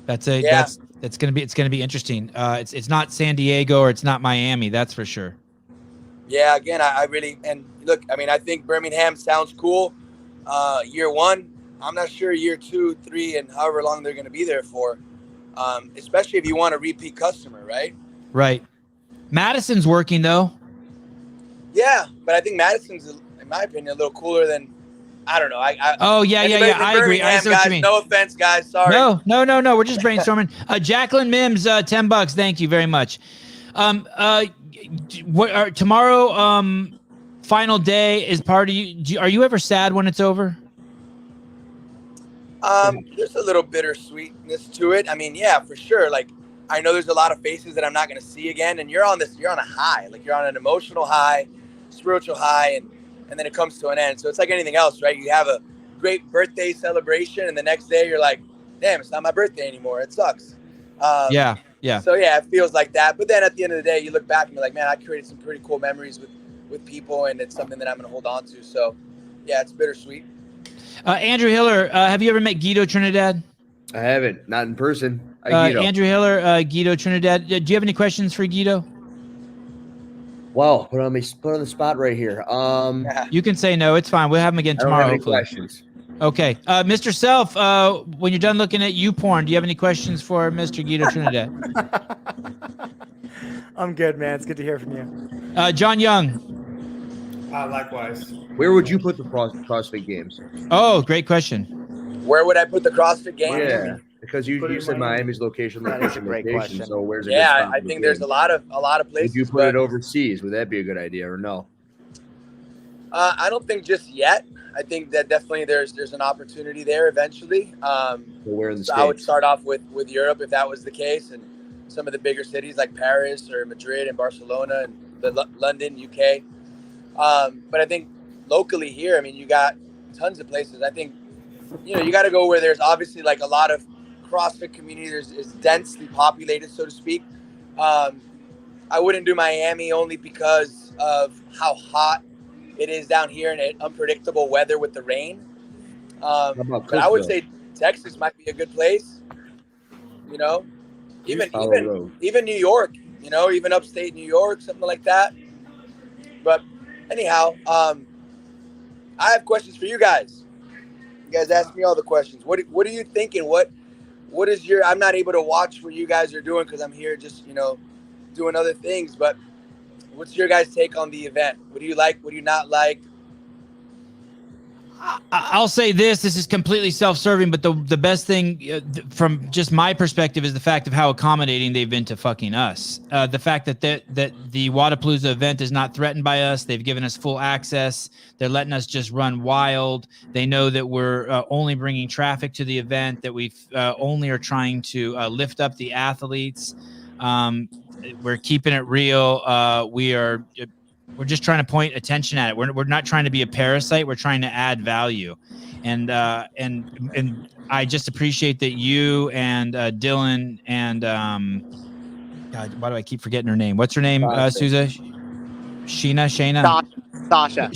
It's going to be interesting. It's not San Diego or it's not Miami, that's for sure. Yeah, again, I really, and look, I mean, I think Birmingham sounds cool. Year one, I'm not sure year 2, 3, and however long they're going to be there for, especially if you want a repeat customer, right? Right. Madison's working though. Yeah, but I think Madison's, in my opinion, a little cooler than, I don't know. I agree. I see what you mean. No offense, guys. Sorry. No. We're just brainstorming. Jacqueline Mims, $10. Thank you very much. Tomorrow, final day is part of you. Are you ever sad when it's over? There's a little bittersweetness to it. I mean, yeah, for sure. Like, I know there's a lot of faces that I'm not going to see again, and you're on a high. Like, you're on an emotional high, spiritual high, and and then it comes to an end. So it's like anything else, right? You have a great birthday celebration, and the next day you're like, damn, it's not my birthday anymore. It sucks. Yeah. So yeah, it feels like that. But then at the end of the day, you look back and you're like, man, I created some pretty cool memories with people, and it's something that I'm going to hold on to. So yeah, it's bittersweet. Andrew Hiller, have you ever met Guido Trinidad? I haven't, not in person. Guido. Andrew Hiller, Guido Trinidad. Do you have any questions for Guido? Wow, put on the spot right here. You can say no. It's fine. We'll have him again tomorrow. I don't have any hopefully. questions. Okay, Mr. Self. When you're done looking at YouPorn, do you have any questions for Mr. Guido Trinidad? I'm good, man. It's good to hear from you. John Young. Likewise. Where would you put the CrossFit Games? Oh, great question. Where would I put the CrossFit Games? Yeah, because you said Miami's location. That is a great question. So where's it? Yeah, I think there's a lot of places. Would you put it overseas? Would that be a good idea or no? I don't think just yet. I think that definitely there's an opportunity there eventually. Where in the so I would start off with Europe if that was the case, and some of the bigger cities like Paris or Madrid and Barcelona and London, UK. But I think locally here, I mean, you got tons of places. I think, you got to go where there's obviously like a lot of CrossFit community is densely populated, so to speak. I wouldn't do Miami only because of how hot it is down here and unpredictable weather with the rain. But I would say Texas might be a good place. Even New York. Even upstate New York, something like that. But anyhow, I have questions for you guys. You guys ask me all the questions. What are you thinking? What is your? I'm not able to watch what you guys are doing because I'm here just doing other things. But what's your guys' take on the event? What do you like? What do you not like? I'll say this is completely self-serving, but the best thing from just my perspective is the fact of how accommodating they've been to fucking us. The fact that the Wodapalooza event is not threatened by us. They've given us full access. They're letting us just run wild. They know that we're only bringing traffic to the event, that we only are trying to lift up the athletes. We're keeping it real. We're just trying to point attention at it. We're not trying to be a parasite. We're trying to add value, and I just appreciate that you and Dylan and God, why do I keep forgetting her name? What's her name, Souza? Shayna. Sasha.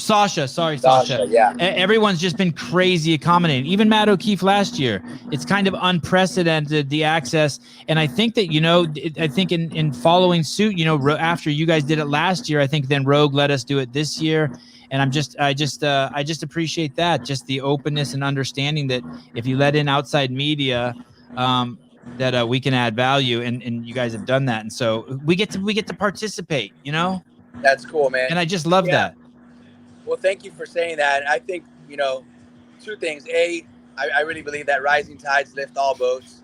Sorry, Sasha. Yeah. Everyone's just been crazy accommodating. Even Matt O'Keefe last year. It's kind of unprecedented, the access. And I think that, I think in following suit, after you guys did it last year, I think then Rogue let us do it this year. And I just appreciate that, just the openness and understanding that if you let in outside media, that we can add value, and you guys have done that. And so we get to participate, That's cool, man. And I just love that. Well, thank you for saying that. I think, two things. A, I really believe that rising tides lift all boats.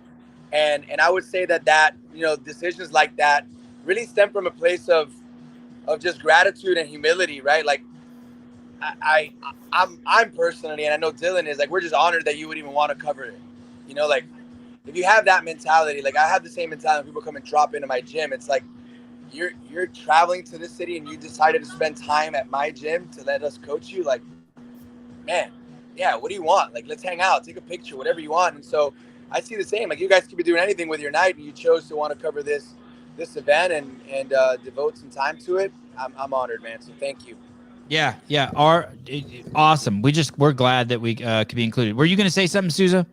And I would say that decisions like that really stem from a place of just gratitude and humility, right? Like I'm personally, and I know Dylan is, like, we're just honored that you would even want to cover it. Like if you have that mentality, like I have the same mentality when people come and drop into my gym. It's like, you're traveling to this city and you decided to spend time at my gym to let us coach you. Like, man, yeah, what do you want? Like, let's hang out, take a picture, whatever you want. And so I see the same. Like, you guys could be doing anything with your night, and you chose to want to cover this event and devote some time to it. I'm honored, man. So thank you. Yeah. Awesome. We're glad that we could be included. Were you going to say something, Souza?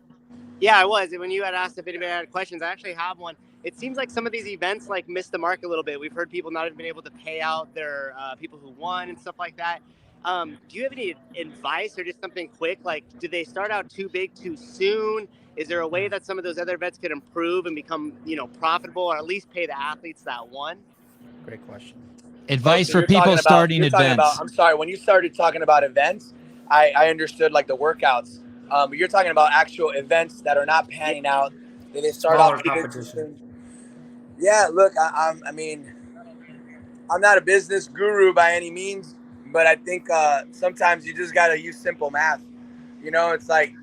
Yeah, I was. When you had asked if anybody had questions, I actually have one. It seems like some of these events missed the mark a little bit. We've heard people not have been able to pay out their people who won and stuff like that. Do you have any advice or just something quick? Like, do they start out too big too soon? Is there a way that some of those other events could improve and become, profitable, or at least pay the athletes that won? Great question. Advice for people starting events. I'm sorry, when you started talking about events, I understood like the workouts. But you're talking about actual events that are not panning out. They start off competition. Yeah, look, I mean, I'm not a business guru by any means, but I think sometimes you just gotta use simple math. It's like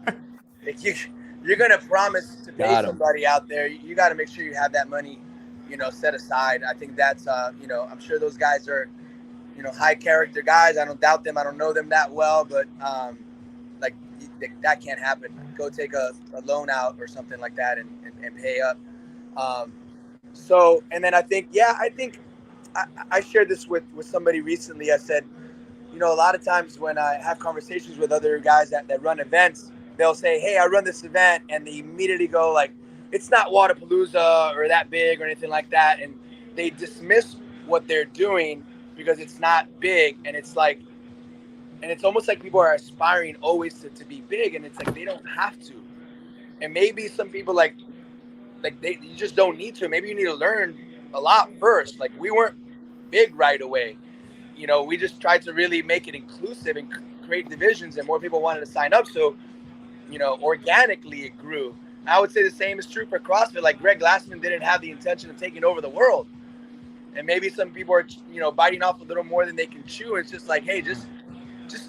if you're gonna promise to pay somebody out there, you got to make sure you have that money, set aside. I think that's I'm sure those guys are, high character guys. I don't doubt them. I don't know them that well, but like that can't happen. Go take a loan out or something like that and pay up. So, and then I think I shared this with somebody recently. I said, a lot of times when I have conversations with other guys that run events, they'll say, hey, I run this event, and they immediately go like, it's not Wodapalooza or that big or anything like that. And they dismiss what they're doing because it's not big. And it's like, and it's almost like people are aspiring always to be big. And it's like, they don't have to. And maybe some people you just don't need to. Maybe you need to learn a lot first. Like, we weren't big right away. We just tried to really make it inclusive and create divisions, and more people wanted to sign up. So, organically it grew. I would say the same is true for CrossFit. Like, Greg Glassman didn't have the intention of taking over the world. And maybe some people are, biting off a little more than they can chew. It's just like, hey, just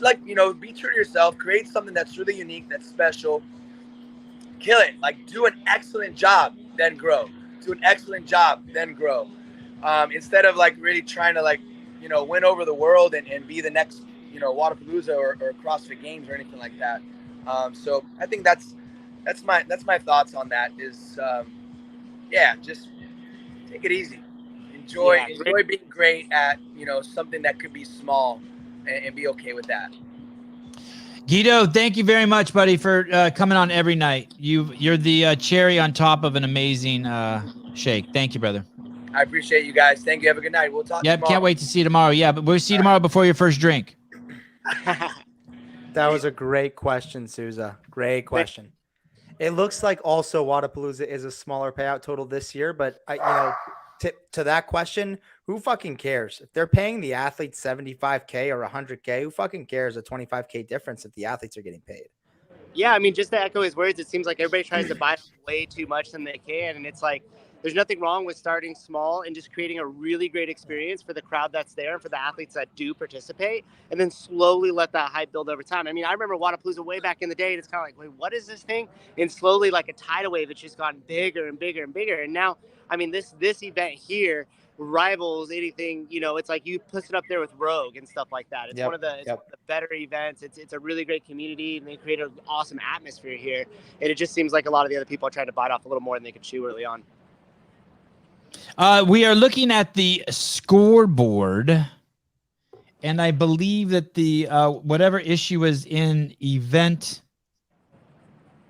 like, be true to yourself, create something that's really unique, that's special, kill it. Like, do an excellent job, then grow. Do an excellent job, then grow. Instead of like really trying to win over the world and be the next, Wodapalooza or CrossFit Games or anything like that. So I think that's my thoughts on that is, just take it easy. Enjoy being great at, something that could be small and be okay with that. Guido, thank you very much, buddy, for coming on every night. You're the cherry on top of an amazing shake. Thank you, brother. I appreciate you guys. Thank you. Have a good night. We'll talk tomorrow. Can't wait to see you tomorrow. Yeah, but we'll see you tomorrow before your first drink. That was a great question, Souza. Great question. It looks like also Wodapalooza is a smaller payout total this year, but to that question, who fucking cares? If they're paying the athletes $75K or $100K, who fucking cares a $25K difference if the athletes are getting paid? Yeah, I mean, just to echo his words, it seems like everybody tries to buy way too much than they can, and it's like there's nothing wrong with starting small and just creating a really great experience for the crowd that's there and for the athletes that do participate, and then slowly let that hype build over time. I mean, I remember Wodapalooza way back in the day, and it's kind of like, wait, what is this thing? And slowly, like a tidal wave, it's just gotten bigger and bigger and bigger. And now, I mean, this event here rivals anything, it's like you put it up there with Rogue and stuff like that. It's one of the better events. It's a really great community, and they create an awesome atmosphere here. And it just seems like a lot of the other people are trying to bite off a little more than they could chew early on. We are looking at the scoreboard, and I believe that the whatever issue is in event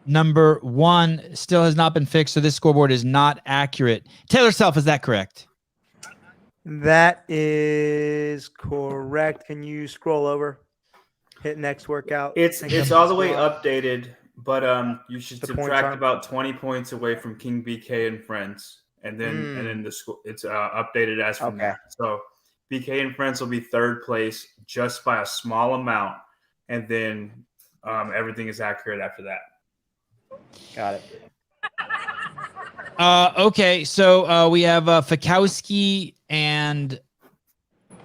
number 1 still has not been fixed, so this scoreboard is not accurate. Taylor Self, is that correct? That is correct. Can you scroll over? Hit next workout. It's all the way updated, but you should The subtract points about 20 points away from King BK and Friends, and then the school it's updated as from that. So BK and Friends will be third place just by a small amount, and then everything is accurate after that. Got it. Okay, so we have Fikowski and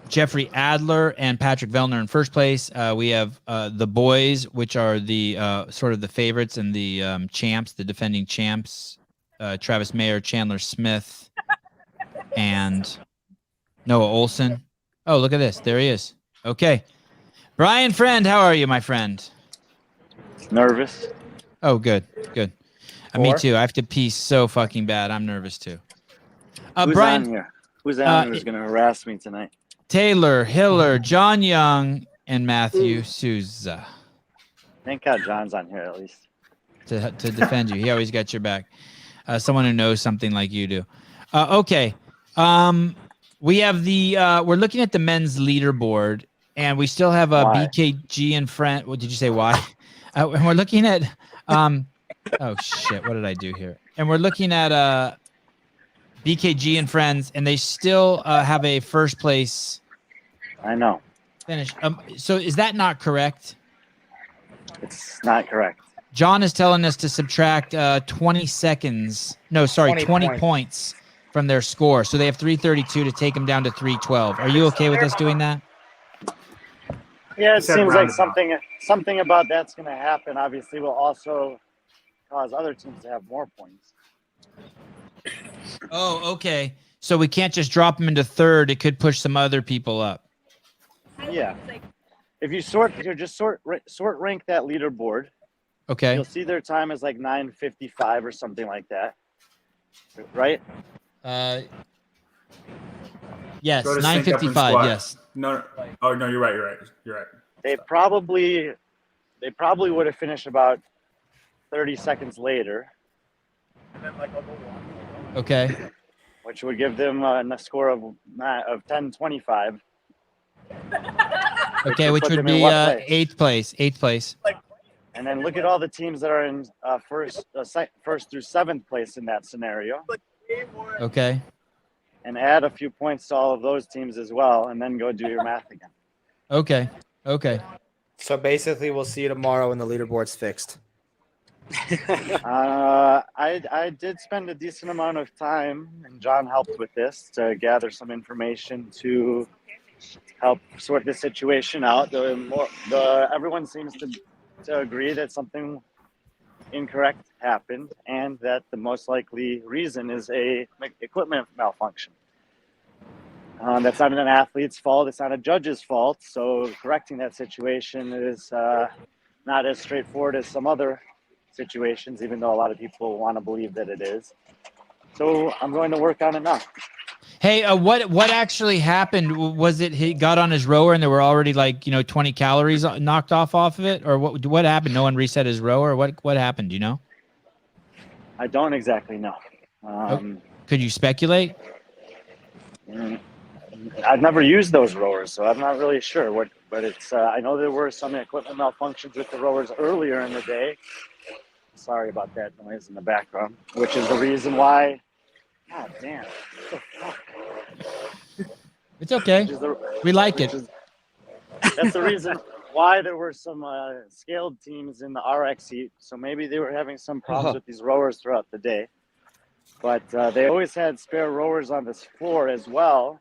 Jeffrey Adler and Patrick Vellner in first place. We have the boys, which are the sort of the favorites and the champs, the defending champs, Travis Mayer, Chandler Smith, and Noah Olson. Oh, look at this. There he is. Okay. Brian Friend, how are you, my friend? Nervous. Oh, good. Good. Me too. I have to pee so fucking bad. I'm nervous too. Who's Brian, on here? Who's on who's going to harass me tonight? Taylor, Hiller, John Young, and Matthew Souza. Thank God John's on here at least. To defend you. He always got your back. Someone who knows something like you do. Okay. We have we're looking at the men's leaderboard, and we still have BKG and Friend. What did you say? Why? And we're looking at oh shit, what did I do here? And we're looking at BKG and Friends, and they still have a first place. I know. Finish. So is that not correct? It's not correct. John is telling us to subtract 20 seconds. No, sorry, 20 points from their score. So they have 332 to take them down to 312. Are you okay with us doing that? Yeah, it seems like something about that's going to happen. Obviously, will also cause other teams to have more points. Oh, okay. So we can't just drop them into third. It could push some other people up. Yeah. If you sort rank that leaderboard. Okay. You'll see their time is like 9:55 or something like that. Right? Yes, Go to sync up and 9:55. squat. Yes. No. Oh no, you're right. They probably would have finished about 30 seconds later. Okay. Which would give them a score of 10:25. Okay, which would be eighth place. And then look at all the teams that are in first through seventh place in that scenario. Okay. And add a few points to all of those teams as well, and then go do your math again. Okay. So basically, we'll see you tomorrow when the leaderboard's fixed. I did spend a decent amount of time, and John helped with this, to gather some information to help sort this situation out. Everyone seems to agree that something incorrect happened, and that the most likely reason is a equipment malfunction. That's not an athlete's fault. It's not a judge's fault. So correcting that situation is not as straightforward as some other situations, even though a lot of people want to believe that it is. So I'm going to work on it now. Hey, what actually happened? Was it he got on his rower and there were already 20 calories knocked off of it, or what happened? No one reset his rower. What happened? Do you know? I don't exactly know. Could you speculate? I've never used those rowers, so I'm not really sure. But it's I know there were some equipment malfunctions with the rowers earlier in the day. Sorry about that noise in the background, which is the reason why. God damn. What the fuck? It's okay. We like it. That's the reason why there were some scaled teams in the RX heat. So maybe they were having some problems with these rowers throughout the day. But they always had spare rowers on this floor as well.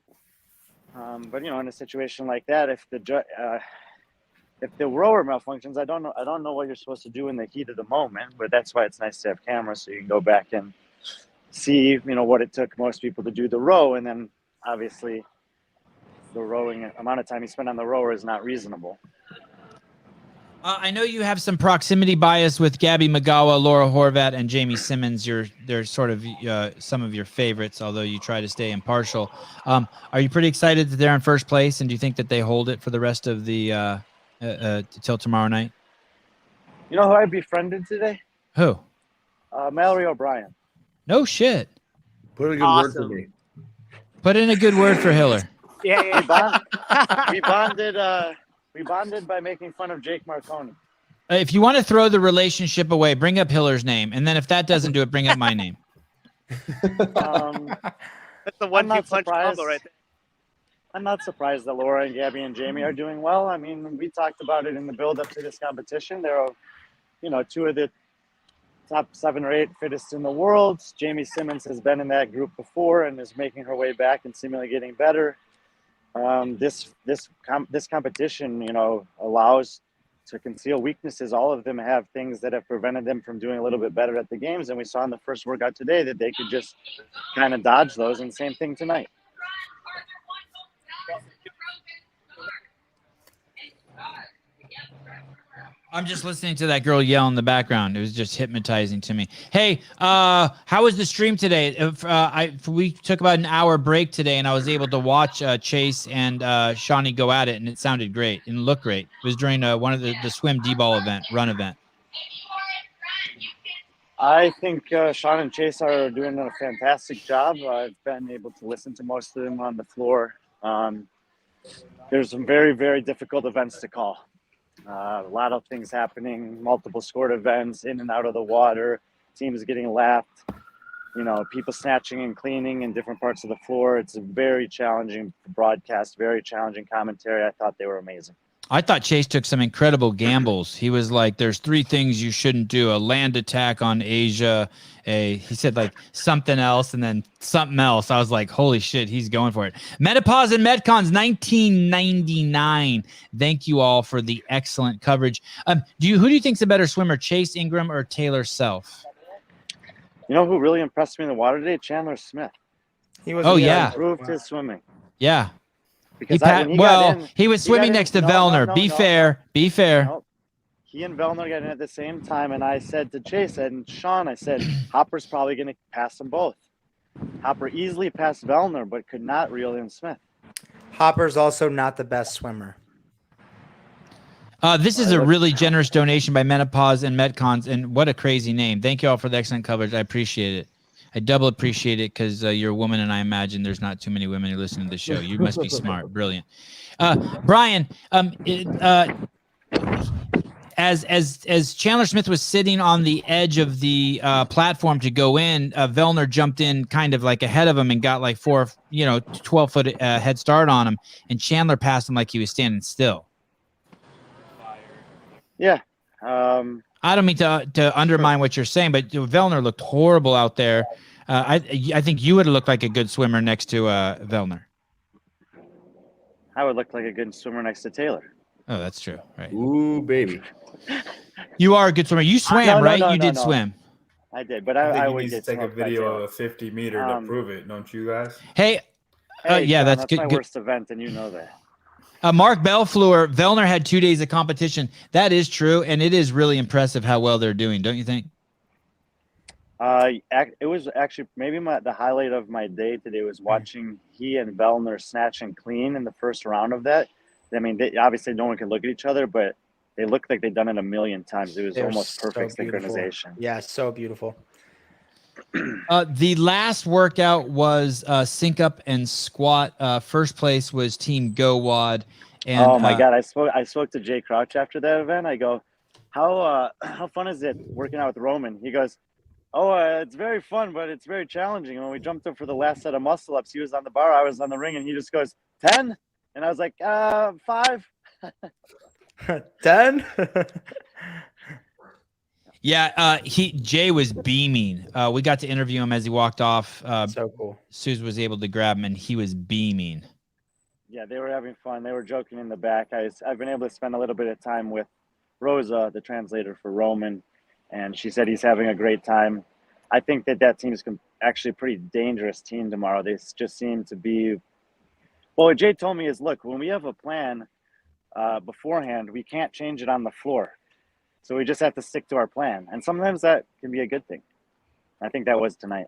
But in a situation like that, if the rower malfunctions, I don't know what you're supposed to do in the heat of the moment. But that's why it's nice to have cameras, so you can go back and see what it took most people to do the row, and then obviously the rowing amount of time you spend on the rower is not reasonable. I know you have some proximity bias with Gabby Magawa, Laura Horvat, and Jamie Simmons. They're sort of some of your favorites, although you try to stay impartial. Are you pretty excited that they're in first place, and do you think that they hold it for the rest of the till tomorrow night? You know who I befriended today? Who? Mallory O'Brien. No shit. Put in a good word for me. Put in a good word for Hiller. Yeah. We bonded by making fun of Jake Marconi. If you want to throw the relationship away, bring up Hiller's name, and then if that doesn't do it, bring up my name. That's the one-two punch combo right there. I'm not surprised that Laura and Gabby and Jamie are doing well. I mean, we talked about it in the build-up to this competition. They're, two of the top 7 or 8 fittest in the world. Jamie Simmons has been in that group before and is making her way back and seemingly getting better. This competition, allows to conceal weaknesses. All of them have things that have prevented them from doing a little bit better at the games, and we saw in the first workout today that they could just kind of dodge those, and same thing tonight. I'm just listening to that girl yell in the background. It was just hypnotizing to me. Hey, how was the stream today? We took about an hour break today, and I was able to watch Chase and Shawnee go at it, and it sounded great and looked great. It was during one of the swim D-ball run event. I think Sean and Chase are doing a fantastic job. I've been able to listen to most of them on the floor. There's some very, very difficult events to call. A lot of things happening, multiple scored events, in and out of the water, teams getting lapped, people snatching and cleaning in different parts of the floor. It's a very challenging broadcast, very challenging commentary. I thought they were amazing. I thought Chase took some incredible gambles. He was like, there's 3 things you shouldn't do: a land attack on Asia, he said something else, and then something else. I was like, holy shit, he's going for it. Menopause and Metcons 1999. Thank you all for the excellent coverage. Who do you think's a better swimmer, Chase Ingram or Taylor Self? You know who really impressed me in the water today? Chandler Smith. He improved his swimming. Yeah. Because he was swimming next to Vellner. Be fair. Be fair. Nope. He and Vellner got in at the same time, and I said to Chase and Sean, I said, Hopper's probably going to pass them both. Hopper easily passed Vellner, but could not reel in Smith. Hopper's also not the best swimmer. This is a really generous donation by Menopause and Metcons, and what a crazy name. Thank you all for the excellent coverage. I appreciate it. I double appreciate it because you're a woman, and I imagine there's not too many women who listen to the show. You must be smart. Brilliant. Brian, as Chandler Smith was sitting on the edge of the platform to go in, Vellner jumped in kind of like ahead of him and got like 12-foot head start on him, and Chandler passed him like he was standing still. Yeah. I don't mean to undermine what you're saying, but Vellner looked horrible out there. I think you would have looked like a good swimmer next to Vellner. I would look like a good swimmer next to Taylor. Oh, that's true. Right. Ooh, baby. You are a good swimmer. You swam, right? You did swim. I did, but I would need to take a video of a 50-meter to prove it, don't you guys? Hey, Hey, yeah, John, that's that's good. my good. worst event, and you know that. Mark Belfleur, Vellner had 2 days of competition. That is true, and it is really impressive how well they're doing, don't you think? It was actually maybe the highlight of my day today was watching he and Vellner snatch and clean in the first round of that. I mean, obviously no one can look at each other, but they looked like they'd done it a million times. It was almost perfect synchronization. Yeah, so beautiful. The last workout was sync up and squat. First place was Team Go Wad. And, oh my God, I spoke to Jay Crouch after that event. I go, how fun is it working out with Roman? He goes, it's very fun, but it's very challenging. And when we jumped up for the last set of muscle ups, he was on the bar, I was on the ring, and he just goes 10, and I was like 5. 10. Yeah, Jay was beaming. We got to interview him as he walked off. So cool. Suze was able to grab him, and he was beaming. Yeah, they were having fun. They were joking in the back. I've been able to spend a little bit of time with Rosa, the translator for Roman, and she said he's having a great time. I think that team is actually a pretty dangerous team tomorrow. They just seem to be – well, what Jay told me is, look, when we have a plan beforehand, we can't change it on the floor. So we just have to stick to our plan. And sometimes that can be a good thing. I think that was tonight.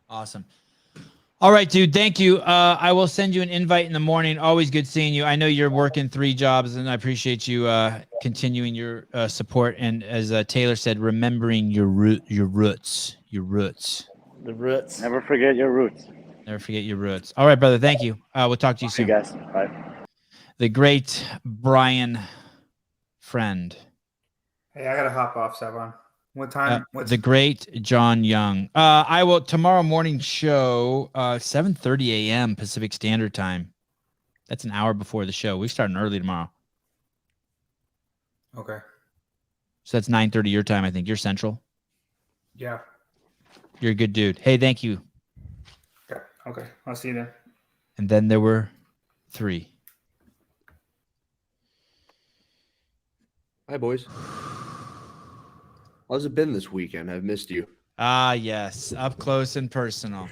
Awesome. All right, dude. Thank you. I will send you an invite in the morning. Always good seeing you. I know you're working 3 jobs, and I appreciate you continuing your support. And as Taylor said, remembering your roots. The roots. Never forget your roots. Never forget your roots. All right, brother. Thank you. We'll talk to you soon. You guys. Bye. The great Brian Friend. Hey, I gotta hop off, Sevan. What time? The great John Young. I will tomorrow morning show 7:30 a.m. Pacific Standard Time. That's an hour before the show. We're starting early tomorrow. Okay. So that's 9:30 your time. I think you're Central. Yeah. You're a good dude. Hey, thank you. Okay. I'll see you then. And then there were 3. Hi, boys. How's it been this weekend? I've missed you. Ah, yes. Up close and personal.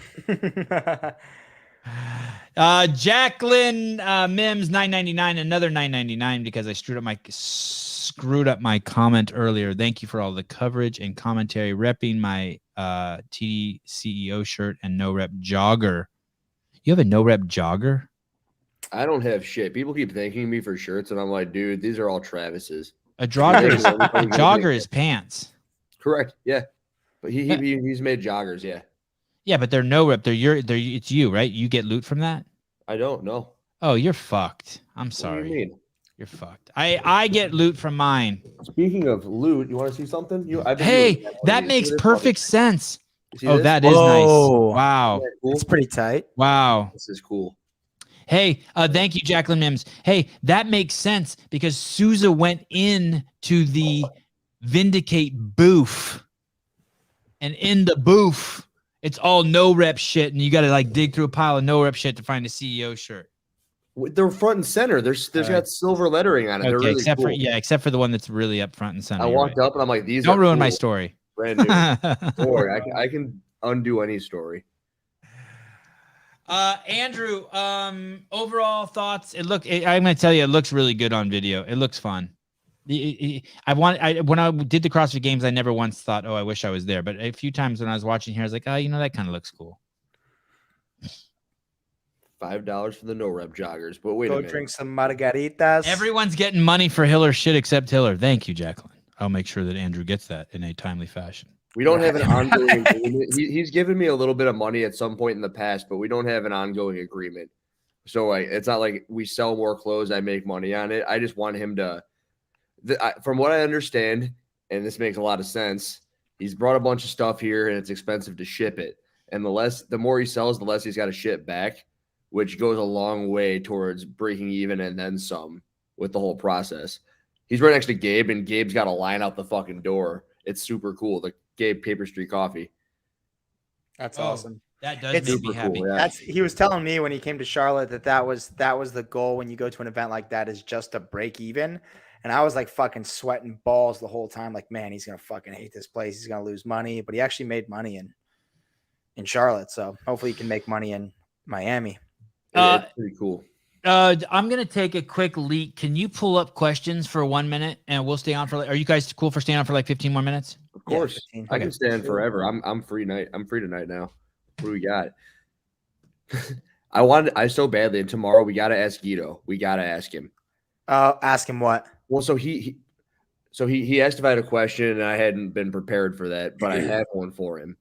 Jacqueline Mims, $9.99. Another $9.99 because I screwed up my comment earlier. Thank you for all the coverage and commentary. Repping my TD CEO shirt and no rep jogger. You have a no rep jogger? I don't have shit. People keep thanking me for shirts, and I'm like, dude, these are all Travis's. A jogger is pants. Correct. Yeah, but he's made joggers. Yeah. Yeah, but they're no rep. It's you, right? You get loot from that? I don't know. Oh, you're fucked. I'm sorry. What do you mean? You're fucked. I get loot from mine. Speaking of loot, you want to see something? Hey, that makes perfect sense. Oh, this? that is nice. Wow. Cool? It's pretty tight. Wow. This is cool. Hey, thank you, Jacqueline Mims. Hey, that makes sense because Souza went in to the Vindicate booth. And in the booth, it's all no rep shit, and you got to like dig through a pile of no rep shit to find a CEO shirt. They're front and center. There's got silver lettering on it. Okay, They're really except cool. except for the one that's really up front and center. I walked up and I'm like, these don't are ruin cool. my story. Brand new. Don't worry, I can undo any story. Andrew, overall thoughts. I'm going to tell you, it looks really good on video. It looks fun. When I did the CrossFit Games, I never once thought, oh, I wish I was there. But a few times when I was watching here, I was like, oh, that kind of looks cool. $5 for the no rep joggers, but wait a Go minute. drink some margaritas. Everyone's getting money for Hiller shit except Hiller. Thank you, Jacqueline. I'll make sure that Andrew gets that in a timely fashion. We don't have an ongoing agreement. He's given me a little bit of money at some point in the past, but we don't have an ongoing agreement. So it's not like we sell more clothes, I make money on it. I just want him to, from what I understand, and this makes a lot of sense, he's brought a bunch of stuff here and it's expensive to ship it. And the more he sells, the less he's got to ship back, which goes a long way towards breaking even and then some with the whole process. He's right next to Gabe, and Gabe's got a line out the fucking door. It's super cool. The Gabe Paper Street Coffee. That's awesome. That does make me happy. Cool, yeah. He was telling me when he came to Charlotte that was the goal when you go to an event like that, is just to break even. And I was like fucking sweating balls the whole time. Like, man, he's going to fucking hate this place. He's going to lose money. But he actually made money in Charlotte. So hopefully he can make money in Miami. It's pretty cool. I'm going to take a quick leak. Can you pull up questions for 1 minute and we'll stay on for are you guys cool for staying on for like 15 more minutes? Of course. Yeah, I can stand forever. I'm free night. I'm free tonight now. What do we got? I so badly, and tomorrow we got to ask Guido. We got to ask him. Ask him what? Well, so he asked if I had a question, and I hadn't been prepared for that, but I have one for him.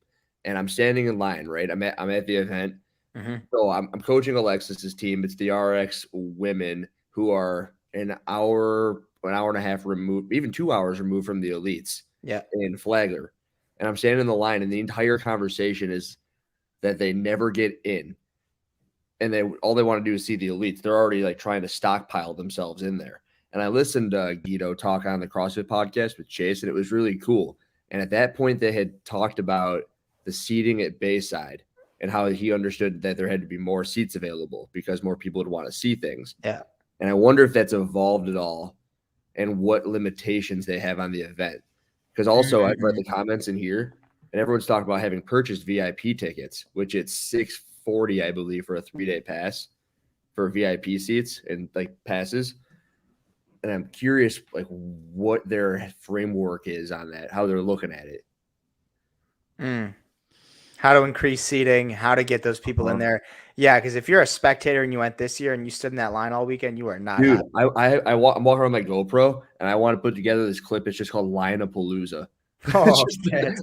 And I'm standing in line, right? I'm at the event. Mm-hmm. So I'm coaching Alexis's team. It's the RX women who are an hour and a half removed, even 2 hours removed from the elites. Yeah. In Flagler. And I'm standing in the line, and the entire conversation is that they never get in. And all they want to do is see the elites. They're already like trying to stockpile themselves in there. And I listened to Guido talk on the CrossFit podcast with Chase, and it was really cool. And at that point, they had talked about the seating at Bayside and how he understood that there had to be more seats available because more people would want to see things. Yeah. And I wonder if that's evolved at all and what limitations they have on the event. Because also I've read the comments in here, and everyone's talking about having purchased VIP tickets, which it's $640, I believe, for a 3-day pass for VIP seats and like passes. And I'm curious, like, what their framework is on that, how they're looking at it. How to increase seating, how to get those people in there. Yeah, because if you're a spectator and you went this year and you stood in that line all weekend, you are not. Dude, I'm walking around my GoPro, and I want to put together this clip. It's just called Wodapalooza. Oh,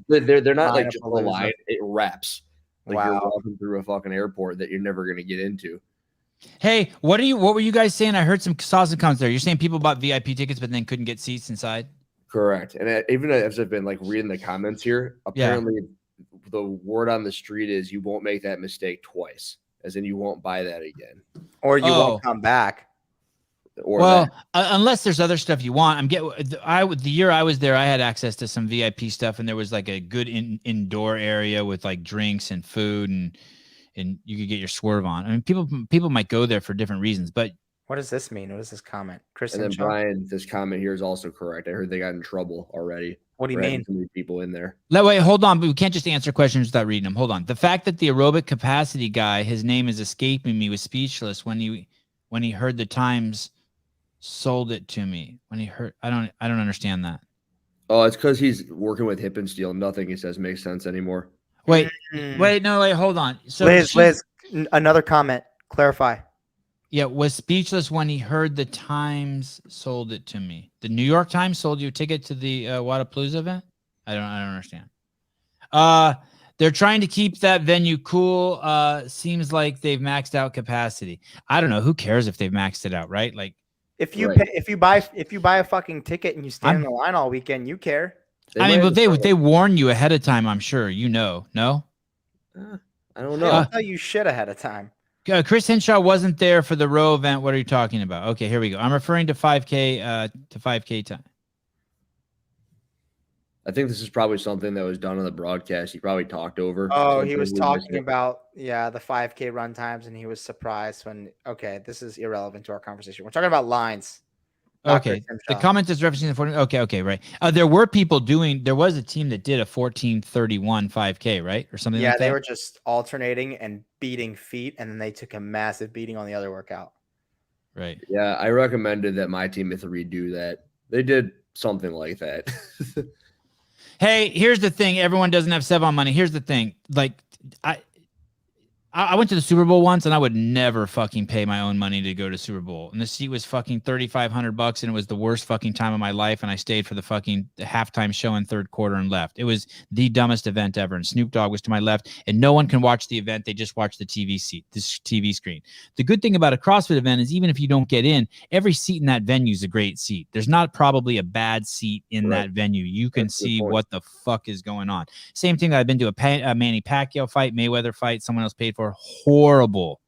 they're not like just a line. It wraps. Like Wow. you're walking through a fucking airport that you're never going to get into. Hey, what were you guys saying? I heard saw some comments there. You're saying people bought VIP tickets but then couldn't get seats inside? Correct. And even as I've been like reading the comments here, apparently the word on the street is you won't make that mistake twice, as in you won't buy that again. Or you won't come back. Or unless there's other stuff you want. The year I was there, I had access to some VIP stuff, and there was like a good indoor area with like drinks and food, and you could get your swerve on. I mean, people might go there for different reasons, but what does this mean? What does this comment? Chris and then Shaw? Brian, this comment here is also correct. I heard they got in trouble already. What do you mean? So many people in there. Wait, hold on. But we can't just answer questions without reading them. Hold on. The fact that the aerobic capacity guy, his name is escaping me, was speechless when he heard the Times sold it to me. When he heard, I don't understand that. Oh, it's because he's working with Hip and Steel. Nothing he says makes sense anymore. Wait, hold on. So Liz, another comment. Clarify. Yeah, was speechless when he heard the Times sold it to me. The New York Times sold you a ticket to the Wodapalooza event? I don't understand. They're trying to keep that venue cool. Seems like they've maxed out capacity. I don't know. Who cares if they've maxed it out, right? Like if you buy a fucking ticket and you stand in the line all weekend, you care. They warn you ahead of time, I'm sure. No? I don't know. I'll tell you shit ahead of time. Chris Henshaw wasn't there for the row event. What are you talking about? Okay, here we go. I'm referring to 5K time. I think this is probably something that was done on the broadcast. He probably talked over. Oh, he was talking about the 5K run times, and he was surprised when. Okay, this is irrelevant to our conversation. We're talking about lines. Not Okay. Chris The Himshaw. comment is referencing the 14. Okay, right. There were people there was a team that did a 14:31 5K, right? Or something Yeah, like that. they were just alternating and beating feet, and then they took a massive beating on the other workout. Right. Yeah, I recommended that my team redo that. They did something like that. Hey, here's the thing. Everyone doesn't have Sevan money. Here's the thing. Like, I went to the Super Bowl once, and I would never fucking pay my own money to go to Super Bowl. And the seat was fucking $3,500, and it was the worst fucking time of my life. And I stayed for the fucking halftime show in third quarter and left. It was the dumbest event ever. And Snoop Dogg was to my left, and no one can watch the event. They just watch the TV screen. The good thing about a CrossFit event is even if you don't get in, every seat in that venue is a great seat. There's not probably a bad seat in that venue. You can see what the fuck is going on. Same thing. I've been to a Manny Pacquiao fight, Mayweather fight, someone else paid for. Horrible.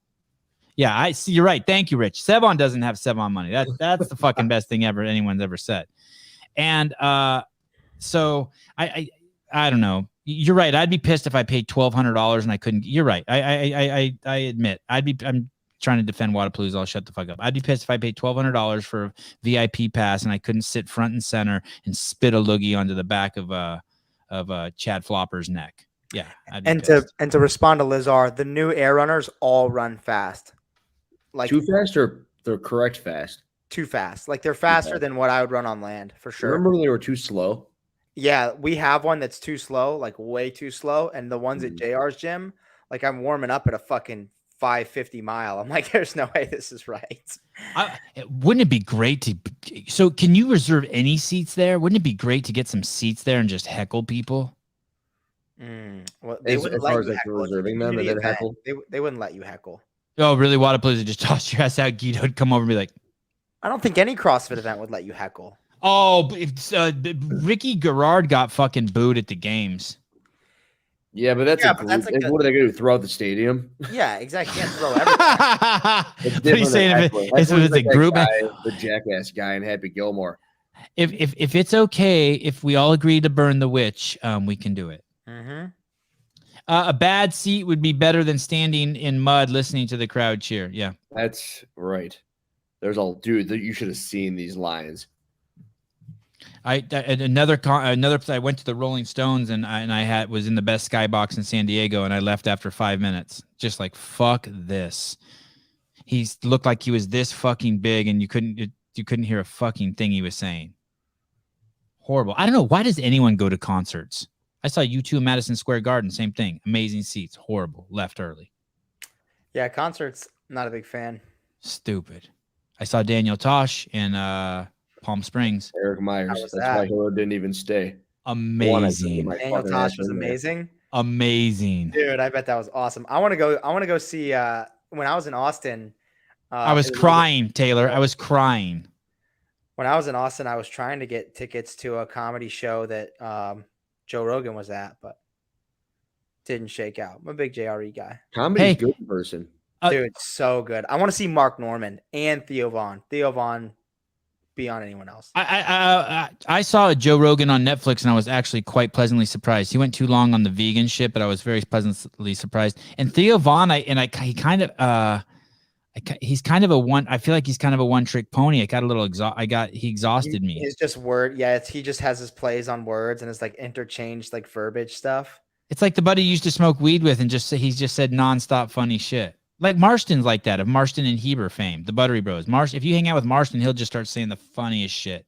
Yeah, I see. You're right. Thank you, Rich. Sevan doesn't have Sevan money. That's the fucking best thing ever anyone's ever said. And so I don't know. You're right. I'd be pissed if I paid $1,200 and I couldn't. You're right. I admit. I'm trying to defend Wodapalooza. I'll shut the fuck up. I'd be pissed if I paid $1,200 for a VIP pass and I couldn't sit front and center and spit a loogie onto the back of Chad Flopper's neck. Yeah. And to respond to Lizar, the new air runners all run fast. Like too fast or they're correct fast? Too fast. Like they're faster than what I would run on land for sure. Remember when they were too slow? Yeah, we have one that's too slow, like way too slow. And the ones at JR's gym, like I'm warming up at a fucking 550 mile. I'm like, there's no way this is right. Wouldn't it be great to? So can you reserve any seats there? Wouldn't it be great to get some seats there and just heckle people? Well, they wouldn't let you heckle. Reserving them and then heckle. They wouldn't let you heckle. Oh, really? Wodapalooza just toss your ass out. Guido'd come over and be like, I don't think any CrossFit event would let you heckle. Oh, Ricky Garrard got fucking booed at the games. Yeah, but that's what are they going to do? Throw out the stadium? Yeah, exactly. You can't throw everything. What are you saying? If it's a group, the jackass guy in Happy Gilmore. If it's okay, if we all agree to burn the witch, we can do it. Mm-hmm. A bad seat would be better than standing in mud listening to the crowd cheer. Yeah, that's right. There's all dude that you should have seen these lines. I went to the Rolling Stones and I was in the best skybox in San Diego and I left after 5 minutes. Just like fuck this. He looked like he was this fucking big and you couldn't hear a fucking thing he was saying. Horrible. I don't know, why does anyone go to concerts? I saw U2 in Madison Square Garden, same thing. Amazing seats, horrible. Left early. Yeah, concerts, not a big fan. Stupid. I saw Daniel Tosh in Palm Springs. Eric Myers. That's why Hero didn't even stay. Amazing. Daniel Tosh was amazing. Amazing. Dude, I bet that was awesome. I want to go see when I was in Austin. I was crying, Taylor. I was crying. When I was in Austin, I was trying to get tickets to a comedy show that Joe Rogan was at, but didn't shake out. I'm a big JRE guy. Comedy's good in person. Dude, so good. I want to see Mark Norman and Theo Vaughn. Theo Vaughn beyond anyone else. I saw Joe Rogan on Netflix and I was actually quite pleasantly surprised. He went too long on the vegan shit, but I was very pleasantly surprised. And Theo Vaughn, he kind of he's kind of a one. I feel like he's kind of a one-trick pony. I got a little he exhausted me. It's just word. Yeah, he just has his plays on words and it's like interchanged like verbiage stuff. It's like the buddy you used to smoke weed with and he's just said nonstop funny shit. Like Marston's like that, of Marston and Heber fame, the Buttery Bros. If you hang out with Marston, he'll just start saying the funniest shit.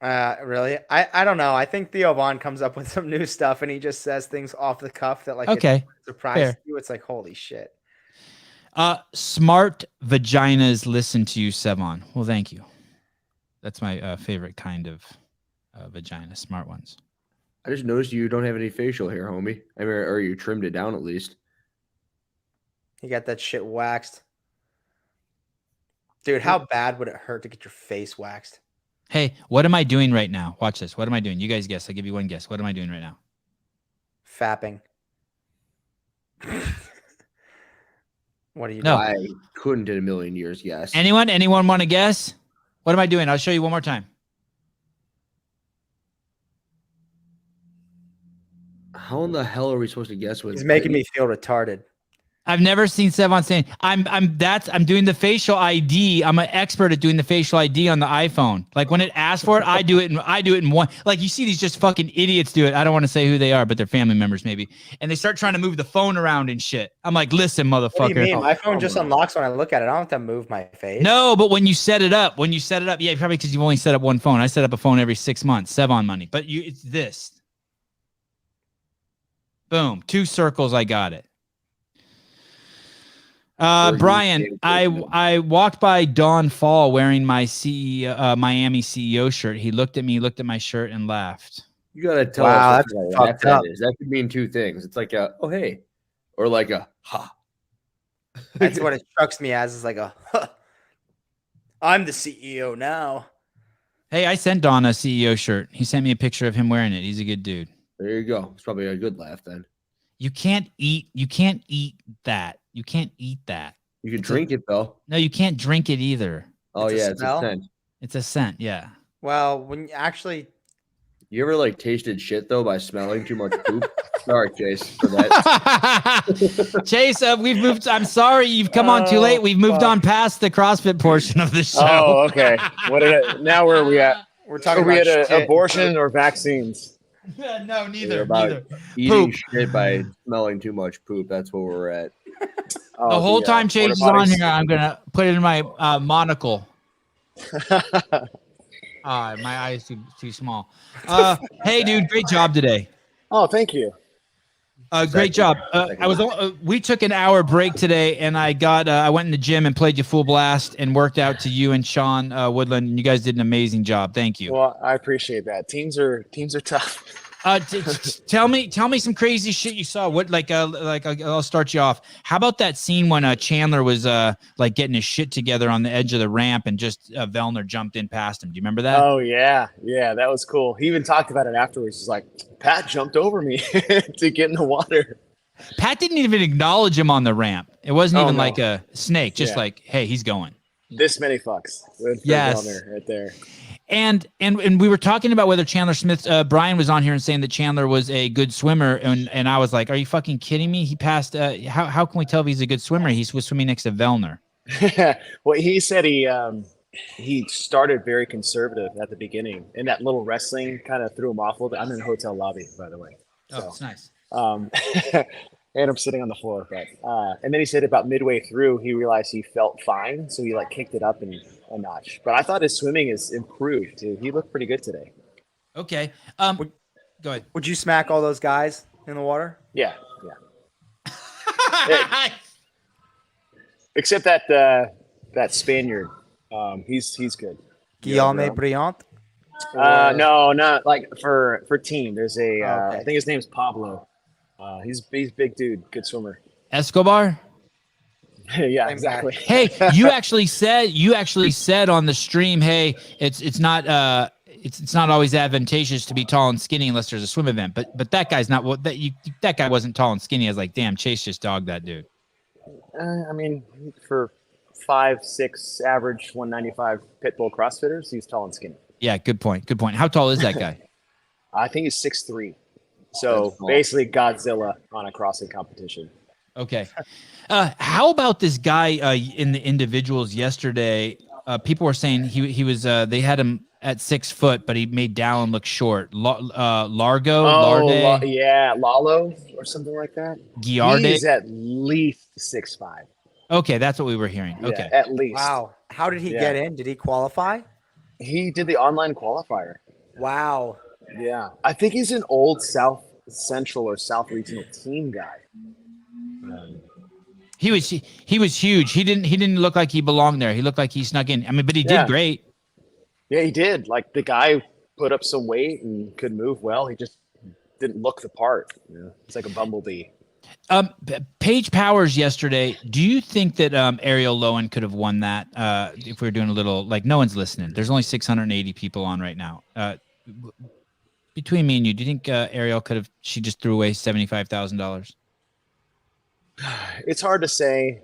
Really? I don't know. I think Theo Vaughn comes up with some new stuff and he just says things off the cuff that like surprise you. It's like holy shit. Smart vaginas listen to you, Sevan. Well, thank you. That's my favorite kind of vagina. Smart ones. I just noticed you don't have any facial hair, homie. I mean, or you trimmed it down at least. You got that shit waxed. Dude, how bad would it hurt to get your face waxed? Hey, what am I doing right now? Watch this. What am I doing? You guys guess. I'll give you one guess. What am I doing right now? Fapping. What are you doing? I couldn't in a million years guess. Anyone want to guess? What am I doing? I'll show you one more time. How in the hell are we supposed to guess what? He's making me feel retarded. I've never seen Sevan saying, I'm doing the facial ID. I'm an expert at doing the facial ID on the iPhone. Like when it asks for it, I do it in one. Like you see these just fucking idiots do it. I don't want to say who they are, but they're family members maybe. And they start trying to move the phone around and shit. I'm like, listen, motherfucker. What do you mean? My phone just unlocks when I look at it. I don't have to move my face. No, but when you set it up, yeah, probably because you've only set up one phone. I set up a phone every 6 months, Sevan money. But it's this. Boom, 2 circles. I got it. Brian, I walked by Don Fall wearing my Miami CEO shirt. He looked at me, looked at my shirt, and laughed. You gotta tell us what that is. That could mean 2 things. It's like a oh hey, or like a ha. That's what it strikes me as. Is like a huh. I'm the CEO now. Hey, I sent Don a CEO shirt. He sent me a picture of him wearing it. He's a good dude. There you go. It's probably a good laugh then. You can't eat that. You can't eat that. You can drink it though. No, you can't drink it either. Oh yeah, it's a scent. It's a scent, yeah. Well, when you actually, you ever like tasted shit though by smelling too much poop? Sorry, Chase, for that. Chase, we've moved. I'm sorry, you've come on too late. We've moved on past the CrossFit portion of the show. Oh, okay. Now where are we at? We're talking about abortion or vaccines. No, neither. Eating shit by smelling too much poop. That's where we're at. The whole time Chase is on here, I'm gonna put it in my monocle. My eyes too small. Hey, dude, great job today. Oh, thank you. Great job. We took an hour break today, and I went in the gym and played you full blast and worked out to you and Sean Woodland. And you guys did an amazing job. Thank you. Well, I appreciate that. Teams are tough. Tell me some crazy shit you saw. What I'll start you off. How about that scene when Chandler was like getting his shit together on the edge of the ramp and just Vellner jumped in past him? Do you remember that? Oh yeah, that was cool. He even talked about it afterwards. He's like, Pat jumped over me to get in the water. Pat didn't even acknowledge him on the ramp. It wasn't even like a snake. Just like, hey, he's going. This many fucks. Yes, Vellner right there. And we were talking about whether Chandler Smith, Brian was on here and saying that Chandler was a good swimmer. And I was like, are you fucking kidding me? He passed, how can we tell if he's a good swimmer? He was swimming next to Vellner. Well, he said he started very conservative at the beginning, and that little wrestling kind of threw him off a little bit. I'm in the hotel lobby, by the way. So, it's nice. And I'm sitting on the floor. But, and then he said about midway through, he realized he felt fine. So he like kicked it up a notch. But I thought his swimming is improved too. He looked pretty good today. Okay. Go ahead. Would you smack all those guys in the water? Yeah. Except that Spaniard. He's good. Guillaume Briant? No, not like for team. There's I think his name's Pablo. He's big dude, good swimmer. Escobar? Yeah, exactly. Hey, you actually said on the stream, hey, it's not always advantageous to be tall and skinny unless there's a swim event. But that guy's not that guy wasn't tall and skinny. I was like, damn, Chase just dogged that dude. I mean, for 5'6" average 195 pitbull CrossFitters, he's tall and skinny. Yeah, good point. How tall is that guy? I think he's 6'3". So basically Godzilla on a CrossFit competition. Okay. How about this guy in the individuals yesterday? People were saying he was they had him at 6 foot, but he made Dallin look short. Largo? Lalo or something like that. Giarde? He's at least 6'5". Okay, that's what we were hearing. Okay. At least. Wow. How did he get in? Did he qualify? He did the online qualifier. Wow. Yeah. I think he's an old South Central or South Regional team guy. He was huge. He didn't look like he belonged there. He looked like he snuck in. I mean, but he did great. Yeah, he did. Like the guy put up some weight and could move well. He just didn't look the part. It's like a bumblebee. Paige Powers yesterday. Do you think that Ariel Lowen could have won that? If we were doing a little, like, no one's listening. There's only 680 people on right now. Between me and you, do you think Ariel could have? She just threw away $75,000. It's hard to say.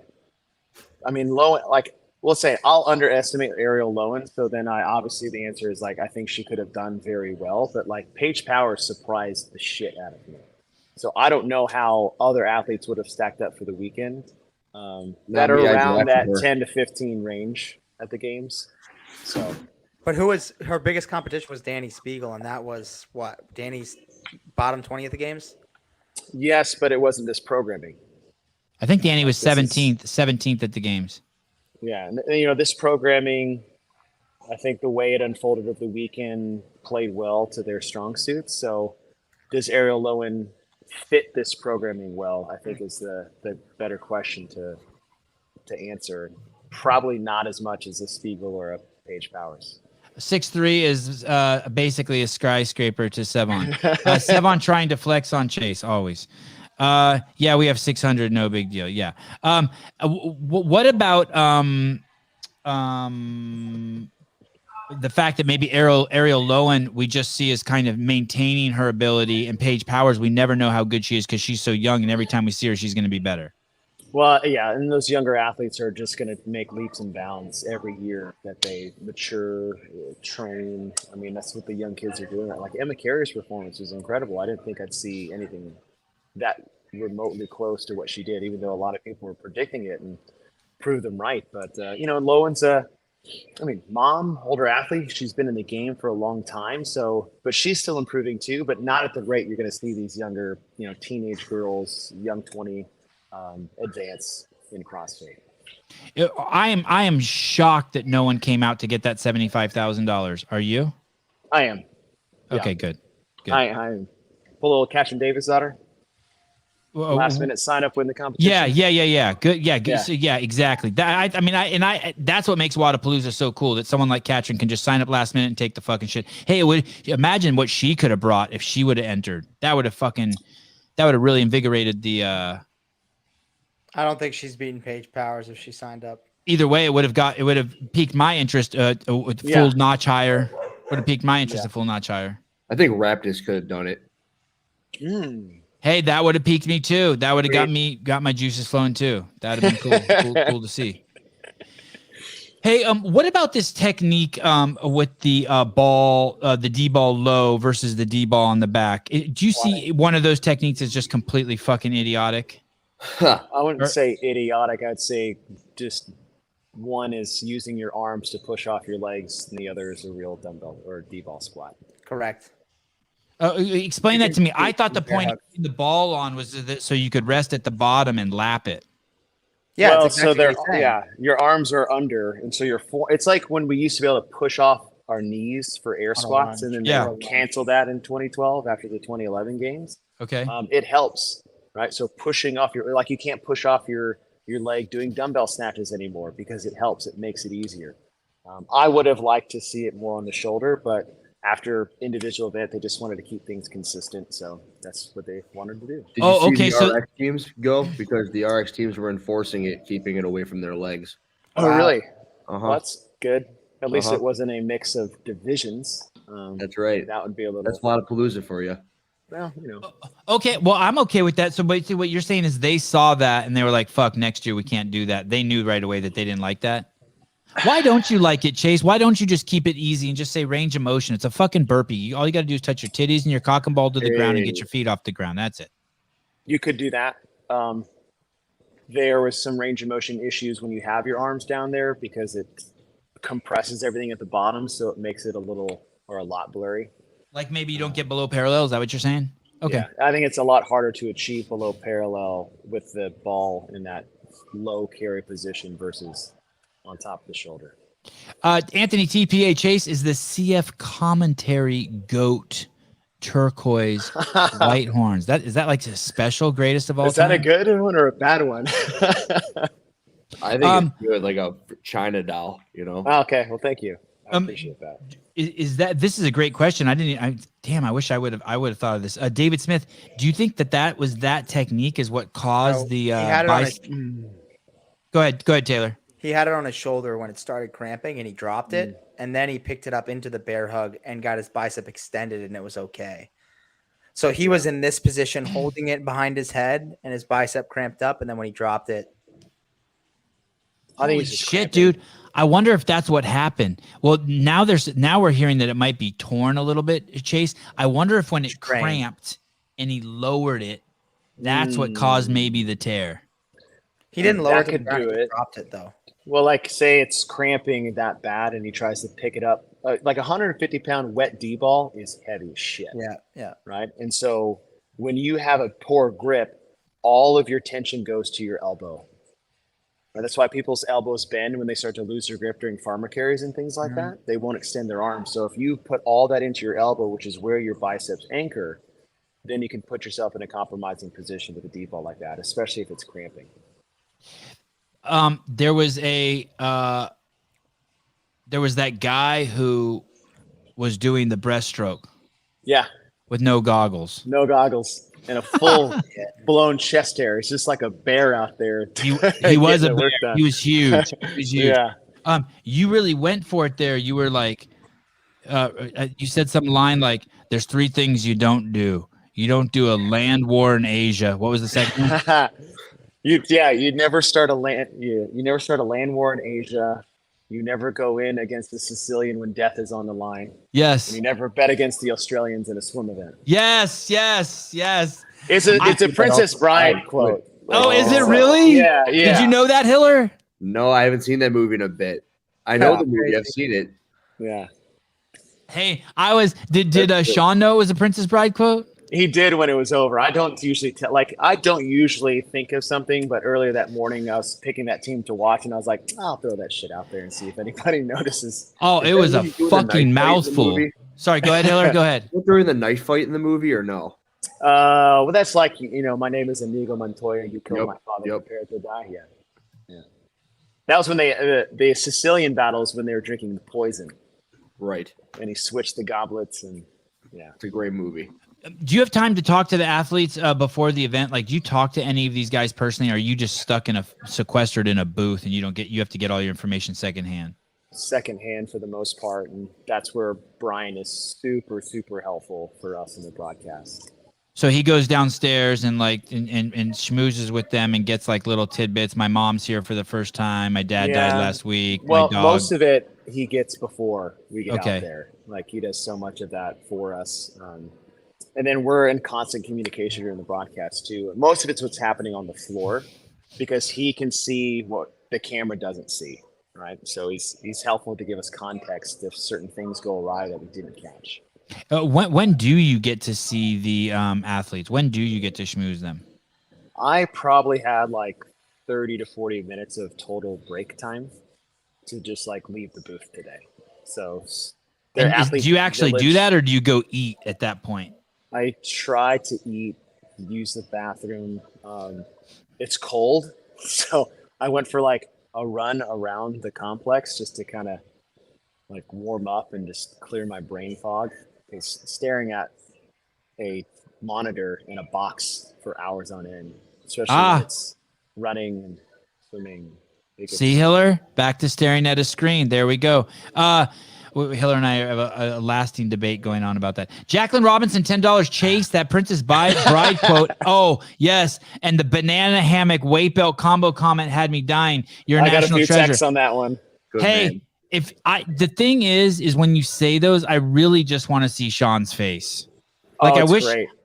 I mean, Lowen, like, we'll say I'll underestimate Ariel Lowen. So then obviously the answer is like, I think she could have done very well, but like Paige Powers surprised the shit out of me. So I don't know how other athletes would have stacked up for the weekend that Not are me, I around that drafted her. 10 to 15 range at the games. So, But who was her biggest competition was Danny Spiegel, and that was what? Danny's bottom 20 at the games? yes, but it wasn't this programming. I think Danny was This is- 17th at the games. Yeah, and you know, this programming, I think the way it unfolded over the weekend played well to their strong suits. So does Ariel Lowen fit this programming well, I think is the better question to answer. Probably not as much as a Spiegel or a Paige Powers. 6'3" is basically a skyscraper to Sevan. Sevan trying to flex on Chase always. Yeah, we have 600. No big deal. Yeah. What about the fact that maybe Ariel Lowen we just see as kind of maintaining her ability, and Paige Powers we never know how good she is because she's so young, and every time we see her, she's going to be better. Well, yeah, and those younger athletes are just going to make leaps and bounds every year that they mature, train. I mean, that's what the young kids are doing. Like Emma Carey's performance was incredible. I didn't think I'd see anything that remotely close to what she did, even though a lot of people were predicting it and proved them right. But, you know, Lowen's mom, older athlete. She's been in the game for a long time. So, but she's still improving too, but not at the rate you're going to see these younger, you know, teenage girls, young 20, advance in CrossFit. I am shocked that no one came out to get that $75,000. Are you? I am. Okay, Yeah. good. I am. Pull a little Catherine Davis daughter. Last minute sign up win the competition. Yeah. Good. Yeah. Yeah. So, yeah, exactly. That's what makes Wodapalooza so cool, that someone like Katrin can just sign up last minute and take the fucking shit. Hey, imagine what she could have brought if she would have entered. That would have really invigorated the, I don't think she's beaten Paige Powers if she signed up. either way, it would have piqued my interest a full notch higher. Would have piqued my interest a full notch higher. I think Raptors could have done it. Hey, that would have piqued me too. That would have got my juices flowing too. That'd have been cool. cool to see. Hey, what about this technique with the ball, the D ball low versus the D ball on the back? Do you see one of those techniques as just completely fucking idiotic? I wouldn't say idiotic. I'd say just one is using your arms to push off your legs, and the other is a real dumbbell or D-ball squat. Correct. Explain that to me. I thought the point of putting the ball on was so you could rest at the bottom and lap it. Yeah, well, exactly your arms are under, and so it's like when we used to be able to push off our knees for air squats, and then they canceled that in 2012 after the 2011 games. Okay. It helps, right? So pushing off you can't push off your leg doing dumbbell snatches anymore because it helps. It makes it easier. I would have liked to see it more on the shoulder, but after individual event, they just wanted to keep things consistent. So that's what they wanted to do. Did you see the RX teams go? Because the RX teams were enforcing it, keeping it away from their legs. Oh, really? Uh-huh. Well, that's good. At least it wasn't a mix of divisions. That's right. That would be a little. That's Wodapalooza for you. Well, you know. Okay, well, I'm okay with that. So basically what you're saying is they saw that and they were like, fuck, next year we can't do that. They knew right away that they didn't like that. Why don't you like it, Chase? Why don't you just keep it easy and just say range of motion? It's a fucking burpee. All you got to do is touch your titties and your cock and ball to the ground and get your feet off the ground. That's it. You could do that. There was some range of motion issues when you have your arms down there because it compresses everything at the bottom, so it makes it a lot blurry. Like maybe you don't get below parallel. Is that what you're saying? Okay. Yeah, I think it's a lot harder to achieve below parallel with the ball in that low carry position versus on top of the shoulder. Anthony TPA Chase is the CF commentary goat turquoise white horns. Is that like the special greatest of all time? Is that a good one or a bad one? I think it's good, like a China doll, you know? Okay, well, thank you. I appreciate that. This is a great question. I wish I would have thought of this. David Smith, do you think that was that technique is what caused the Go ahead, Taylor. He had it on his shoulder when it started cramping and he dropped it. And then he picked it up into the bear hug and got his bicep extended and it was okay. So he was in this position holding it behind his head and his bicep cramped up. And then when he dropped it. Holy shit, dude. I wonder if that's what happened. Well, now we're hearing that it might be torn a little bit, Chase. I wonder if when it cramped and he lowered it, That's what caused maybe the tear. He didn't lower That it. could do He it. dropped it though. Well, like say it's cramping that bad and he tries to pick it up. Like a 150-pound wet D-ball is heavy as shit. Yeah. Right. And so when you have a poor grip, all of your tension goes to your elbow. Right? That's why people's elbows bend when they start to lose their grip during farmer carries and things like that. They won't extend their arms. So if you put all that into your elbow, which is where your biceps anchor, then you can put yourself in a compromising position with a D-ball like that, especially if it's cramping. There was that guy who was doing the breaststroke. Yeah. With no goggles. No goggles and a full blown chest hair. It's just like a bear out there. He was a bear. He was huge. He was huge. Yeah. You really went for it there. You were like, you said some line like, "There's 3 things you don't do. You don't do a land war in Asia." What was the second one? You never start a land. You never start a land war in Asia. You never go in against the Sicilian when death is on the line. Yes. And you never bet against the Australians in a swim event. Yes. It's a Princess Bride quote. Oh, is it really? Yeah. Did you know that, Hiller? No, I haven't seen that movie in a bit. I know the movie. I've seen it. Yeah. Hey, did Sean know it was a Princess Bride quote? He did when it was over. I don't usually think of something, but earlier that morning I was picking that team to watch, and I was like, I'll throw that shit out there and see if anybody notices. Oh, it was a fucking mouthful. Sorry, go ahead, Hiller. Go ahead. During the knife fight in the movie, or no? Well, that's like my name is Inigo Montoya. You killed my father, prepared to die. Yeah. That was when the Sicilian battles when they were drinking the poison. Right. And he switched the goblets, and it's a great movie. Do you have time to talk to the athletes before the event? Like, do you talk to any of these guys personally? Or are you just sequestered in a booth and you have to get all your information secondhand? Secondhand for the most part, and that's where Brian is super, super helpful for us in the broadcast. So he goes downstairs and schmoozes with them and gets like little tidbits. My mom's here for the first time. My dad died last week. Well, my dog. most of it he gets before we get Okay. out there. Like he does so much of that for us. And then we're in constant communication during the broadcast too. Most of it's what's happening on the floor because he can see what the camera doesn't see, right? So he's helpful to give us context if certain things go awry that we didn't catch. When do you get to see the athletes? When do you get to schmooze them? I probably had like 30 to 40 minutes of total break time to just like leave the booth today. So Do you actually do that, or do you go eat at that point? I try to eat, use the bathroom. It's cold, so I went for like a run around the complex just to kind of like warm up and just clear my brain fog. Because staring at a monitor in a box for hours on end, especially when it's running and swimming. See, Hiller, back to staring at a screen. There we go. Hiller and I have a lasting debate going on about that. Jacqueline Robinson, $10 Chase, that Princess Bride quote. Oh, yes. And the banana hammock weight belt combo comment had me dying. You're a national treasure. I got a few texts on that one. Good, hey, man. The thing is when you say those, I really just want to see Sean's face. Like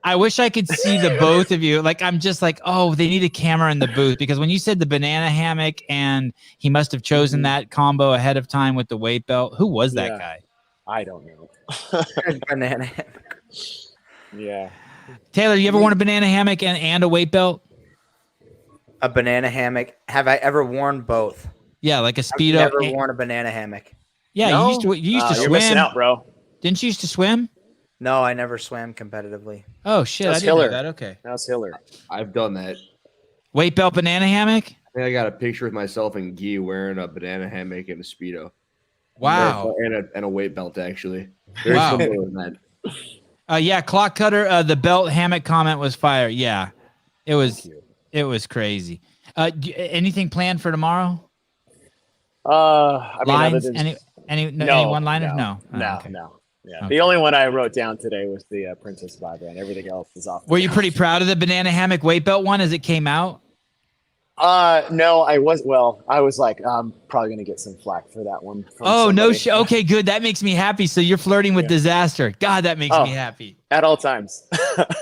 I wish I could see the both of you. Like I'm just like, oh, they need a camera in the booth, because when you said the banana hammock and he must have chosen that combo ahead of time with the weight belt. Who was that guy? I don't know. Banana hammock. Yeah. Taylor, you ever worn a banana hammock and a weight belt? A banana hammock. Have I ever worn both? Yeah, like a Speedo. I've never worn a banana hammock. Yeah, No? you used to swim. You're missing out, bro. Didn't you used to swim? No, I never swam competitively. Oh shit! I didn't know that. Okay, that's Hiller. I've done that. Weight belt banana hammock. I think I got a picture of myself and Guy wearing a banana hammock and a Speedo. Wow. And a weight belt, actually. Very Wow. similar to that. Yeah, Clock Cutter. The belt hammock comment was fire. Yeah, it was crazy. Anything planned for tomorrow? I mean, Lines? other than- Any one-liners? No. Yeah. Okay. The only one I wrote down today was the Princess Bride, and everything else is off. Were you pretty proud of the banana hammock weight belt one as it came out? No, I was. Well, I was like, I'm probably gonna get some flack for that one. Oh no! Okay, good. That makes me happy. So you're flirting with disaster. God, that makes me happy at all times.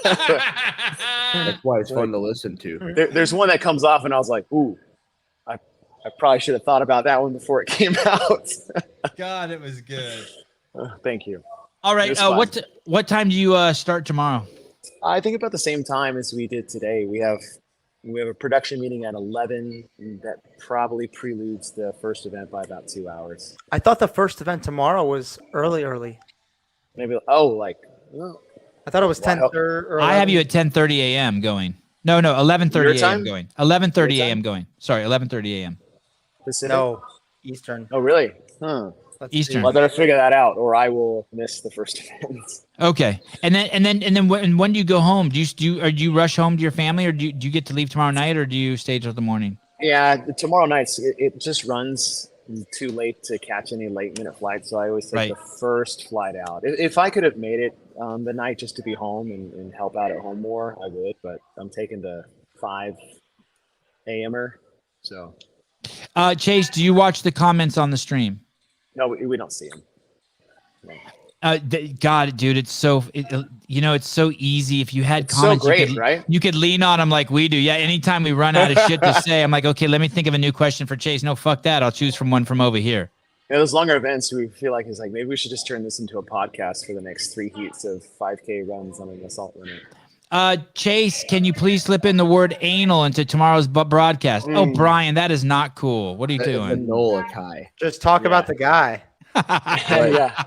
That's why it's fun to listen to. There's one that comes off, and I was like, ooh, I probably should have thought about that one before it came out. God, it was good. Thank you. All right. What time do you start tomorrow? I think about the same time as we did today. We have a production meeting at 11 that probably preludes the first event by about 2 hours. I thought the first event tomorrow was early. Maybe. I thought it was 10:30. I have you at 10:30 a.m. going. No, 11:30 a.m. going. 11:30 a.m. going. Sorry, 11:30 a.m. Pacific? No, Eastern. Oh, really? Huh. Eastern. Well, I better figure that out, or I will miss the first event. Okay, and then when do you go home? Do you rush home to your family, or do you get to leave tomorrow night, or do you stay till the morning? Yeah, tomorrow night it just runs too late to catch any late minute flights, so I always take the first flight out. If I could have made it the night just to be home and help out at home more, I would. But I'm taking the 5 a.m.er. So, Chase, do you watch the comments on the stream? No, we don't see them. God, dude, it's so it's so easy. If you had comments, so great, right? You could lean on them like we do. Yeah, anytime we run out of shit to say, I'm like, okay, let me think of a new question for Chase. No, fuck that. I'll choose from one from over here. Yeah, those longer events, we feel like it's like maybe we should just turn this into a podcast for the next 3 heats of 5K runs on an assault limit. Chase, can you please slip in the word anal into tomorrow's broadcast? Oh, Brian, that is not cool. What are you doing? Just talk about the guy. Yeah.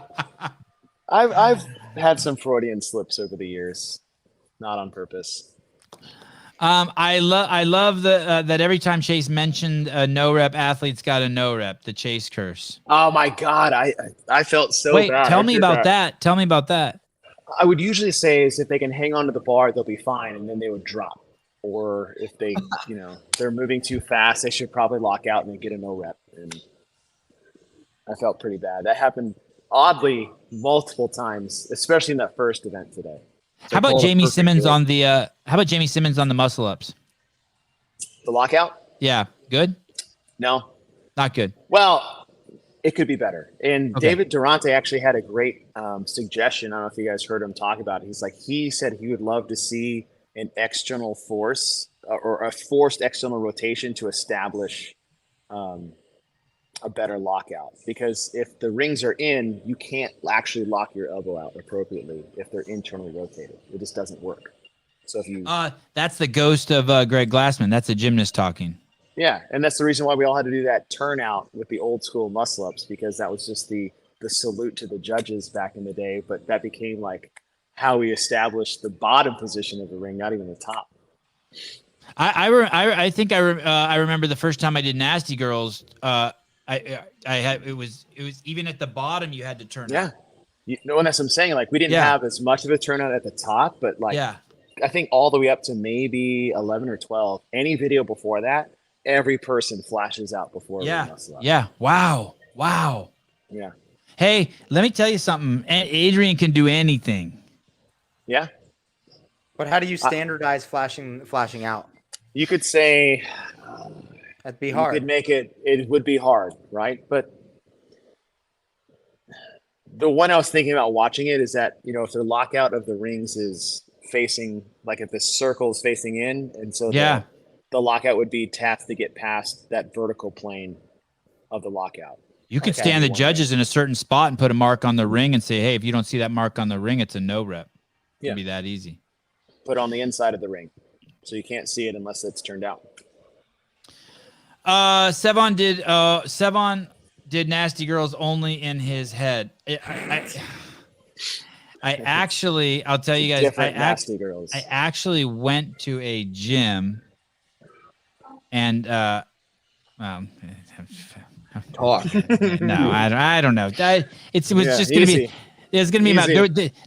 I've had some Freudian slips over the years, not on purpose. I love that every time Chase mentioned a no rep athlete's got a no rep, the Chase curse. Oh my God, I felt so bad. Wait, tell me about that. Tell me about that. I would usually say is if they can hang on to the bar, they'll be fine, and then they would drop. Or if they, they're moving too fast, they should probably lock out and then get a no rep. And I felt pretty bad. That happened oddly multiple times, especially in that first event today. How about Jamie Simmons on the muscle ups? The lockout? Yeah, good? No, not good. Well, it could be better. And David Durante actually had a great suggestion. I don't know if you guys heard him talk about it. He said he would love to see an external force or a forced external rotation to establish a better lockout, because if the rings are in, you can't actually lock your elbow out appropriately if they're internally rotated. It just doesn't work. So if you that's the ghost of Greg Glassman. That's a gymnast talking. Yeah, and that's the reason why we all had to do that turnout with the old school muscle ups, because that was just the salute to the judges back in the day. But that became like how we established the bottom position of the ring, not even the top. I think I remember the first time I did Nasty Girls. I had it was even at the bottom you had to turn. Yeah, and that's what I'm saying. Like we didn't have as much of a turnout at the top, but like I think all the way up to maybe 11 or 12. Any video before that, every person flashes out before. Yeah. Wow. Yeah. Hey, let me tell you something. Adrian can do anything. Yeah. But how do you standardize flashing out? You could say. That'd be hard. You could make it would be hard, right? But the one I was thinking about watching it is that, if the lockout of the rings is facing, like if the circle is facing in, and so the lockout would be tapped to get past that vertical plane of the lockout. You could stand the judges in a certain spot and put a mark on the ring and say, hey, if you don't see that mark on the ring, it's a no rep. It'd be that easy. Put it on the inside of the ring, so you can't see it unless it's turned out. Sevan did Nasty Girls only in his head. I actually, I'll tell you guys, Nasty Girls. I actually went to a gym and talk. No, I don't know. It was just gonna be. There's gonna be about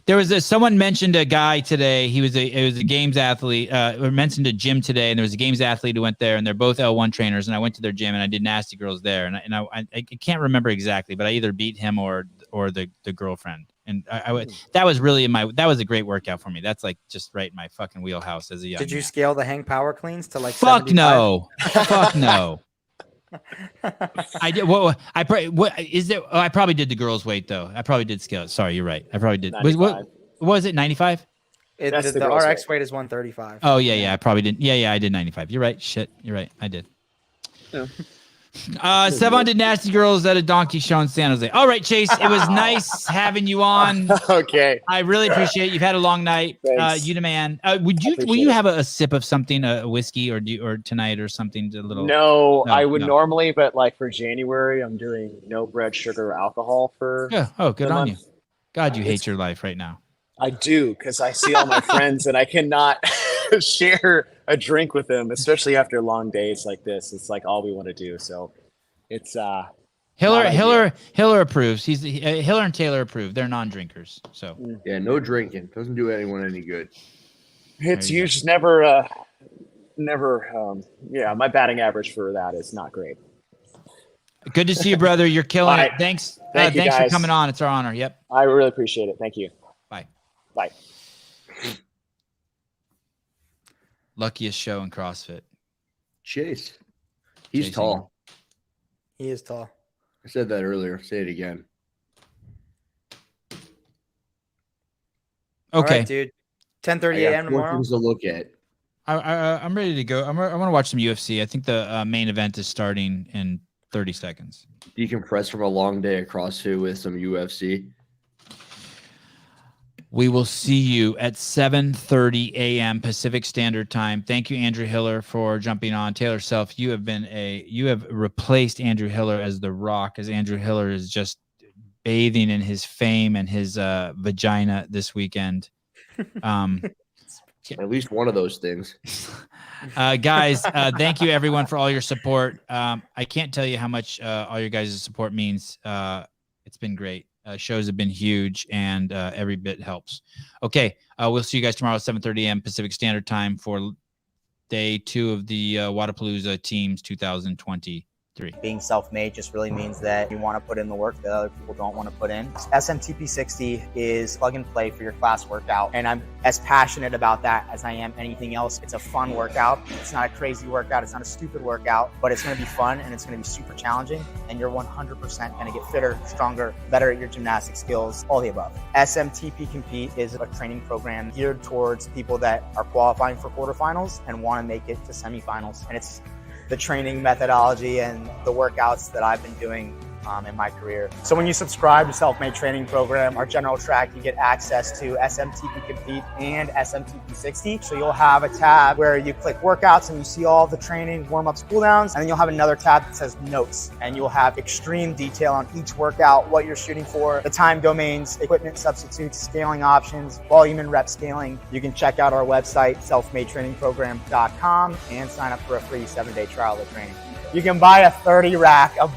there was someone mentioned a guy today. It was a games athlete. Or mentioned a gym today, and there was a games athlete who went there, and they're both L1 trainers. And I went to their gym, and I did Nasty Girls there, and I can't remember exactly, but I either beat him or the girlfriend. And that was really that was a great workout for me. That's like just right in my fucking wheelhouse as a young Did you man. scale the hang power cleans to like Fuck 75? no. Fuck no. I did. What is it? Oh, I probably did the girls' weight though. I probably did scale it. Sorry, you're right. I probably did. What was it? 95? The RX weight is 135. Oh yeah. I probably did. Yeah. I did 95. You're right. Shit. You're right. I did. Yeah. Sevan did Nasty Girls at a donkey show in San Jose. All right, Chase. It was nice having you on. Okay. I really appreciate it. You've had a long night. You the man. Will you have a sip of something, a whiskey, or tonight or something? No, I would normally, but like for January, I'm doing no bread, sugar, or alcohol for. Yeah. Oh, good on month. you. God, you hate your life right now. I do, because I see all my friends and I cannot share a drink with them, especially after long days like this. It's like all we want to do. So it's Hiller approves. Hiller and Taylor approve. They're non-drinkers. So yeah, no drinking doesn't do anyone any good. It's usually never. Yeah, my batting average for that is not great. Good to see you, brother. You're killing it. Thanks. Thank you, thanks guys. for coming on. It's our honor. Yep. I really appreciate it. Thank you. Bye. Bye. Luckiest show in CrossFit. Chase. He's Chasing. tall. He is tall. I said that earlier. Say it again. Okay. All right, dude. 10:30 a.m. tomorrow. Things to look at. I'm ready to go. I want to watch some UFC. I think the main event is starting in 30 seconds. Decompress from a long day of CrossFit with some UFC. We will see you at 7:30 a.m. Pacific Standard Time. Thank you, Andrew Hiller, for jumping on. Taylor Self, you have replaced Andrew Hiller as the Rock, as Andrew Hiller is just bathing in his fame and his vagina this weekend. At least one of those things. Guys, thank you everyone for all your support. I can't tell you how much all your guys' support means. It's been great. Shows have been huge, and every bit helps. Okay, we'll see you guys tomorrow at 7:30 a.m. Pacific Standard Time for day 2 of the Wodapalooza Teams 2023. Being self-made just really means that you want to put in the work that other people don't want to put in. SMTP60 is plug and play for your class workout, and I'm as passionate about that as I am anything else. It's a fun workout. It's not a crazy workout. It's not a stupid workout, but it's going to be fun and it's going to be super challenging, and you're 100% going to get fitter, stronger, better at your gymnastic skills, all the above. SMTP Compete is a training program geared towards people that are qualifying for quarterfinals and want to make it to semifinals, and it's the training methodology and the workouts that I've been doing in my career. So when you subscribe to Self-Made Training Program, our general track, you get access to SMTP Compete and SMTP60. So you'll have a tab where you click workouts and you see all the training, warm-ups, cool-downs, and then you'll have another tab that says notes, and you'll have extreme detail on each workout, what you're shooting for, the time domains, equipment substitutes, scaling options, volume and rep scaling. You can check out our website, selfmadetrainingprogram.com, and sign up for a free 7-day trial of training. You can buy a 30 rack of